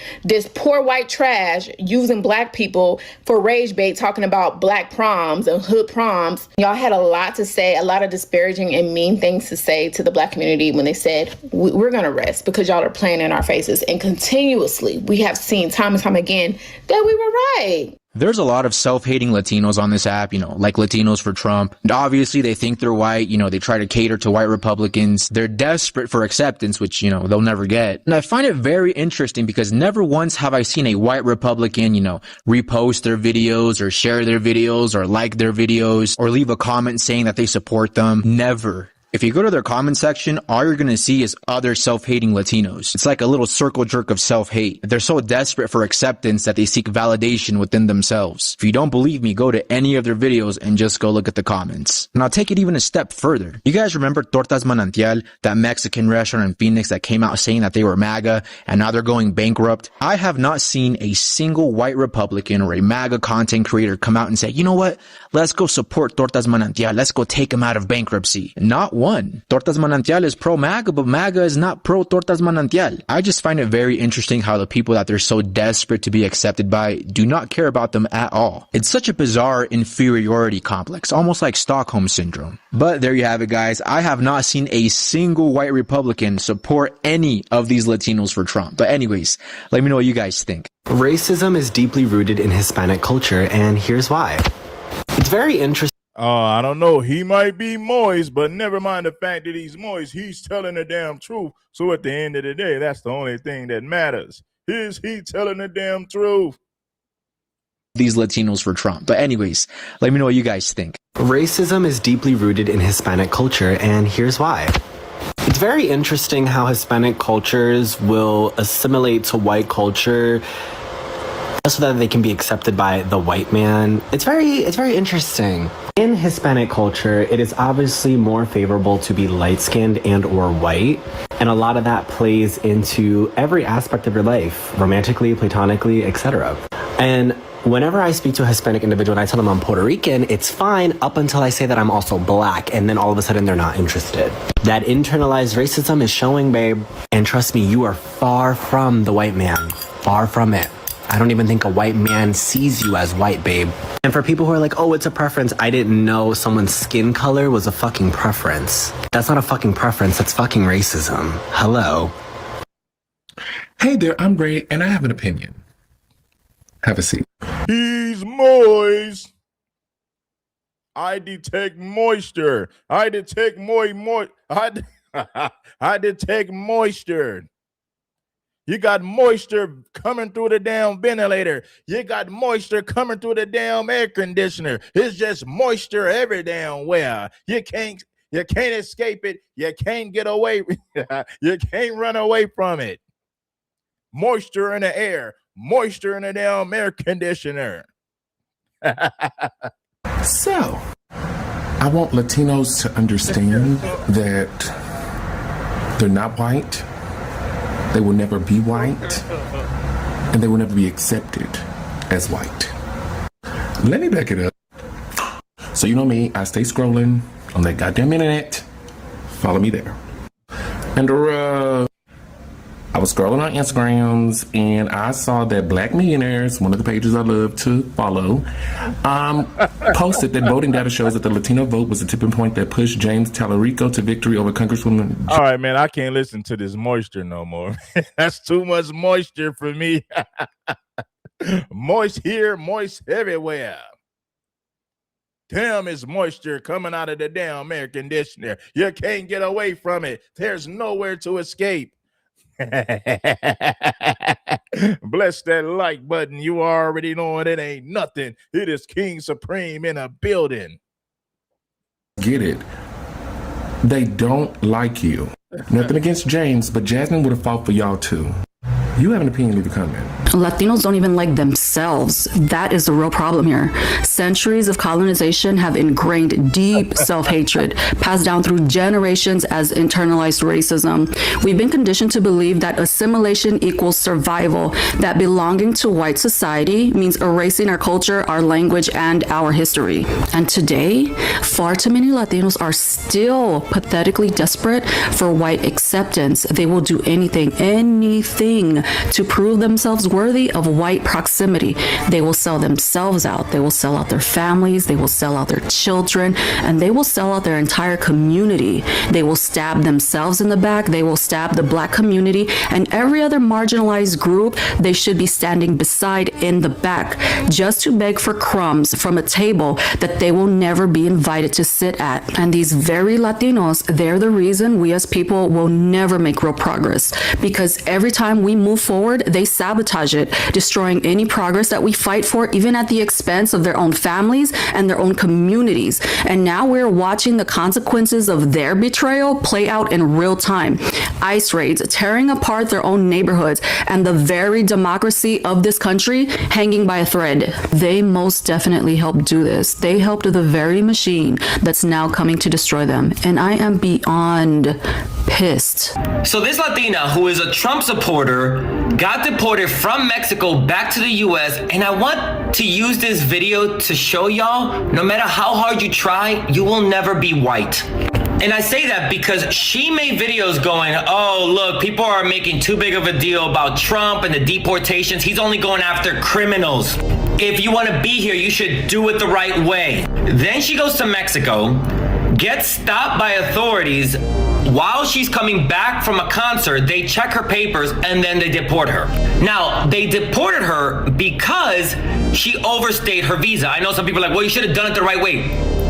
poor white trash using Black people for rage bait, talking about Black proms and hood proms. Y'all had a lot to say, a lot of disparaging and mean things to say to the Black community when they said, we're going to rest because y'all are playing in our faces. And continuously, we have seen time and time again that we were right. There's a lot of self-hating Latinos on this app, like Latinos for Trump. And obviously, they think they're white. They try to cater to white Republicans. They're desperate for acceptance, which, they'll never get. And I find it very interesting because never once have I seen a white Republican, repost their videos or share their videos or like their videos or leave a comment saying that they support them. Never. If you go to their comment section, all you're going to see is other self-hating Latinos. It's like a little circle jerk of self-hate. They're so desperate for acceptance that they seek validation within themselves. If you don't believe me, go to any of their videos and just go look at the comments. And I'll take it even a step further. You guys remember Tortas Manantial, that Mexican restaurant in Phoenix that came out saying that they were MAGA and now they're going bankrupt? I have not seen a single white Republican or a MAGA content creator come out and say, you know what? Let's go support Tortas Manantial. Let's go take them out of bankruptcy. Not one. Tortas Manantial is pro-MAGA, but MAGA is not pro-Tortas Manantial. I just find it very interesting how the people that they're so desperate to be accepted by do not care about them at all. It's such a bizarre inferiority complex, almost like Stockholm Syndrome. But there you have it, guys. I have not seen a single white Republican support any of these Latinos for Trump. But anyways, let me know what you guys think. Racism is deeply rooted in Hispanic culture, and here's why. It's very interesting. I don't know. He might be moist, but never mind the fact that he's moist. He's telling the damn truth. So at the end of the day, that's the only thing that matters. Is he telling the damn truth? these Latinos for Trump. But anyways, let me know what you guys think. Racism is deeply rooted in Hispanic culture, and here's why. It's very interesting how Hispanic cultures will assimilate to white culture so that they can be accepted by the white man. It's very interesting. In Hispanic culture, it is obviously more favorable to be light-skinned and or white, and a lot of that plays into every aspect of your life, romantically, platonically, etc. And whenever I speak to a Hispanic individual and I tell them I'm Puerto Rican, it's fine up until I say that I'm also black, and then all of a sudden they're not interested. That internalized racism is showing, babe. And trust me, you are far from the white man. Far from it. I don't even think a white man sees you as white, babe. And for people who are like, oh, it's a preference, I didn't know someone's skin color was a fucking preference. That's not a fucking preference, that's fucking racism. Hello. Hey there, I'm Ray, and I have an opinion. Have a seat. He's moist. I detect moisture. I detect I detect moisture. You got moisture coming through the damn ventilator. You got moisture coming through the damn air conditioner. It's just moisture every damn where. You can't escape it. You can't get away. You can't run away from it. Moisture in the air. Moisture in the damn air conditioner. So, I want Latinos to understand that they're not white. They will never be white, and they will never be accepted as white. Let me back it up. So you know me, I stay scrolling on that goddamn internet. Follow me there. And I was scrolling on Instagrams, and I saw that Black Millionaires, one of the pages I love to follow, posted that voting data shows that the Latino vote was a tipping point that pushed James Tallarico to victory over Congresswoman. All right, man, I can't listen to this moisture no more. That's too much moisture for me. Moist here, moist everywhere. Damn, it's moisture coming out of the damn air conditioner. You can't get away from it. There's nowhere to escape. Bless that like button. You already know it ain't nothing. It is King Supreme in a building. Get it. They don't like you. Nothing against James, but Jasmine would have fought for y'all too. You have an opinion, leave a comment. Latinos don't even like themselves. That is the real problem here. Centuries of colonization have ingrained deep self-hatred, passed down through generations as internalized racism. We've been conditioned to believe that assimilation equals survival, that belonging to white society means erasing our culture, our language, and our history. And today, far too many Latinos are still pathetically desperate for white acceptance. They will do anything to prove themselves worthy of white proximity. They will sell themselves out. They will sell out their families. They will sell out their children, and they will sell out their entire community. They will stab themselves in the back. They will stab the Black community and every other marginalized group they should be standing beside in the back, just to beg for crumbs from a table that they will never be invited to sit at. And these very Latinos, they're the reason we as people will never make real progress, because every time we move forward, they sabotage it, destroying any progress that we fight for, even at the expense of their own families and their own communities. And now we're watching the consequences of their betrayal play out in real time. ICE raids, tearing apart their own neighborhoods, and the very democracy of this country hanging by a thread. They most definitely helped do this. They helped the very machine that's now coming to destroy them. And I am beyond pissed. So this Latina who is a Trump supporter got deported from Mexico back to the US, and I want to use this video to show y'all, no matter how hard you try, you will never be white. And I say that because she made videos going, oh, look, people are making too big of a deal about Trump and the deportations. He's only going after criminals. If you want to be here, you should do it the right way. Then she goes to Mexico, gets stopped by authorities. While she's coming back from a concert, they check her papers and then they deport her. Now, they deported her because she overstayed her visa. I know some people are like, well, you should have done it the right way.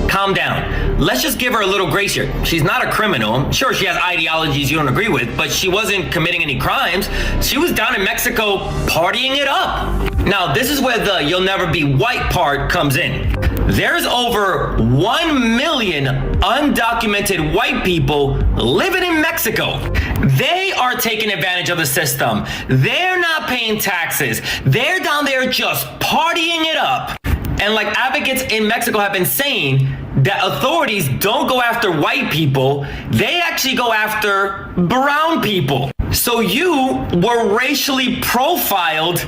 calm down. Let's just give her a little grace here. She's not a criminal. Sure, she has ideologies you don't agree with, but she wasn't committing any crimes. She was down in Mexico partying it up. Now, this is where the "you'll never be white" part comes in. There's over 1 million undocumented white people living in Mexico. They are taking advantage of the system. They're not paying taxes. They're down there just partying it up. And like advocates in Mexico have been saying, that authorities don't go after white people, they actually go after brown people. So you were racially profiled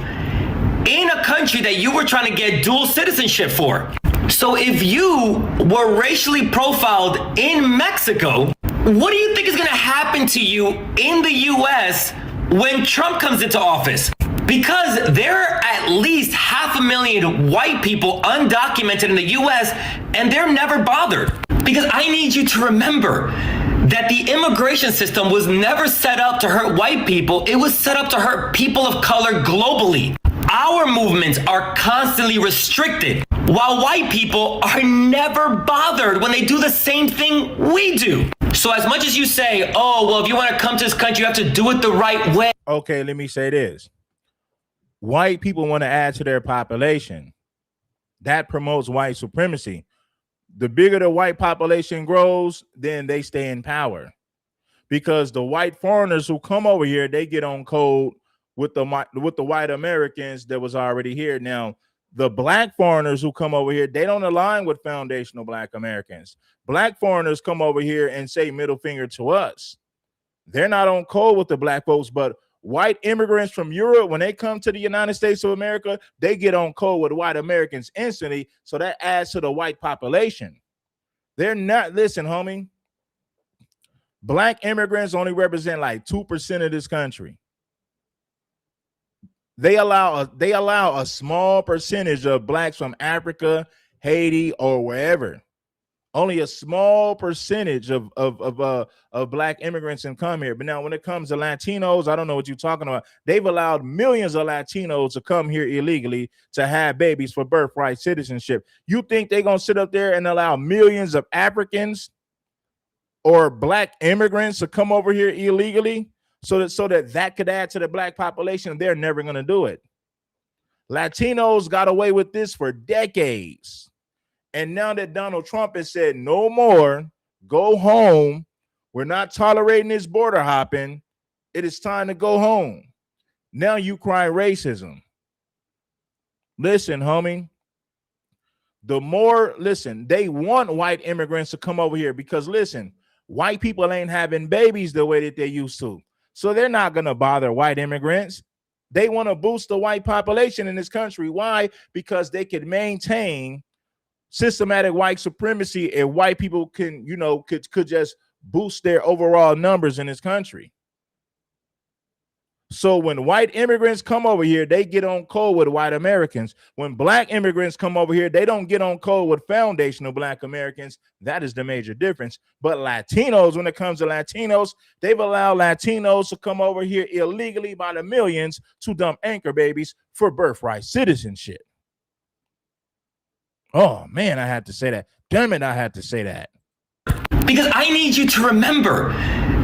in a country that you were trying to get dual citizenship for. So if you were racially profiled in Mexico, what do you think is going to happen to you in the US when Trump comes into office? Because there are at least 500,000 white people undocumented in the US, and they're never bothered. Because I need you to remember that the immigration system was never set up to hurt white people. It was set up to hurt people of color globally. Our movements are constantly restricted, while white people are never bothered when they do the same thing we do. So as much as you say, oh, well, if you want to come to this country, you have to do it the right way. Okay, let me say this. White people want to add to their population. That promotes white supremacy. The bigger the white population grows, then they stay in power. Because the white foreigners who come over here, they get on code with the white Americans that was already here. Now, the black foreigners who come over here, they don't align with foundational black Americans. Black foreigners come over here and say middle finger to us. They're not on code with the black folks, but white immigrants from Europe, when they come to the United States of America, they get on code with white Americans instantly. So that adds to the white population. They're not, listen, homie, black immigrants only represent like 2% of this country. They allow a small percentage of blacks from Africa, Haiti, or wherever. Only a small percentage of black immigrants can come here. But now when it comes to Latinos, I don't know what you're talking about. They've allowed millions of Latinos to come here illegally to have babies for birthright citizenship. You think they're going to sit up there and allow millions of Africans or black immigrants to come over here illegally so that could add to the black population? They're never going to do it. Latinos got away with this for decades. And now that Donald Trump has said no more, go home, we're not tolerating this border hopping, it is time to go home. Now you cry racism. Listen, homie, they want white immigrants to come over here because, listen, white people ain't having babies the way that they used to. So they're not going to bother white immigrants. They want to boost the white population in this country. Why? Because they could maintain systematic white supremacy, and white people can, could just boost their overall numbers in this country. So when white immigrants come over here, they get on code with white Americans. When black immigrants come over here, they don't get on code with foundational black Americans. That is the major difference. But Latinos, when it comes to Latinos, they've allowed Latinos to come over here illegally by the millions to dump anchor babies for birthright citizenship. Oh, man, I had to say that. Damn it, I had to say that. Because I need you to remember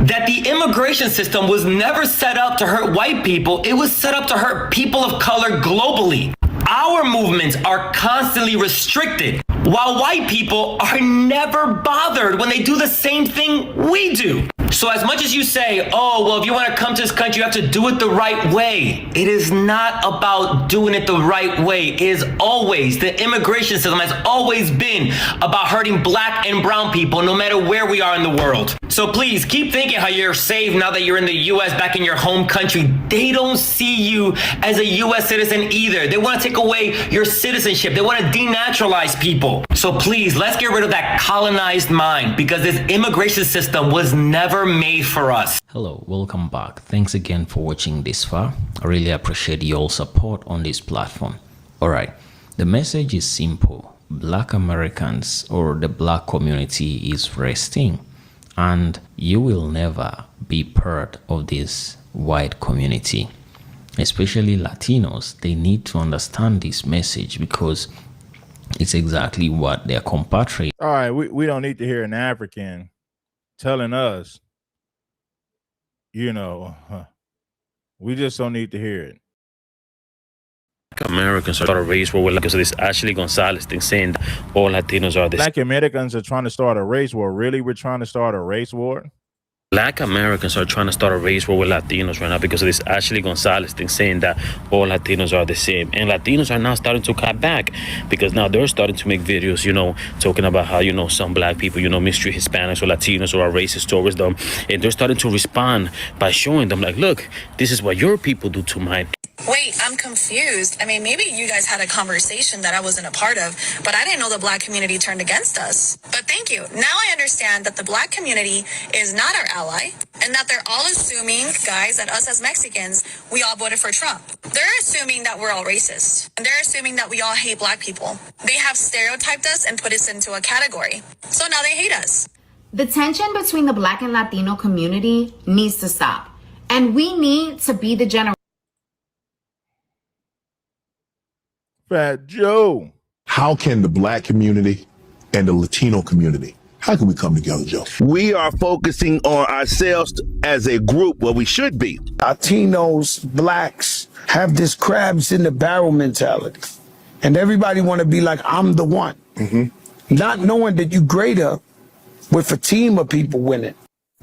that the immigration system was never set up to hurt white people. It was set up to hurt people of color globally. Our movements are constantly restricted, while white people are never bothered when they do the same thing we do. So as much as you say, oh, well, if you want to come to this country, you have to do it the right way. It is not about doing it the right way. It is always, the immigration system has always been about hurting black and brown people, no matter where we are in the world. So please keep thinking how you're safe now that you're in the US, back in your home country. They don't see you as a US citizen either. They want to take away your citizenship. They want to denaturalize people. So please, let's get rid of that colonized mind, because this immigration system was never made for us. Hello, welcome back. Thanks again for watching this far. I really appreciate your support on this platform. Alright, the message is simple. Black Americans, or the black community, is resting, and you will never be part of this white community. Especially Latinos, they need to understand this message, because It's exactly what their compatriots. All right, we don't need to hear an African telling us, we just don't need to hear it. Americans are a race war because of this Ashley Gonzalez thing saying that all Latinos are the same. Black Americans are trying to start a race war. Really? We're trying to start a race war? Black Americans are trying to start a race war with Latinos right now because of this Ashley Gonzalez thing saying that all Latinos are the same. And Latinos are now starting to cut back because now they're starting to make videos, talking about how, some black people, mistreat Hispanics or Latinos or are racist towards them. And they're starting to respond by showing them like, look, this is what your people do to mine. Wait, I'm confused. I mean, maybe you guys had a conversation that I wasn't a part of, but I didn't know the black community turned against us. But thank you. Now I understand that the black community is not our ally and that they're all assuming, guys, that us as Mexicans, we all voted for Trump. They're assuming that we're all racist. And they're assuming that we all hate black people. They have stereotyped us and put us into a category. So now they hate us. The tension between the black and Latino community needs to stop. And we need to be the generation. Fat Joe. How can the black community and the Latino community, how can we come together, Joe? We are focusing on ourselves as a group, where we should be. Latinos, blacks have this crabs in the barrel mentality. And everybody want to be like, I'm the one. Not knowing that you greater with a team of people winning.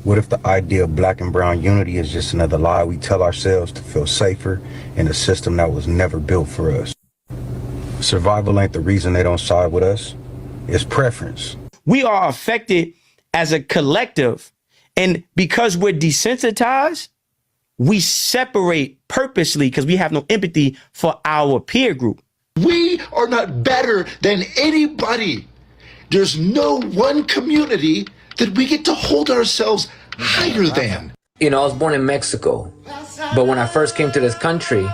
What if the idea of black and brown unity is just another lie we tell ourselves to feel safer in a system that was never built for us? Survival ain't the reason they don't side with us. It's preference. We are affected as a collective. And because we're desensitized, we separate purposely because we have no empathy for our peer group. We are not better than anybody. There's no one community that we get to hold ourselves higher than. I was born in Mexico, but when I first came to this country,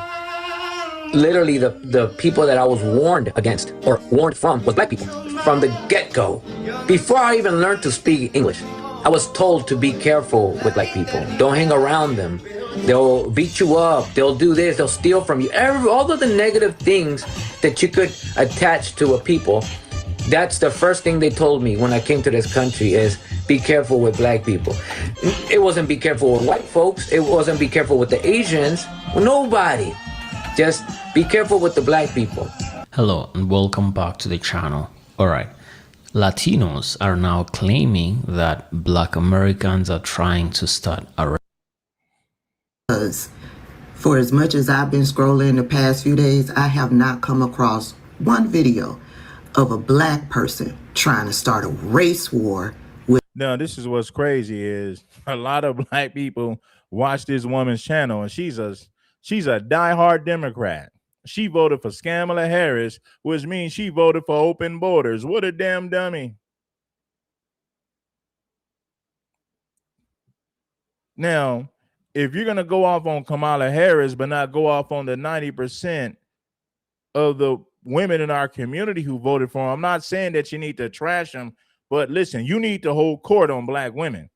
literally the people that I was warned against or warned from was black people from the get-go. Before I even learned to speak English, I was told to be careful with black people. Don't hang around them. They'll beat you up. They'll do this. They'll steal from you. All of the negative things that you could attach to a people. That's the first thing they told me when I came to this country is be careful with black people. It wasn't be careful with white folks. It wasn't be careful with the Asians. Nobody. Just be careful with the black people. Hello and welcome back to the channel. All right. Latinos are now claiming that black Americans are trying to start a For as much as I've been scrolling the past few days, I have not come across one video of a black person trying to start a race war with. Now, this is what's crazy is a lot of black people watch this woman's channel and she's a diehard Democrat. She voted for Kamala Harris, which means she voted for open borders. What a damn dummy. Now, if you're going to go off on Kamala Harris, but not go off on the 90% of the women in our community who voted for him, I'm not saying that you need to trash them, but listen, you need to hold court on black women.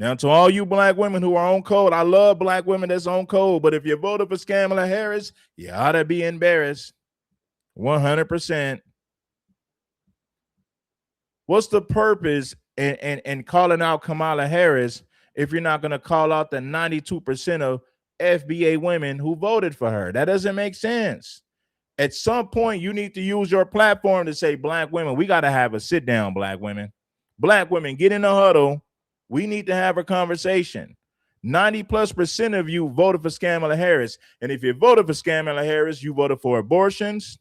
Now, to all you black women who are on code, I love black women that's on code, but if you voted for Kamala Harris, you ought to be embarrassed. 100%. What's the purpose in calling out Kamala Harris if you're not going to call out the 92% of FBA women who voted for her? That doesn't make sense. At some point, you need to use your platform to say, black women, we got to have a sit down, black women. Black women, get in the huddle. We need to have a conversation. 90+% of you voted for Kamala Harris. And if you voted for Kamala Harris, you voted for abortions,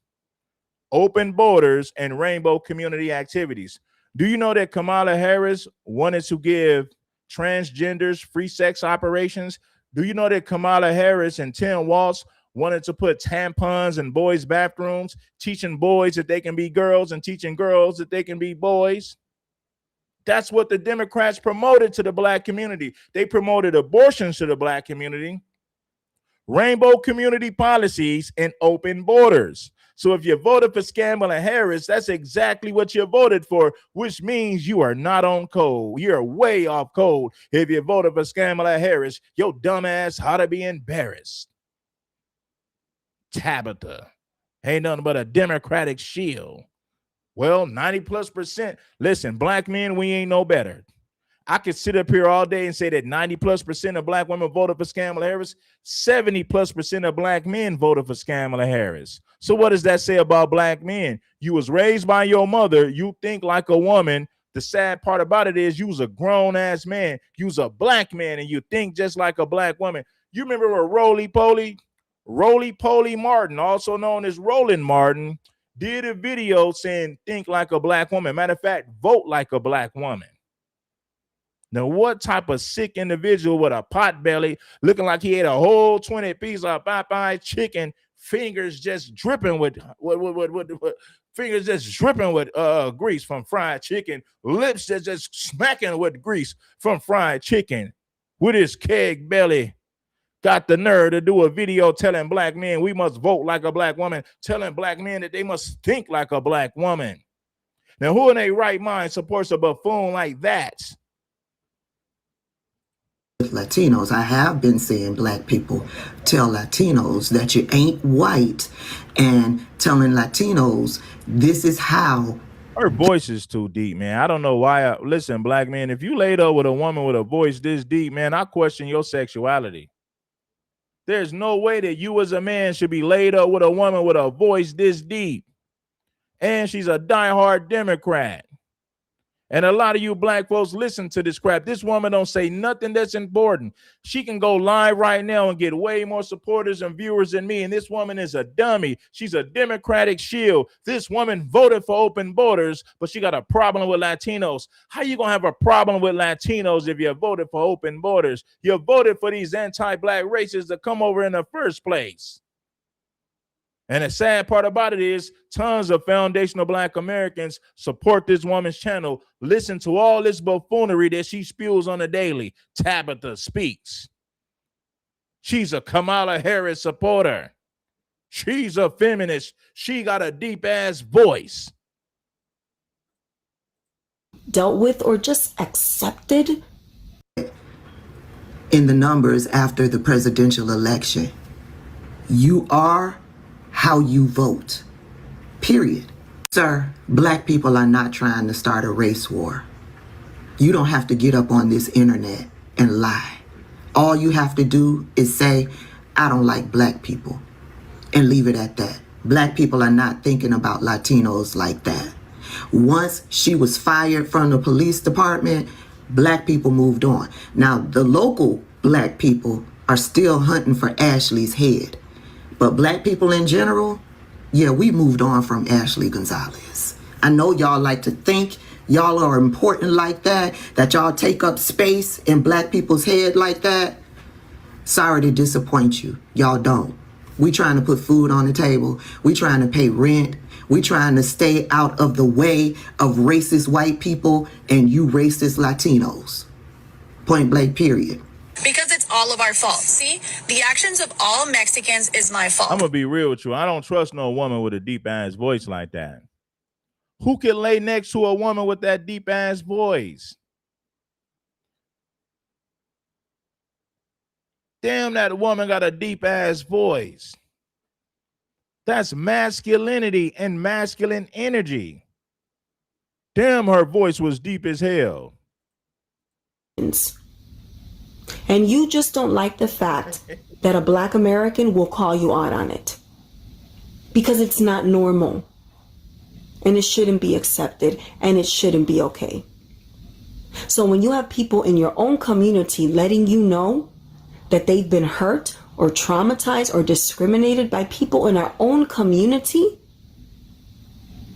open borders, and rainbow community activities. Do you know that Kamala Harris wanted to give transgenders free sex operations? Do you know that Kamala Harris and Tim Walz wanted to put tampons in boys' bathrooms, teaching boys that they can be girls and teaching girls that they can be boys? That's what the Democrats promoted to the black community. They promoted abortions to the black community, rainbow community policies, and open borders. So if you voted for Kamala Harris, that's exactly what you voted for, which means you are not on code. You're way off code. If you voted for Kamala Harris, your dumb ass ought to be embarrassed. Tabitha Ain't nothing but a Democratic shield. Well, 90+%. Listen, black men, we ain't no better. I could sit up here all day and say that 90+% of black women voted for Kamala Harris. 70+% of black men voted for Kamala Harris. So what does that say about black men? You was raised by your mother. You think like a woman. The sad part about it is you was a grown-ass man. You was a black man, and you think just like a black woman. You remember where Roly-Poly Martin, also known as Roland Martin, did a video saying think like a black woman. Matter of fact, vote like a black woman. Now, what type of sick individual with a pot belly looking like he ate a whole 20-piece of Popeye chicken, fingers just dripping with fingers just dripping with grease from fried chicken, lips that just smacking with grease from fried chicken, with his keg belly, got the nerve to do a video telling black men we must vote like a black woman, telling black men that they must think like a black woman. Now, who in their right mind supports a buffoon like that? Latinos, I have been seeing black people tell Latinos that you ain't white, and telling Latinos this is how. Her voice is too deep, man. I don't know why. Listen, black man, if you laid up with a woman with a voice this deep, man, I question your sexuality. There's no way that you as a man should be laid up with a woman with a voice this deep. And she's a diehard Democrat. And a lot of you black folks listen to this crap. This woman don't say nothing that's important. She can go live right now and get way more supporters and viewers than me. And this woman is a dummy. She's a Democratic shield. This woman voted for open borders, but she got a problem with Latinos. How you going to have a problem with Latinos if you voted for open borders? You voted for these anti-black racists to come over in the first place. And the sad part about it is tons of foundational black Americans support this woman's channel, listen to all this buffoonery that she spews on a daily. Tabitha Speaks. She's a Kamala Harris supporter. She's a feminist. She got a deep-ass voice. Dealt with or just accepted in the numbers after the presidential election. You are how you vote, period. Sir, black people are not trying to start a race war. You don't have to get up on this internet and lie. All you have to do is say, I don't like black people, and leave it at that. Black people are not thinking about Latinos like that. Once she was fired from the police department, black people moved on. Now, the local black people are still hunting for Ashley's head. But black people in general, yeah, we moved on from Ashley Gonzalez. I know y'all like to think y'all are important like that y'all take up space in black people's head like that. Sorry to disappoint you. Y'all don't. We trying to put food on the table. We trying to pay rent. We trying to stay out of the way of racist white people and you racist Latinos. Point blank, period. Because it's all of our fault. See, the actions of all Mexicans is my fault. I'm going to be real with you. I don't trust no woman with a deep-ass voice like that. Who can lay next to a woman with that deep-ass voice? Damn, that woman got a deep-ass voice. That's masculinity and masculine energy. Damn, her voice was deep as hell. And you just don't like the fact that a black American will call you out on it. Because it's not normal. And it shouldn't be accepted. And it shouldn't be okay. So when you have people in your own community letting you know that they've been hurt or traumatized or discriminated by people in our own community,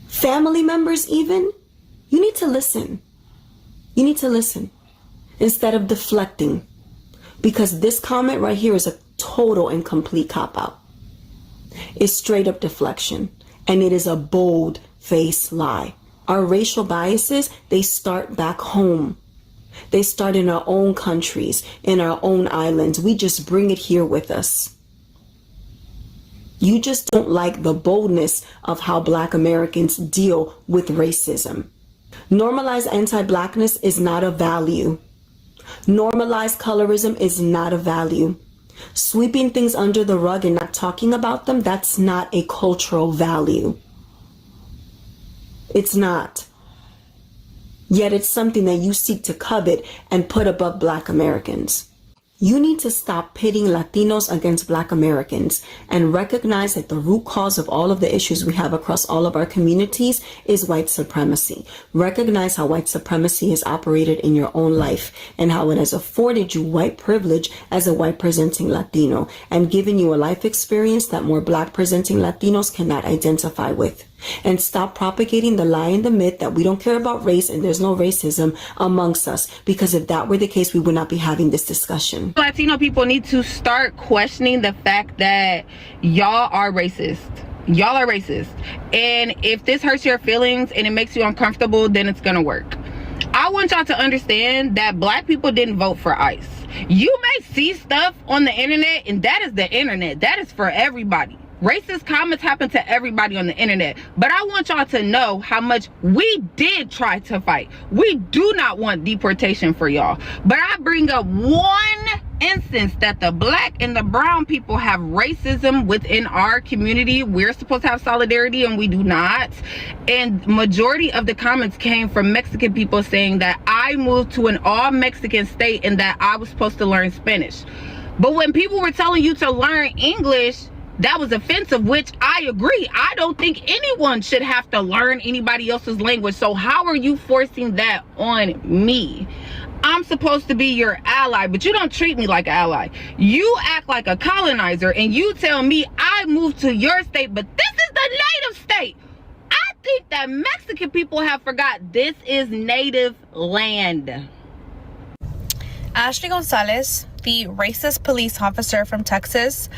family members even, you need to listen. You need to listen instead of deflecting. Because this comment right here is a total and complete cop-out. It's straight up deflection. And it is a bold-faced lie. Our racial biases, they start back home. They start in our own countries, in our own islands. We just bring it here with us. You just don't like the boldness of how black Americans deal with racism. Normalized anti-blackness is not a value. Normalized colorism is not a value. Sweeping things under the rug and not talking about them, that's not a cultural value. It's not. Yet it's something that you seek to covet and put above Black Americans. You need to stop pitting Latinos against Black Americans and recognize that the root cause of all of the issues we have across all of our communities is white supremacy. Recognize how white supremacy has operated in your own life and how it has afforded you white privilege as a white presenting Latino and given you a life experience that more Black presenting Latinos cannot identify with. And stop propagating the lie and the myth that we don't care about race and there's no racism amongst us, because if that were the case, we would not be having this discussion. Latino people need to start questioning the fact that y'all are racist. Y'all are racist. And if this hurts your feelings and it makes you uncomfortable, then it's gonna work. I want y'all to understand that Black people didn't vote for ICE. You may see stuff on the internet, and that is the internet. That is for everybody. Racist comments happen to everybody on the internet, but I want y'all to know how much we did try to fight. We do not want deportation for y'all, but I bring up one instance that the Black and the brown people have racism within our community. We're supposed to have solidarity and we do not. And majority of the comments came from Mexican people saying that I moved to an all Mexican state and that I was supposed to learn Spanish. But when people were telling you to learn English, that was offensive, which I agree. I don't think anyone should have to learn anybody else's language. So how are you forcing that on me? I'm supposed to be your ally, but you don't treat me like an ally. You act like a colonizer and you tell me I moved to your state, but this is the native state. I think that Mexican people have forgot this is native land. Ashley Gonzalez, the racist police officer from Texas.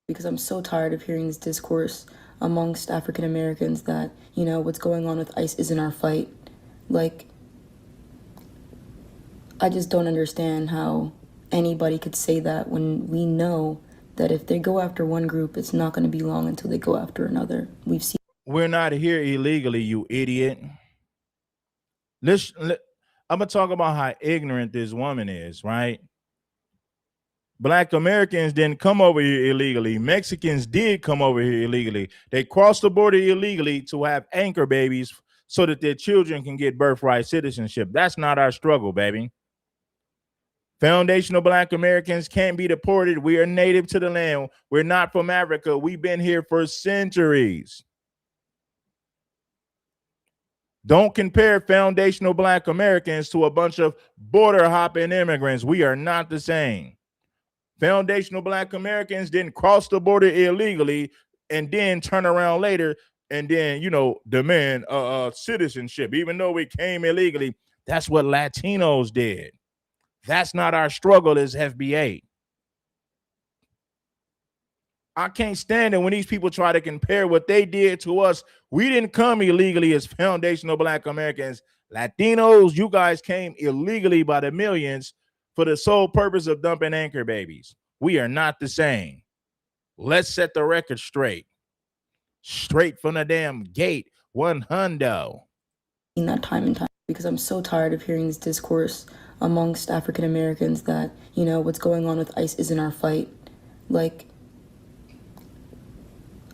Because I'm so tired of hearing this discourse amongst African Americans that, you know, what's going on with ICE isn't our fight. Like, I just don't understand how anybody could say that when we know that if they go after one group, it's not going to be long until they go after another. We've seen. We're not here illegally, you idiot. I'm gonna talk about how ignorant this woman is, right? Black Americans didn't come over here illegally. Mexicans did come over here illegally. They crossed the border illegally to have anchor babies so that their children can get birthright citizenship. That's not our struggle, baby. Foundational Black Americans can't be deported. We are native to the land. We're not from Africa. We've been here for centuries. Don't compare foundational Black Americans to a bunch of border hopping immigrants. We are not the same. Foundational Black Americans didn't cross the border illegally and then turn around later and then, you know, demand citizenship, even though we came illegally. That's what Latinos did. That's not our struggle as FBA. I can't stand it when these people try to compare what they did to us. We didn't come illegally as foundational Black Americans. Latinos, you guys came illegally by the millions for the sole purpose of dumping anchor babies. We are not the same. Let's set the record straight. Straight from the damn gate. 100. That time and time, because I'm so tired of hearing this discourse amongst African Americans that, you know, what's going on with ICE isn't our fight. Like,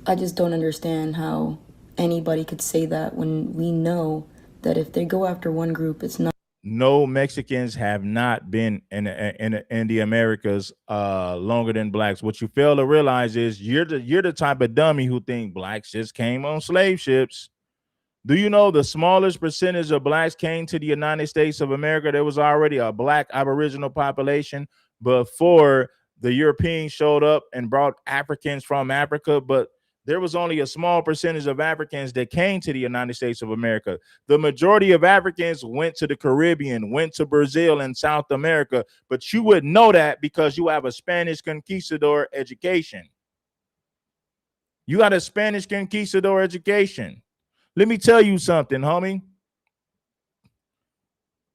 I just don't understand how anybody could say that when we know that if they go after one group, it's not. No, Mexicans have not been in the Americas longer than Blacks. What you fail to realize is you're the type of dummy who think Blacks just came on slave ships. Do you know the smallest percentage of Blacks came to the United States of America? There was already a Black Aboriginal population before the Europeans showed up and brought Africans from Africa, but there was only a small percentage of Africans that came to the United States of America. The majority of Africans went to the Caribbean, went to Brazil and South America, but you would know that because you have a Spanish conquistador education. You got a Spanish conquistador education. Let me tell you something, homie.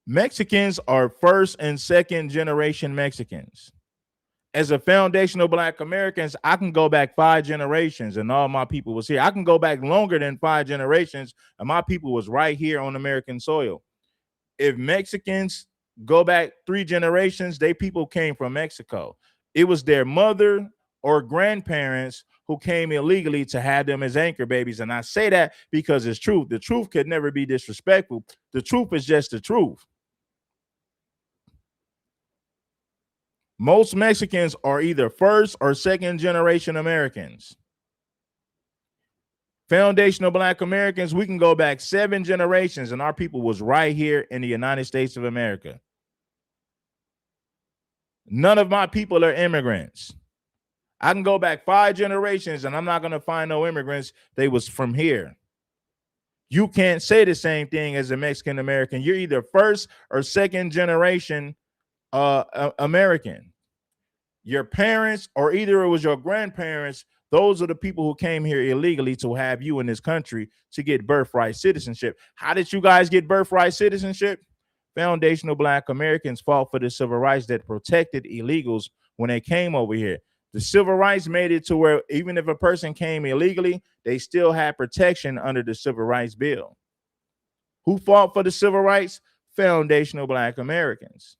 Mexicans are first and second generation Mexicans. As a foundational Black Americans, I can go back 5 generations and all my people was here. I can go back longer than 5 generations and my people was right here on American soil. If Mexicans go back 3 generations, they people came from Mexico. It was their mother or grandparents who came illegally to have them as anchor babies. And I say that because it's truth. The truth could never be disrespectful. The truth is just the truth. Most Mexicans are either first or second generation Americans. Foundational Black Americans, we can go back 7 generations and our people was right here in the United States of America. None of my people are immigrants. I can go back 5 generations and I'm not going to find no immigrants. They was from here. You can't say the same thing as a Mexican American. You're either first or second generation American. Your parents or either it was your grandparents, those are the people who came here illegally to have you in this country to get birthright citizenship. How did you guys get birthright citizenship? Foundational Black Americans fought for the civil rights that protected illegals when they came over here. The civil rights made it to where even if a person came illegally, they still had protection under the Civil Rights Bill. Who fought for the civil rights? Foundational Black Americans.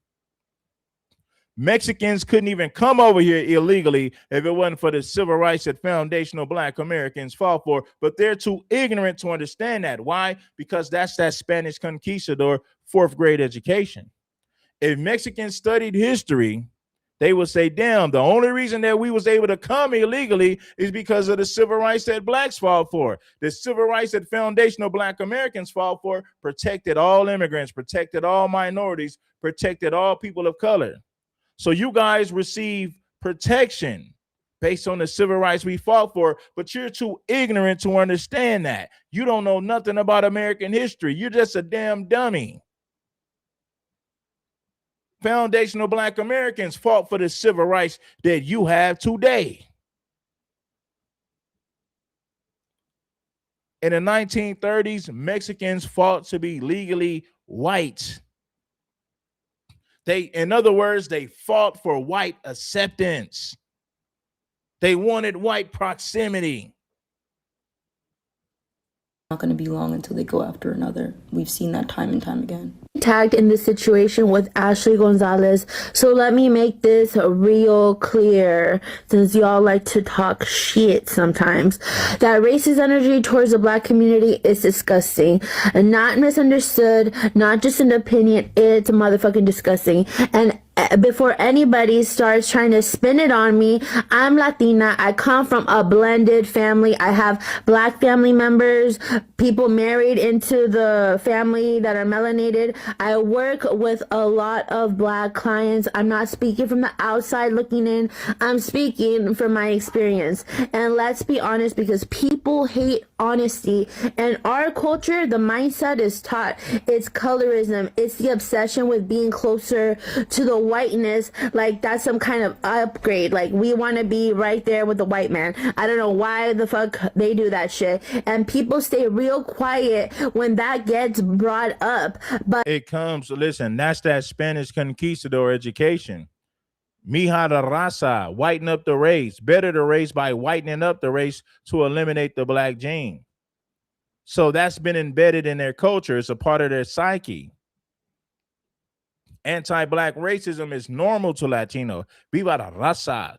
Mexicans couldn't even come over here illegally if it wasn't for the civil rights that foundational Black Americans fought for, but they're too ignorant to understand that. Why? Because that's that Spanish conquistador 4th grade education. If Mexicans studied history, they would say, damn, the only reason that we was able to come illegally is because of the civil rights that blacks fought for. The civil rights that foundational Black Americans fought for protected all immigrants, protected all minorities, protected all people of color. So you guys receive protection based on the civil rights we fought for, but you're too ignorant to understand that. You don't know nothing about American history. You're just a damn dummy. Foundational Black Americans fought for the civil rights that you have today. In the 1930s, Mexicans fought to be legally white. In other words, they fought for white acceptance. They wanted white proximity. Not going to be long until they go after another. We've seen that time and time again. Tagged in this situation with Ashley Gonzalez, so let me make this real clear, since y'all like to talk shit sometimes, that racist energy towards the Black community is disgusting and not misunderstood, not just an opinion. It's motherfucking disgusting. And before anybody starts trying to spin it on me, I'm Latina. I come from a blended family. I have Black family members, people married into the family that are melanated. I work with a lot of Black clients. I'm not speaking from the outside looking in. I'm speaking from my experience. And let's be honest, because people hate honesty. And our culture, the mindset is taught. It's colorism. It's the obsession with being closer to the whiteness, like that's some kind of upgrade. Like we want to be right there with the white man. I don't know why the fuck they do that shit. And people stay real quiet when that gets brought up. But it comes, listen, that's that Spanish conquistador education. Mija de raza, whiten up the race. Better the race by whitening up the race to eliminate the Black gene. So that's been embedded in their culture. It's a part of their psyche. Anti-Black racism is normal to Latino. Viva la raza.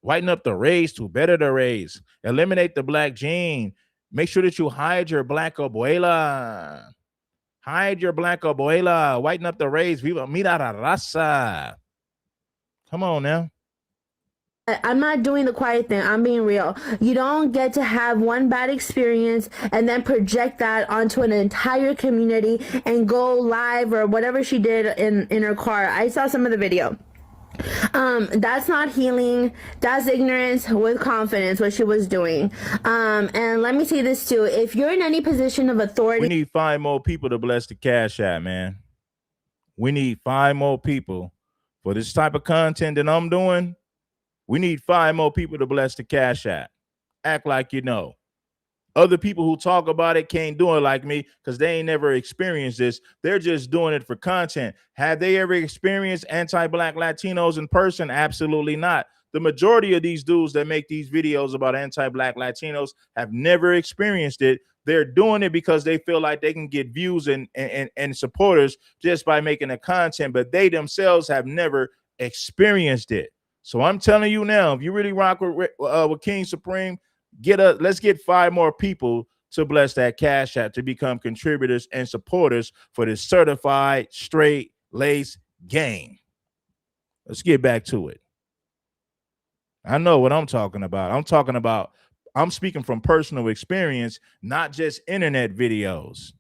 Whiten up the race to better the race. Eliminate the Black gene. Make sure that you hide your Black abuela. Hide your Black abuela. Whiten up the race. Viva mira la raza. Come on now. I'm not doing the quiet thing. I'm being real. You don't get to have one bad experience and then project that onto an entire community and go live or whatever she did in her car. I saw some of the video. That's not healing. That's ignorance with confidence, what she was doing. And let me say this too. If you're in any position of authority, we need 5 more people to bless the Cash App, man. We need 5 more people for this type of content that I'm doing. We need 5 more people to bless the Cash App. Act like you know. Other people who talk about it can't do it like me because they ain't never experienced this. They're just doing it for content. Have they ever experienced anti-Black Latinos in person? Absolutely not. The majority of these dudes that make these videos about anti-Black Latinos have never experienced it. They're doing it because they feel like they can get views and supporters just by making the content, but they themselves have never experienced it. So I'm telling you now, if you really rock with King Supreme, let's get 5 more people to bless that Cash App to become contributors and supporters for this certified straight lace game. Let's get back to it. I know what I'm talking about. I'm speaking from personal experience, not just internet videos.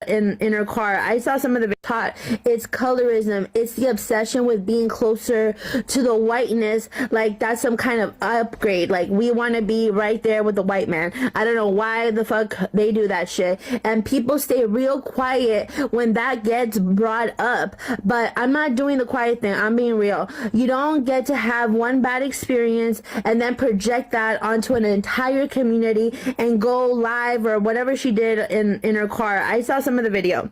In her car, I saw some of the taught. It's colorism. It's the obsession with being closer to the whiteness. Like that's some kind of upgrade. Like we want to be right there with the white man. I don't know why the fuck they do that shit. And people stay real quiet when that gets brought up. But I'm not doing the quiet thing. I'm being real. You don't get to have one bad experience and then project that onto an entire community and go live or whatever she did in her car. I saw some of the video.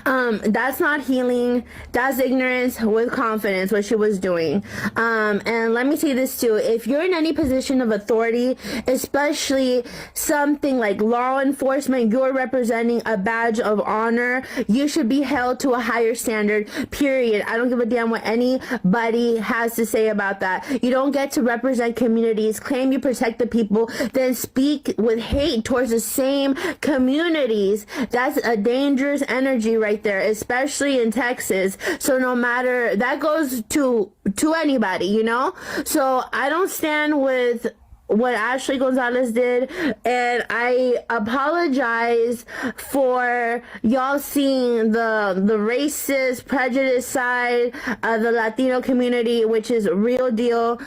That's not healing. That's ignorance with confidence, what she was doing. And let me say this too. If you're in any position of authority, especially something like law enforcement, you're representing a badge of honor. You should be held to a higher standard, period. I don't give a damn what anybody has to say about that. You don't get to represent communities, claim you protect the people, then speak with hate towards the same communities. That's a dangerous energy right there, especially in Texas. So no matter, that goes to anybody, you know? So I don't stand with what Ashley Gonzalez did, and I apologize for y'all seeing the racist, prejudice side of the Latino community, which is real deal.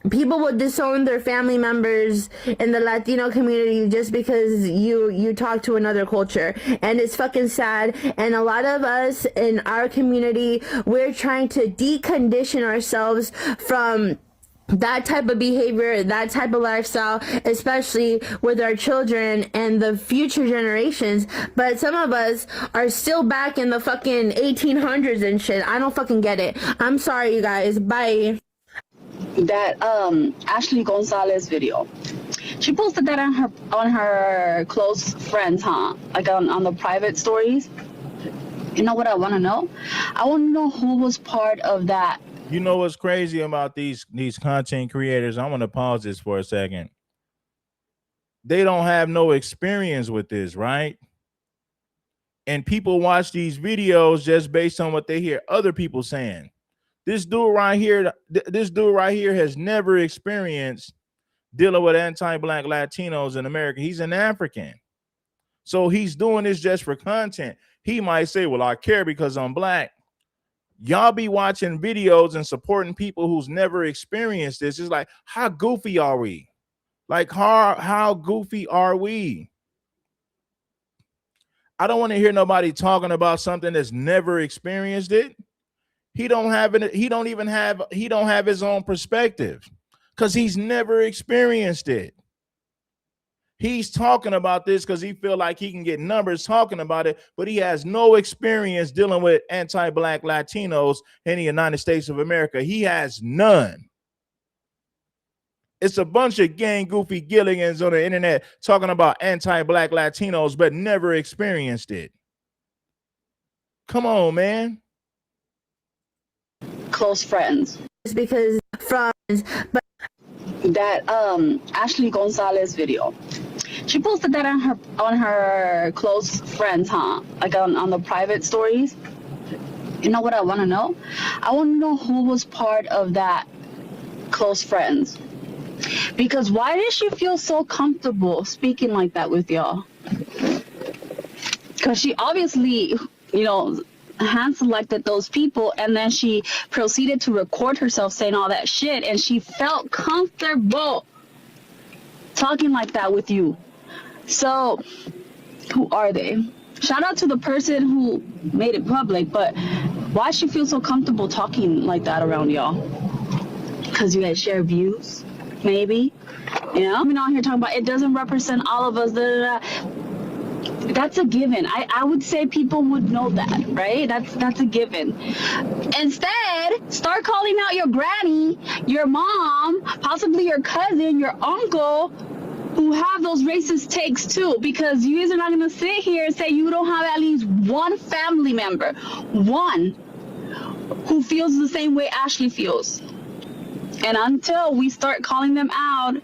People will disown their family members in the Latino community just because you talk to another culture, and it's fucking sad. And a lot of us in our community, we're trying to decondition ourselves from that type of behavior, that type of lifestyle, especially with our children and the future generations. But some of us are still back in the fucking 1800s and shit. I don't fucking get it. I'm sorry, you guys. Bye. That Ashley Gonzalez video, she posted that on her close friends, huh? Like on the private stories. You know what I want to know? I want to know who was part of that. You know what's crazy about these content creators? I want to pause this for a second. They don't have no experience with this, right? And people watch these videos just based on what they hear other people saying. This dude right here has never experienced dealing with anti-black Latinos in America. He's an African. So he's doing this just for content. He might say, well, I care because I'm black. Y'all be watching videos and supporting people who's never experienced this. It's like, how goofy are we? Like, how goofy are we? I don't want to hear nobody talking about something that's never experienced it. He don't have his own perspective because he's never experienced it. He's talking about this because he feel like he can get numbers talking about it, but he has no experience dealing with anti-black Latinos in the United States of America. He has none. It's a bunch of gang goofy Gilligans on the internet talking about anti-black Latinos, but never experienced it. Come on, man. Close friends. It's because friends, but that Ashley Gonzalez video, she posted that on her close friends, huh? Like on the private stories. You know what I want to know? I want to know who was part of that close friends. Because why did she feel so comfortable speaking like that with y'all? Because she obviously, hand selected those people, and then she proceeded to record herself saying all that shit, and she felt comfortable talking like that with you. So who are they? Shout out to the person who made it public, but why she feel so comfortable talking like that around y'all? Because you guys share views, maybe? I'm out here talking about it doesn't represent all of us. That's a given. I would say people would know that, right? That's a given. Instead, start calling out your granny, your mom, possibly your cousin, your uncle, who have those racist takes too, because you guys are not going to sit here and say you don't have at least one family member, one who feels the same way Ashley feels. And until we start calling them out,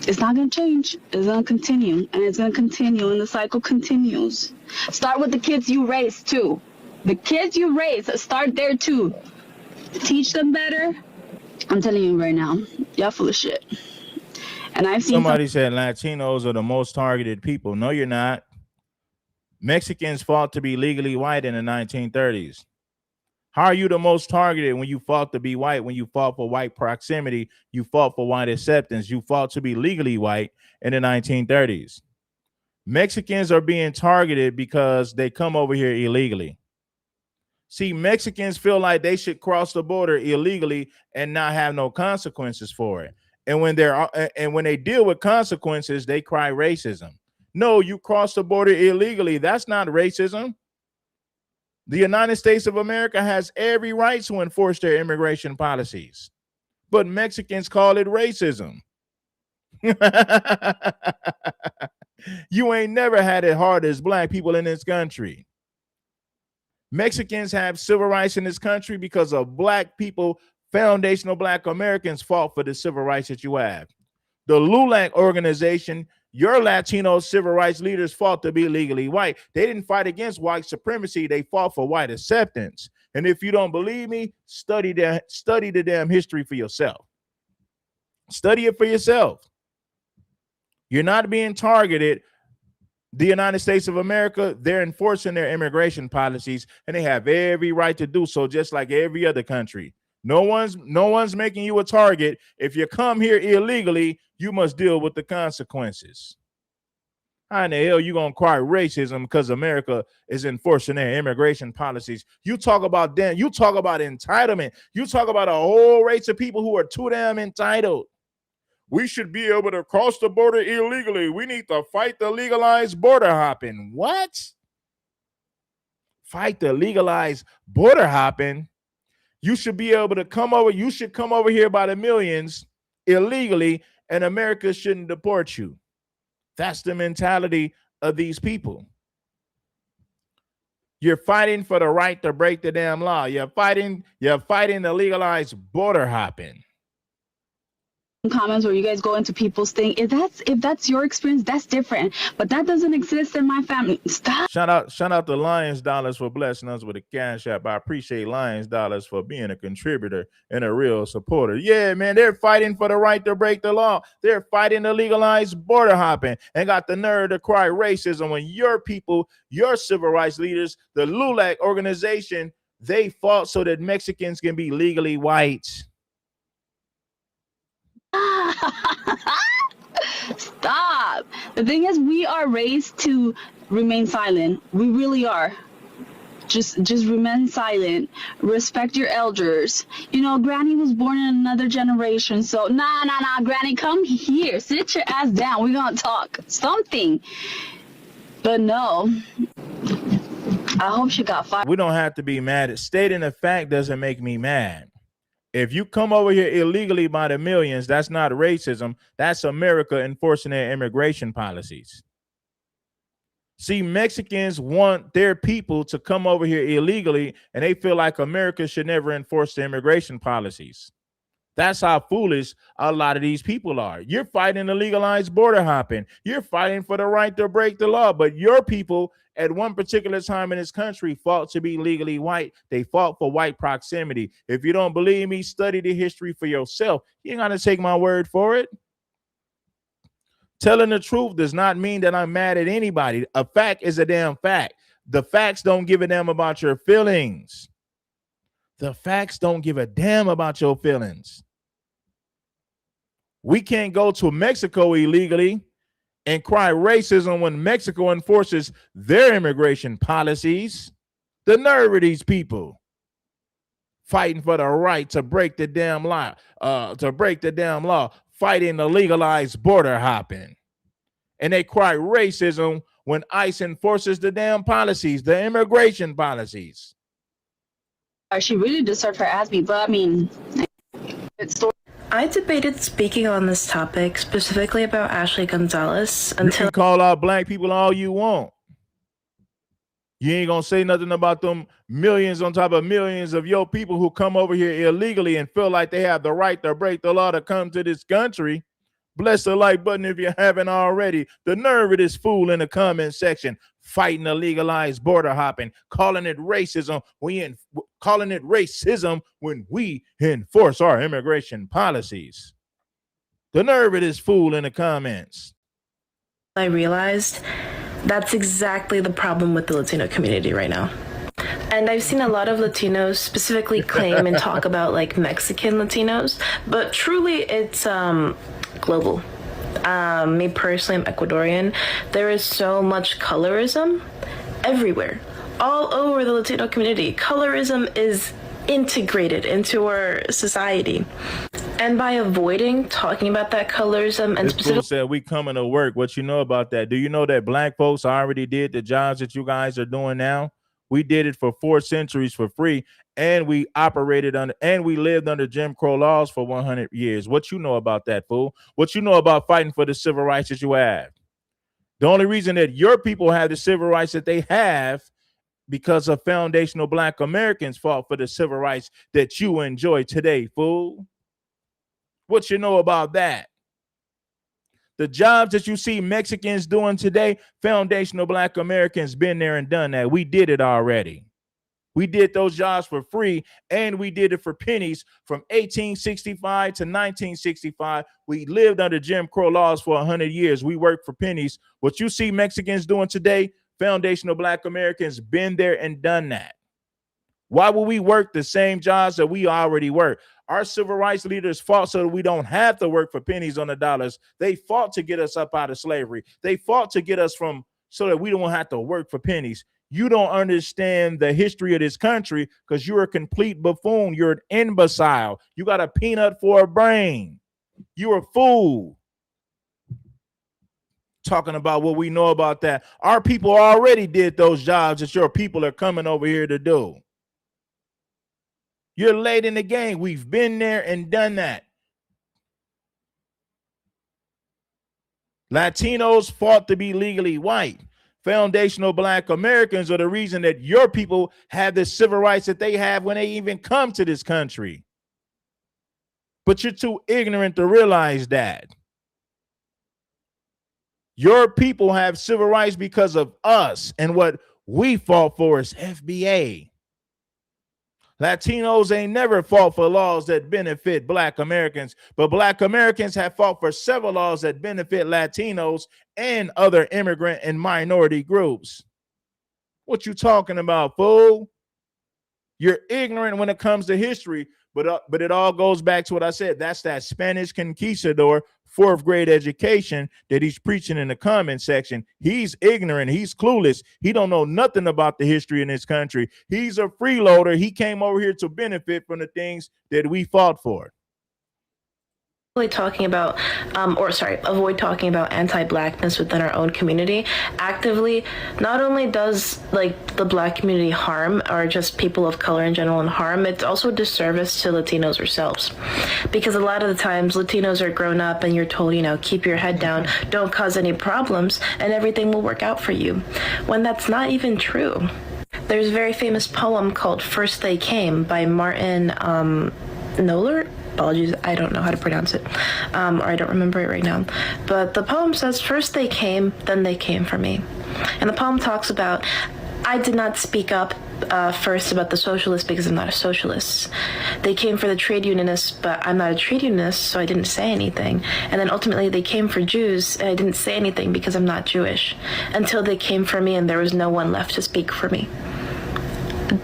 it's not going to change. It's going to continue. And it's going to continue. And the cycle continues. Start with the kids you raise, too. The kids you raise, start there, too. Teach them better. I'm telling you right now, y'all full of shit. And I've seen somebody said Latinos are the most targeted people. No, you're not. Mexicans fought to be legally white in the 1930s. How are you the most targeted when you fought to be white, when you fought for white proximity, you fought for white acceptance, you fought to be legally white in the 1930s? Mexicans are being targeted because they come over here illegally. See, Mexicans feel like they should cross the border illegally and not have no consequences for it. And when they deal with consequences, they cry racism. No, you cross the border illegally. That's not racism. The United States of America has every right to enforce their immigration policies, but Mexicans call it racism. You ain't never had it hard as black people in this country. Mexicans have civil rights in this country because of black people. Foundational black Americans fought for the civil rights that you have. The LULAC organization, your Latino civil rights leaders fought to be legally white. They didn't fight against white supremacy. They fought for white acceptance. And if you don't believe me, study the damn history for yourself. Study it for yourself. You're not being targeted. The United States of America, they're enforcing their immigration policies, and they have every right to do so, just like every other country. No one's making you a target. If you come here illegally, you must deal with the consequences. How in the hell you gonna cry racism because America is enforcing their immigration policies? You talk about entitlement. You talk about a whole race of people who are too damn entitled. We should be able to cross the border illegally. We need to fight the legalized border hopping. What? Fight the legalized border hopping? You should be able to come over. You should come over here by the millions illegally, and America shouldn't deport you. That's the mentality of these people. You're fighting for the right to break the damn law. You're fighting the legalized border hopping. Comments where you guys go into people's thing. If that's your experience, that's different. But that doesn't exist in my family. Stop. Shout out to Lions Dollars for blessing us with a cash app. I appreciate Lions Dollars for being a contributor and a real supporter. Yeah, man, they're fighting for the right to break the law. They're fighting the legalized border hopping and got the nerve to cry racism when your people, your civil rights leaders, the LULAC organization, they fought so that Mexicans can be legally white. Stop. The thing is, we are raised to remain silent. We really are. Just remain silent. Respect your elders. You know, Granny was born in another generation, so nah, Granny, come here. Sit your ass down. We're gonna talk something. But no. I hope she got fired. We don't have to be mad. Stating a fact doesn't make me mad. If you come over here illegally by the millions, that's not racism. That's America enforcing their immigration policies. See, Mexicans want their people to come over here illegally, and they feel like America should never enforce the immigration policies. That's how foolish a lot of these people are. You're fighting the legalized border hopping. You're fighting for the right to break the law. But your people at one particular time in this country fought to be legally white. They fought for white proximity. If you don't believe me, study the history for yourself. You ain't got to take my word for it. Telling the truth does not mean that I'm mad at anybody. A fact is a damn fact. The facts don't give a damn about your feelings. The facts don't give a damn about your feelings. We can't go to Mexico illegally and cry racism when Mexico enforces their immigration policies. The nerve of these people fighting for the right to break the damn law, fighting the legalized border hopping. And they cry racism when ICE enforces the damn policies, the immigration policies. She really deserved her ass beat, but I mean, I debated speaking on this topic, specifically about Ashley Gonzalez, until you can call out black people all you want. You ain't gonna say nothing about them millions on top of millions of your people who come over here illegally and feel like they have the right to break the law to come to this country. Bless the like button if you haven't already. The nerve of this fool in the comment section fighting the legalized border hopping, calling it racism. Calling it racism when we enforce our immigration policies. The nerve of this fool in the comments. I realized that's exactly the problem with the Latino community right now. And I've seen a lot of Latinos specifically claim and talk about like Mexican Latinos, but truly it's global. Me personally, I'm Ecuadorian. There is so much colorism everywhere, all over the Latino community. Colorism is integrated into our society. And by avoiding talking about that colorism and specifically said we coming to work. What you know about that? Do you know that black folks already did the jobs that you guys are doing now? We did it for 4 centuries for free, and we operated under and we lived under Jim Crow laws for 100 years. What you know about that, fool? What you know about fighting for the civil rights that you have? The only reason that your people have the civil rights that they have because of foundational black Americans fought for the civil rights that you enjoy today, fool. What you know about that? The jobs that you see Mexicans doing today, foundational black Americans been there and done that. We did it already. We did those jobs for free, and we did it for pennies from 1865 to 1965. We lived under Jim Crow laws for 100 years. We worked for pennies. What you see Mexicans doing today, foundational black Americans been there and done that. Why would we work the same jobs that we already work? Our civil rights leaders fought so that we don't have to work for pennies on the dollars. They fought to get us up out of slavery. They fought to get us from so that we don't have to work for pennies. You don't understand the history of this country because you're a complete buffoon. You're an imbecile. You got a peanut for a brain. You're a fool. Talking about what we know about that. Our people already did those jobs that your people are coming over here to do. You're late in the game. We've been there and done that. Latinos fought to be legally white. Foundational black Americans are the reason that your people have the civil rights that they have when they even come to this country. But you're too ignorant to realize that. Your people have civil rights because of us, and what we fought for is FBA. Latinos ain't never fought for laws that benefit black Americans, but black Americans have fought for several laws that benefit Latinos and other immigrant and minority groups. What you talking about, fool? You're ignorant when it comes to history, but it all goes back to what I said. That's that Spanish conquistador 4th grade education that he's preaching in the comment section. He's ignorant. He's clueless. He don't know nothing about the history in this country. He's a freeloader. He came over here to benefit from the things that we fought for. Talking about, avoid talking about anti-blackness within our own community. Actively, not only does like the black community harm, or just people of color in general and harm, it's also a disservice to Latinos ourselves. Because a lot of the times Latinos are grown up and you're told, keep your head down, don't cause any problems, and everything will work out for you. When that's not even true. There's a very famous poem called First They Came by Martin Knoller. Apologies, I don't know how to pronounce it, or I don't remember it right now. But the poem says, first they came, then they came for me. And the poem talks about, I did not speak up first about the socialists because I'm not a socialist. They came for the trade unionists, but I'm not a trade unionist, so I didn't say anything. And then ultimately they came for Jews, and I didn't say anything because I'm not Jewish. Until they came for me and there was no one left to speak for me.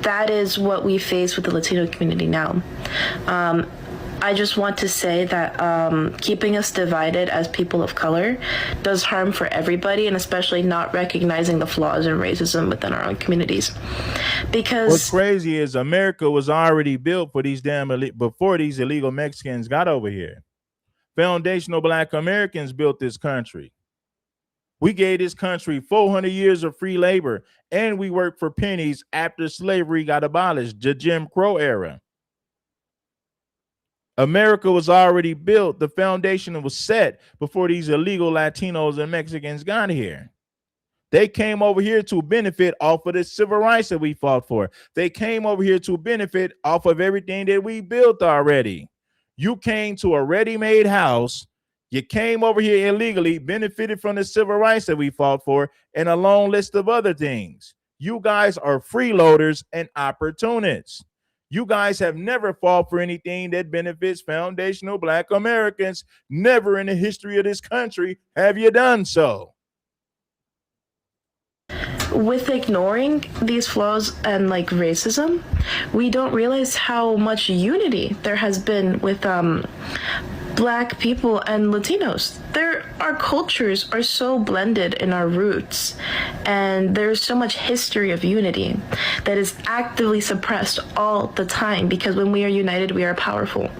That is what we face with the Latino community now. I just want to say that keeping us divided as people of color does harm for everybody, and especially not recognizing the flaws in racism within our own communities. Because what's crazy is America was already built for these before these illegal Mexicans got over here. Foundational black Americans built this country. We gave this country 400 years of free labor, and we worked for pennies after slavery got abolished, the Jim Crow era. America was already built. The foundation was set before these illegal Latinos and Mexicans got here. They came over here to benefit off of the civil rights that we fought for. They came over here to benefit off of everything that we built already. You came to a ready-made house. You came over here illegally, benefited from the civil rights that we fought for, and a long list of other things. You guys are freeloaders and opportunists. You guys have never fought for anything that benefits foundational Black Americans. Never in the history of this country have you done so. With ignoring these flaws and like racism, we don't realize how much unity there has been with Black people and Latinos. Our cultures are so blended in our roots, and there's so much history of unity that is actively suppressed all the time, because when we are united, we are powerful.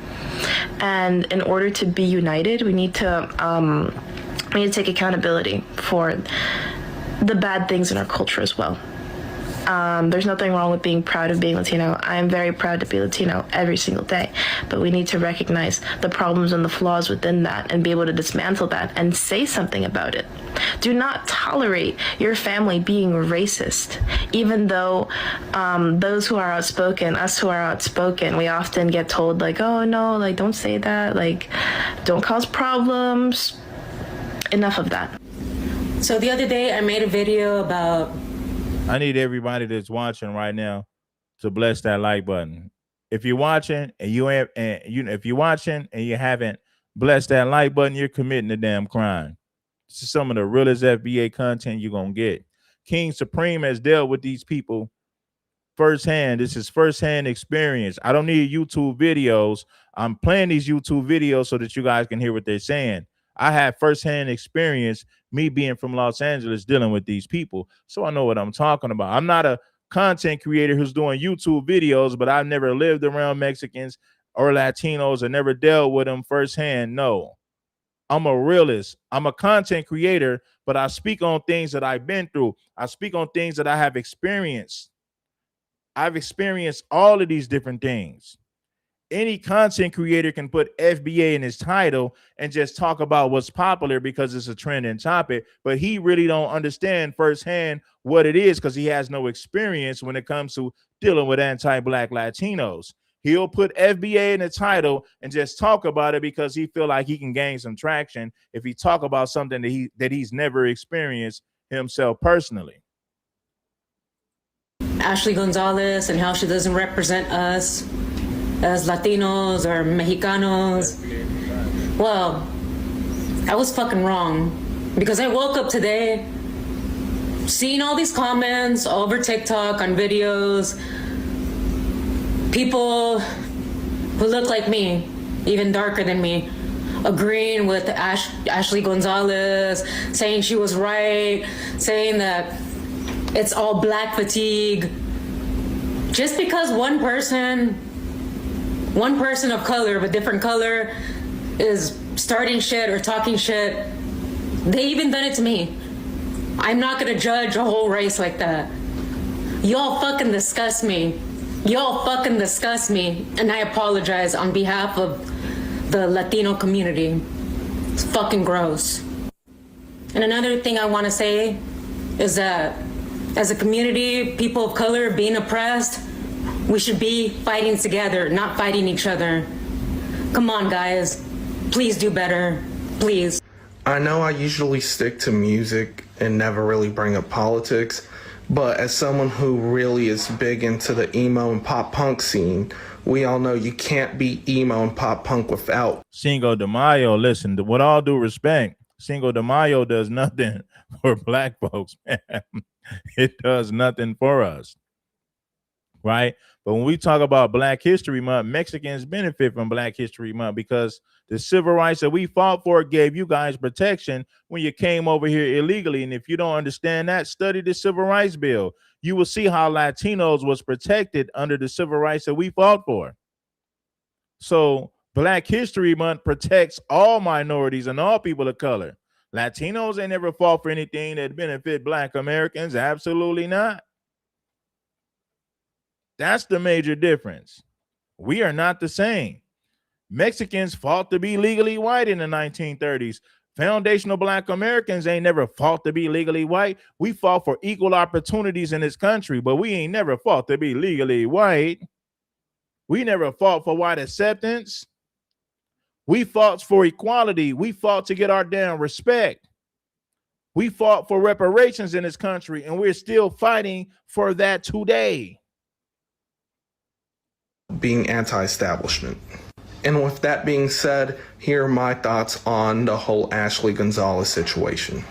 And in order to be united, we need to take accountability for the bad things in our culture as well. There's nothing wrong with being proud of being Latino. I am very proud to be Latino every single day, but we need to recognize the problems and the flaws within that and be able to dismantle that and say something about it. Do not tolerate your family being racist, even though those who are outspoken, us who are outspoken, we often get told like, oh no, like don't say that, like don't cause problems. Enough of that. So the other day I made a video about, I need everybody that's watching right now to bless that like button. If you're watching and if you're watching and you haven't blessed that like button, you're committing a damn crime. This is some of the realest FBA content you're gonna get. King Supreme has dealt with these people firsthand. This is firsthand experience. I don't need YouTube videos. I'm playing these YouTube videos so that you guys can hear what they're saying. I have firsthand experience, me being from Los Angeles, dealing with these people. So I know what I'm talking about. I'm not a content creator who's doing YouTube videos, but I've never lived around Mexicans or Latinos or never dealt with them firsthand. No, I'm a realist. I'm a content creator, but I speak on things that I've been through. I speak on things that I have experienced. I've experienced all of these different things. Any content creator can put FBA in his title and just talk about what's popular because it's a trending topic, but he really don't understand firsthand what it is because he has no experience when it comes to dealing with anti-Black Latinos. He'll put FBA in the title and just talk about it because he feel like he can gain some traction if he talk about something that he's never experienced himself personally. Ashley Gonzalez and how she doesn't represent us as Latinos or Mexicanos. Well, I was fucking wrong, because I woke up today seeing all these comments over TikTok on videos, people who look like me, even darker than me, agreeing with Ashley Gonzalez, saying she was right, saying that it's all Black fatigue. Just because one person of color of a different color is starting shit or talking shit, they even done it to me. I'm not gonna judge a whole race like that. Y'all fucking disgust me. Y'all fucking disgust me, and I apologize on behalf of the Latino community. It's fucking gross. And another thing I want to say is that as a community, people of color being oppressed, we should be fighting together, not fighting each other. Come on, guys. Please do better. Please. I know I usually stick to music and never really bring up politics, but as someone who really is big into the emo and pop punk scene, we all know you can't be emo and pop punk without Cinco de Mayo. Listen, with all due respect, Cinco de Mayo does nothing for Black folks, man. It does nothing for us, right? But when we talk about Black History Month, Mexicans benefit from Black History Month because the civil rights that we fought for gave you guys protection when you came over here illegally. And if you don't understand that, study the Civil Rights Bill. You will see how Latinos was protected under the civil rights that we fought for. So Black History Month protects all minorities and all people of color. Latinos ain't never fought for anything that benefit Black Americans. Absolutely not. That's the major difference. We are not the same. Mexicans fought to be legally white in the 1930s. Foundational Black Americans ain't never fought to be legally white. We fought for equal opportunities in this country, but we ain't never fought to be legally white. We never fought for white acceptance. We fought for equality. We fought to get our damn respect. We fought for reparations in this country, and we're still fighting for that today. Being anti-establishment. And with that being said, here are my thoughts on the whole Ashley Gonzalez situation.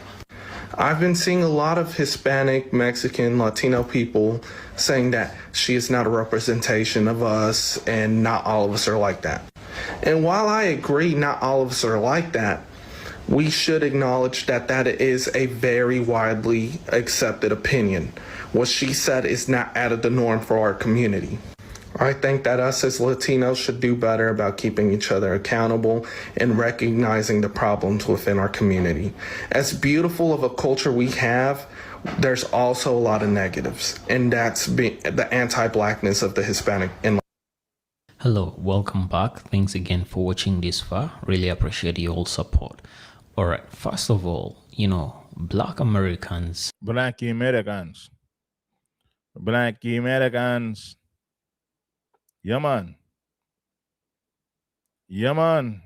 I've been seeing a lot of Hispanic, Mexican, Latino people saying that she is not a representation of us and not all of us are like that. And while I agree not all of us are like that, we should acknowledge that that is a very widely accepted opinion. What she said is not out of the norm for our community. I think that us as Latinos should do better about keeping each other accountable and recognizing the problems within our community. As beautiful of a culture we have, there's also a lot of negatives, and that's the anti-blackness of the Hispanic and Hello, welcome back. Thanks again for watching this far. Really appreciate your support. All right, first of all, Black Americans. Black Americans. Black Americans. Yeah, man. Yeah, man.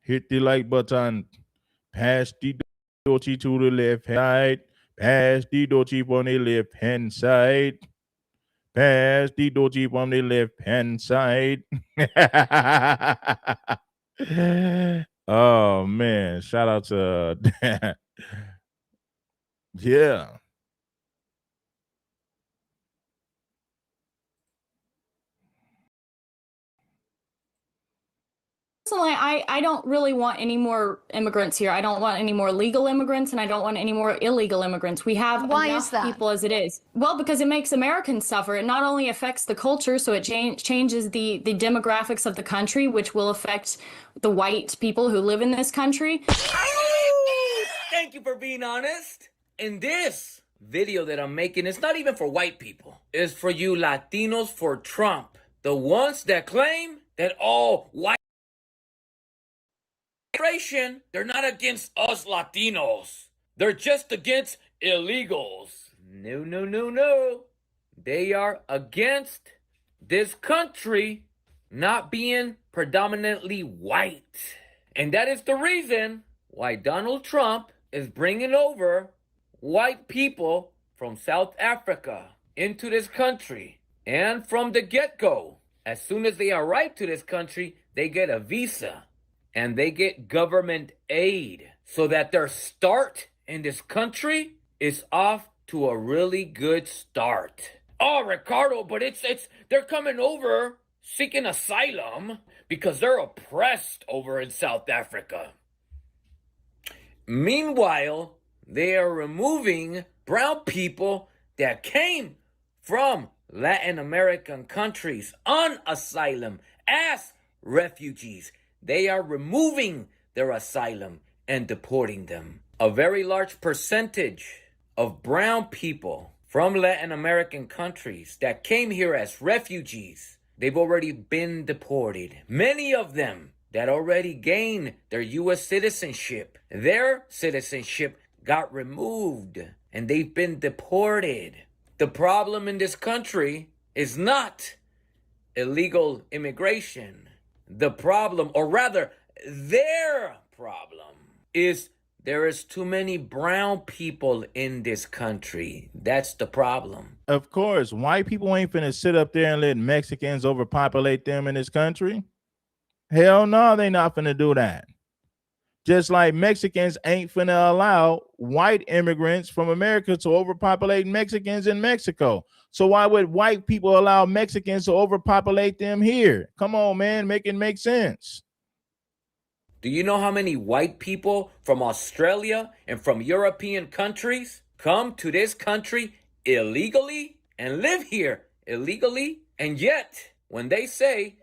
Hit the like button. Pass the dochi to the left side. Pass the dochi on the left hand side. Pass the dochi from the left hand side. Oh man, shout out to yeah. Personally, I don't really want any more immigrants here. I don't want any more legal immigrants, and I don't want any more illegal immigrants. We have enough people as it is. Well, because it makes Americans suffer. It not only affects the culture, so it changes the demographics of the country, which will affect the white people who live in this country. Thank you for being honest. And this video that I'm making is not even for white people. It's for you Latinos for Trump. The ones that claim that all white immigration, they're not against us Latinos. They're just against illegals. No, no, no, no. They are against this country not being predominantly white. And that is the reason why Donald Trump is bringing over white people from South Africa into this country. And from the get-go, as soon as they arrive to this country, they get a visa. And they get government aid so that their start in this country is off to a really good start. Oh, Ricardo, but they're coming over seeking asylum because they're oppressed over in South Africa. Meanwhile, they are removing brown people that came from Latin American countries on asylum as refugees. They are removing their asylum and deporting them. A very large percentage of brown people from Latin American countries that came here as refugees, they've already been deported. Many of them that already gained their U.S. citizenship, their citizenship got removed and they've been deported. The problem in this country is not illegal immigration. The problem, or rather, their problem, is there is too many brown people in this country. That's the problem. Of course, white people ain't finna sit up there and let Mexicans overpopulate them in this country. Hell no, they not finna do that. Just like Mexicans ain't finna allow white immigrants from America to overpopulate Mexicans in Mexico. So why would white people allow Mexicans to overpopulate them here? Come on, man, make it make sense. Do you know how many white people from Australia and from European countries come to this country illegally and live here illegally? And yet, when they say,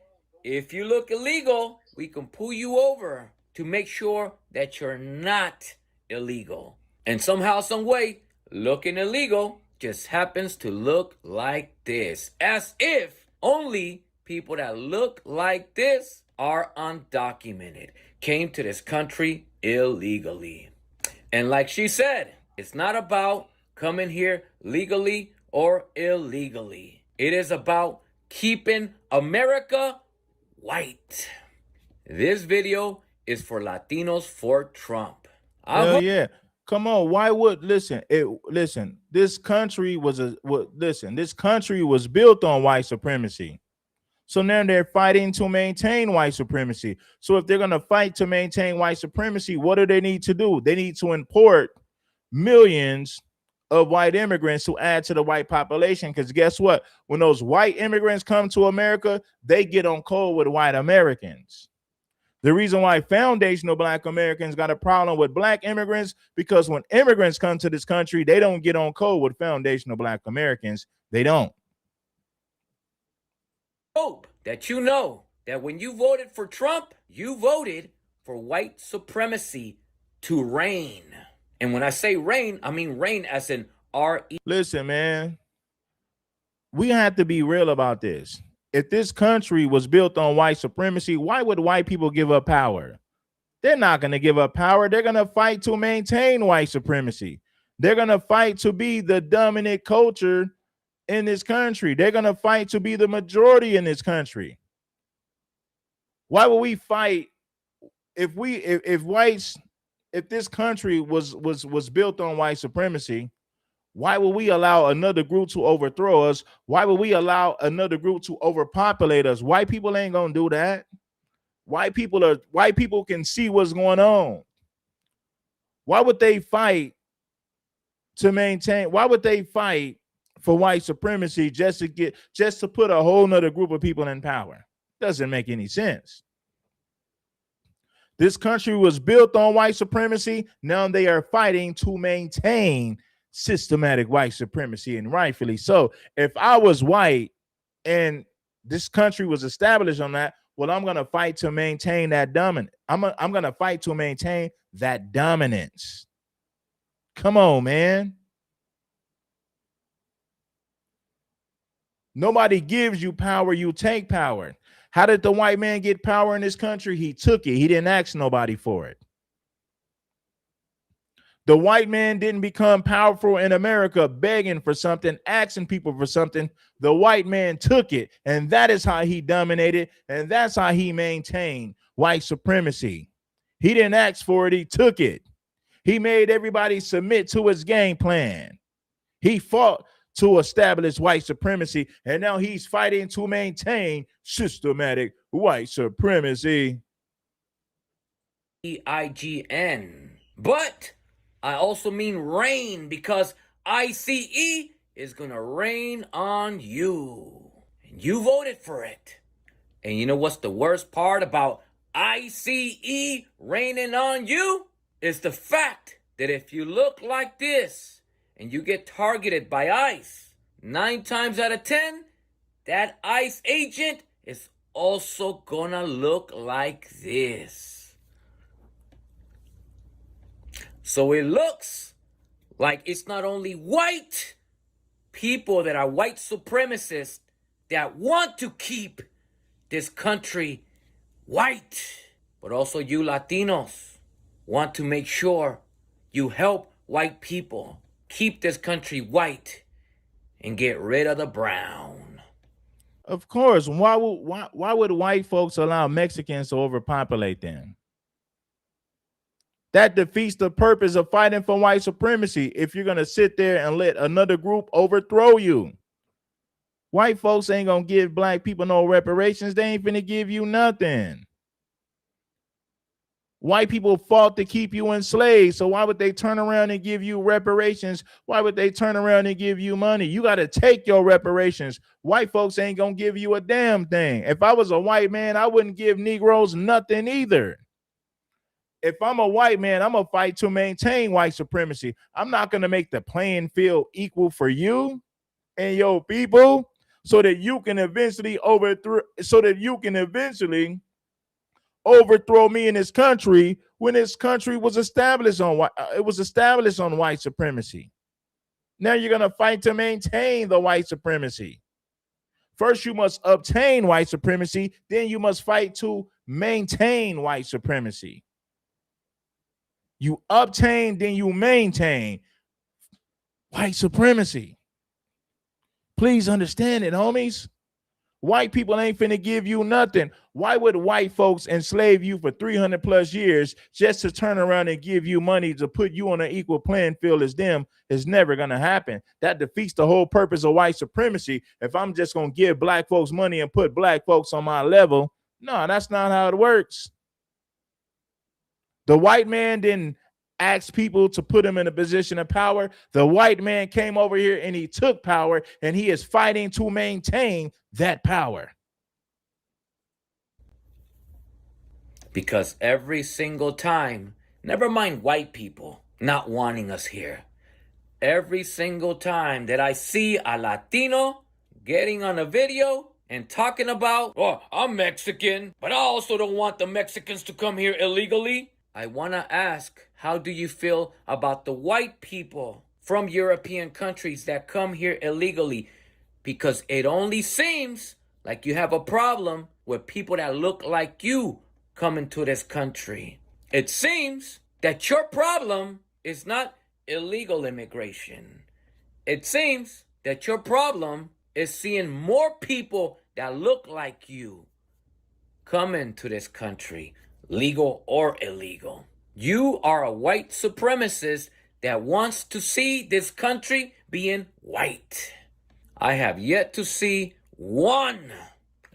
if you look illegal, we can pull you over to make sure that you're not illegal. And somehow, some way, looking illegal just happens to look like this. As if only people that look like this are undocumented, came to this country illegally. And like she said, it's not about coming here legally or illegally. It is about keeping America white. This video is for Latinos for Trump. Hell yeah. Come on, why would listen? This country was this country was built on white supremacy. So now they're fighting to maintain white supremacy. So if they're going to fight to maintain white supremacy, what do they need to do? They need to import millions of white immigrants to add to the white population. Because guess what? When those white immigrants come to America, they get on code with white Americans. The reason why foundational black Americans got a problem with black immigrants, because when immigrants come to this country, they don't get on code with foundational black Americans. They don't. Hope that you know that when you voted for Trump, you voted for white supremacy to reign. And when I say reign, I mean reign as in R-E. Listen, man, we have to be real about this. If this country was built on white supremacy, why would white people give up power? They're not going to give up power. They're going to fight to maintain white supremacy. They're going to fight to be the dominant culture in this country. They're going to fight to be the majority in this country. Why would we fight if this country was built on white supremacy? Why would we allow another group to overthrow us? Why would we allow another group to overpopulate us? White people ain't gonna do that. White people can see what's going on. Why would they fight to maintain? Why would they fight for white supremacy just to put a whole nother group of people in power? Doesn't make any sense. This country was built on white supremacy. Now they are fighting to maintain systematic white supremacy, and rightfully so. If I was white and this country was established on that, well, I'm going to fight to maintain that dominance. I'm going to fight to maintain that dominance. Come on, man. Nobody gives you power, you take power. How did the white man get power in this country? He took it. He didn't ask nobody for it. The white man didn't become powerful in America begging for something, asking people for something. The white man took it, and that is how he dominated, and that's how he maintained white supremacy. He didn't ask for it, he took it. He made everybody submit to his game plan. He fought to establish white supremacy, and now he's fighting to maintain systematic white supremacy. EIGN. But I also mean reign, because ICE is going to reign on you. And you voted for it. And you know what's the worst part about ICE reigning on you? It's the fact that if you look like this and you get targeted by ICE, 9 times out of 10, that ICE agent is also going to look like this. So it looks like it's not only white people that are white supremacists that want to keep this country white, but also you Latinos want to make sure you help white people keep this country white and get rid of the brown. Of course. Why would white folks allow Mexicans to overpopulate them? That defeats the purpose of fighting for white supremacy if you're going to sit there and let another group overthrow you. White folks ain't going to give black people no reparations. They ain't finna give you nothing. White people fought to keep you enslaved, so why would they turn around and give you reparations? Why would they turn around and give you money? You got to take your reparations. White folks ain't going to give you a damn thing. If I was a white man, I wouldn't give Negroes nothing either. If I'm a white man, I'm going to fight to maintain white supremacy. I'm not going to make the playing field equal for you and your people so that you can eventually overthrow me in this country when this country was established on white supremacy. Now you're going to fight to maintain the white supremacy. First, you must obtain white supremacy. Then you must fight to maintain white supremacy. You obtain, then you maintain white supremacy. Please understand it, homies. White people ain't finna give you nothing. Why would white folks enslave you for 300 plus years just to turn around and give you money to put you on an equal playing field as them? Is never gonna happen. That defeats the whole purpose of white supremacy. If I'm just gonna give black folks money and put black folks on my level, no, that's not how it works. The white man didn't ask people to put him in a position of power. The white man came over here and he took power, and he is fighting to maintain that power. Because every single time, never mind white people not wanting us here, every single time that I see a Latino getting on a video and talking about, oh, I'm Mexican, but I also don't want the Mexicans to come here illegally, I want to ask, how do you feel about the white people from European countries that come here illegally? Because it only seems like you have a problem with people that look like you coming to this country. It seems that your problem is not illegal immigration. It seems that your problem is seeing more people that look like you coming to this country, legal or illegal. You are a white supremacist that wants to see this country being white. I have yet to see one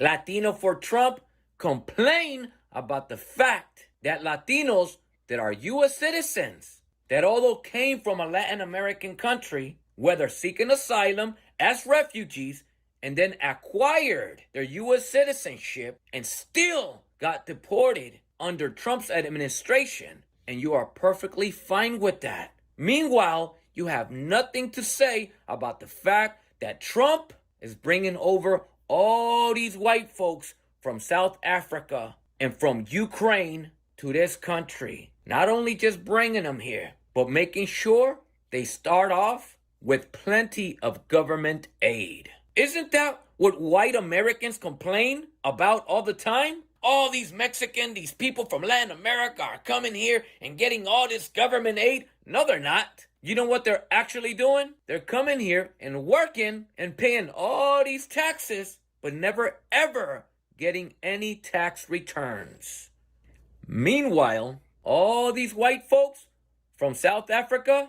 Latino for Trump complain about the fact that Latinos that are U.S. citizens, that although came from a Latin American country, whether seeking asylum as refugees, and then acquired their U.S. citizenship and still got deported under Trump's administration, and you are perfectly fine with that. Meanwhile, you have nothing to say about the fact that Trump is bringing over all these white folks from South Africa and from Ukraine to this country. Not only just bringing them here, but making sure they start off with plenty of government aid. Isn't that what white Americans complain about all the time? All these these people from Latin America are coming here and getting all this government aid. No, they're not. You know what they're actually doing? They're coming here and working and paying all these taxes, but never ever getting any tax returns. Meanwhile, all these white folks from South Africa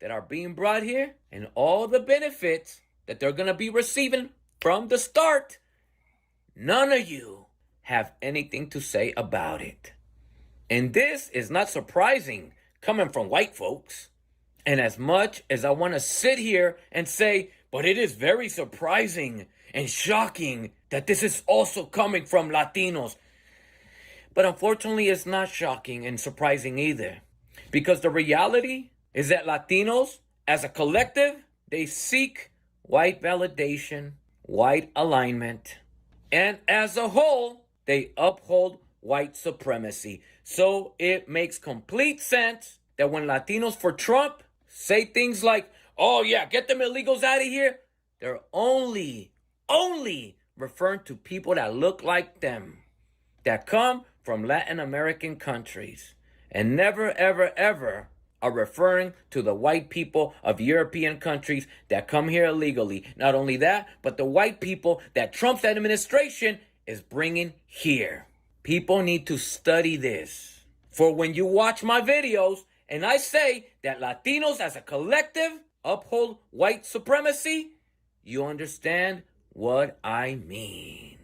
that are being brought here and all the benefits that they're going to be receiving from the start, none of you have anything to say about it. And this is not surprising coming from white folks. And as much as I want to sit here and say, but it is very surprising and shocking that this is also coming from Latinos. But unfortunately, it's not shocking and surprising either. Because the reality is that Latinos, as a collective, they seek white validation, white alignment, and as a whole, they uphold white supremacy. So it makes complete sense that when Latinos for Trump say things like, oh yeah, get them illegals out of here, they're only referring to people that look like them, that come from Latin American countries, and never, ever, ever are referring to the white people of European countries that come here illegally. Not only that, but the white people that Trump's administration is bringing here. People need to study this. For when you watch my videos and I say that Latinos as a collective uphold white supremacy, you understand what I mean.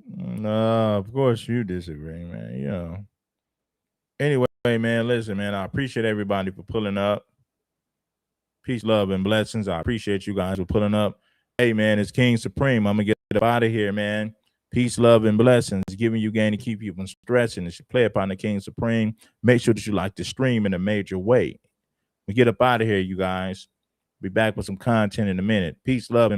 No, of course you disagree, man. You know. Anyway, man, listen, man, I appreciate everybody for pulling up. Peace, love, and blessings. I appreciate you guys for pulling up. Hey, man, it's King Supreme. I'm going to get out of here, man. Peace, love, and blessings. Giving you gain to keep you from stressing. It's your play upon the King Supreme. Make sure that you like the stream in a major way. We get up out of here, you guys. Be back with some content in a minute. Peace, love, and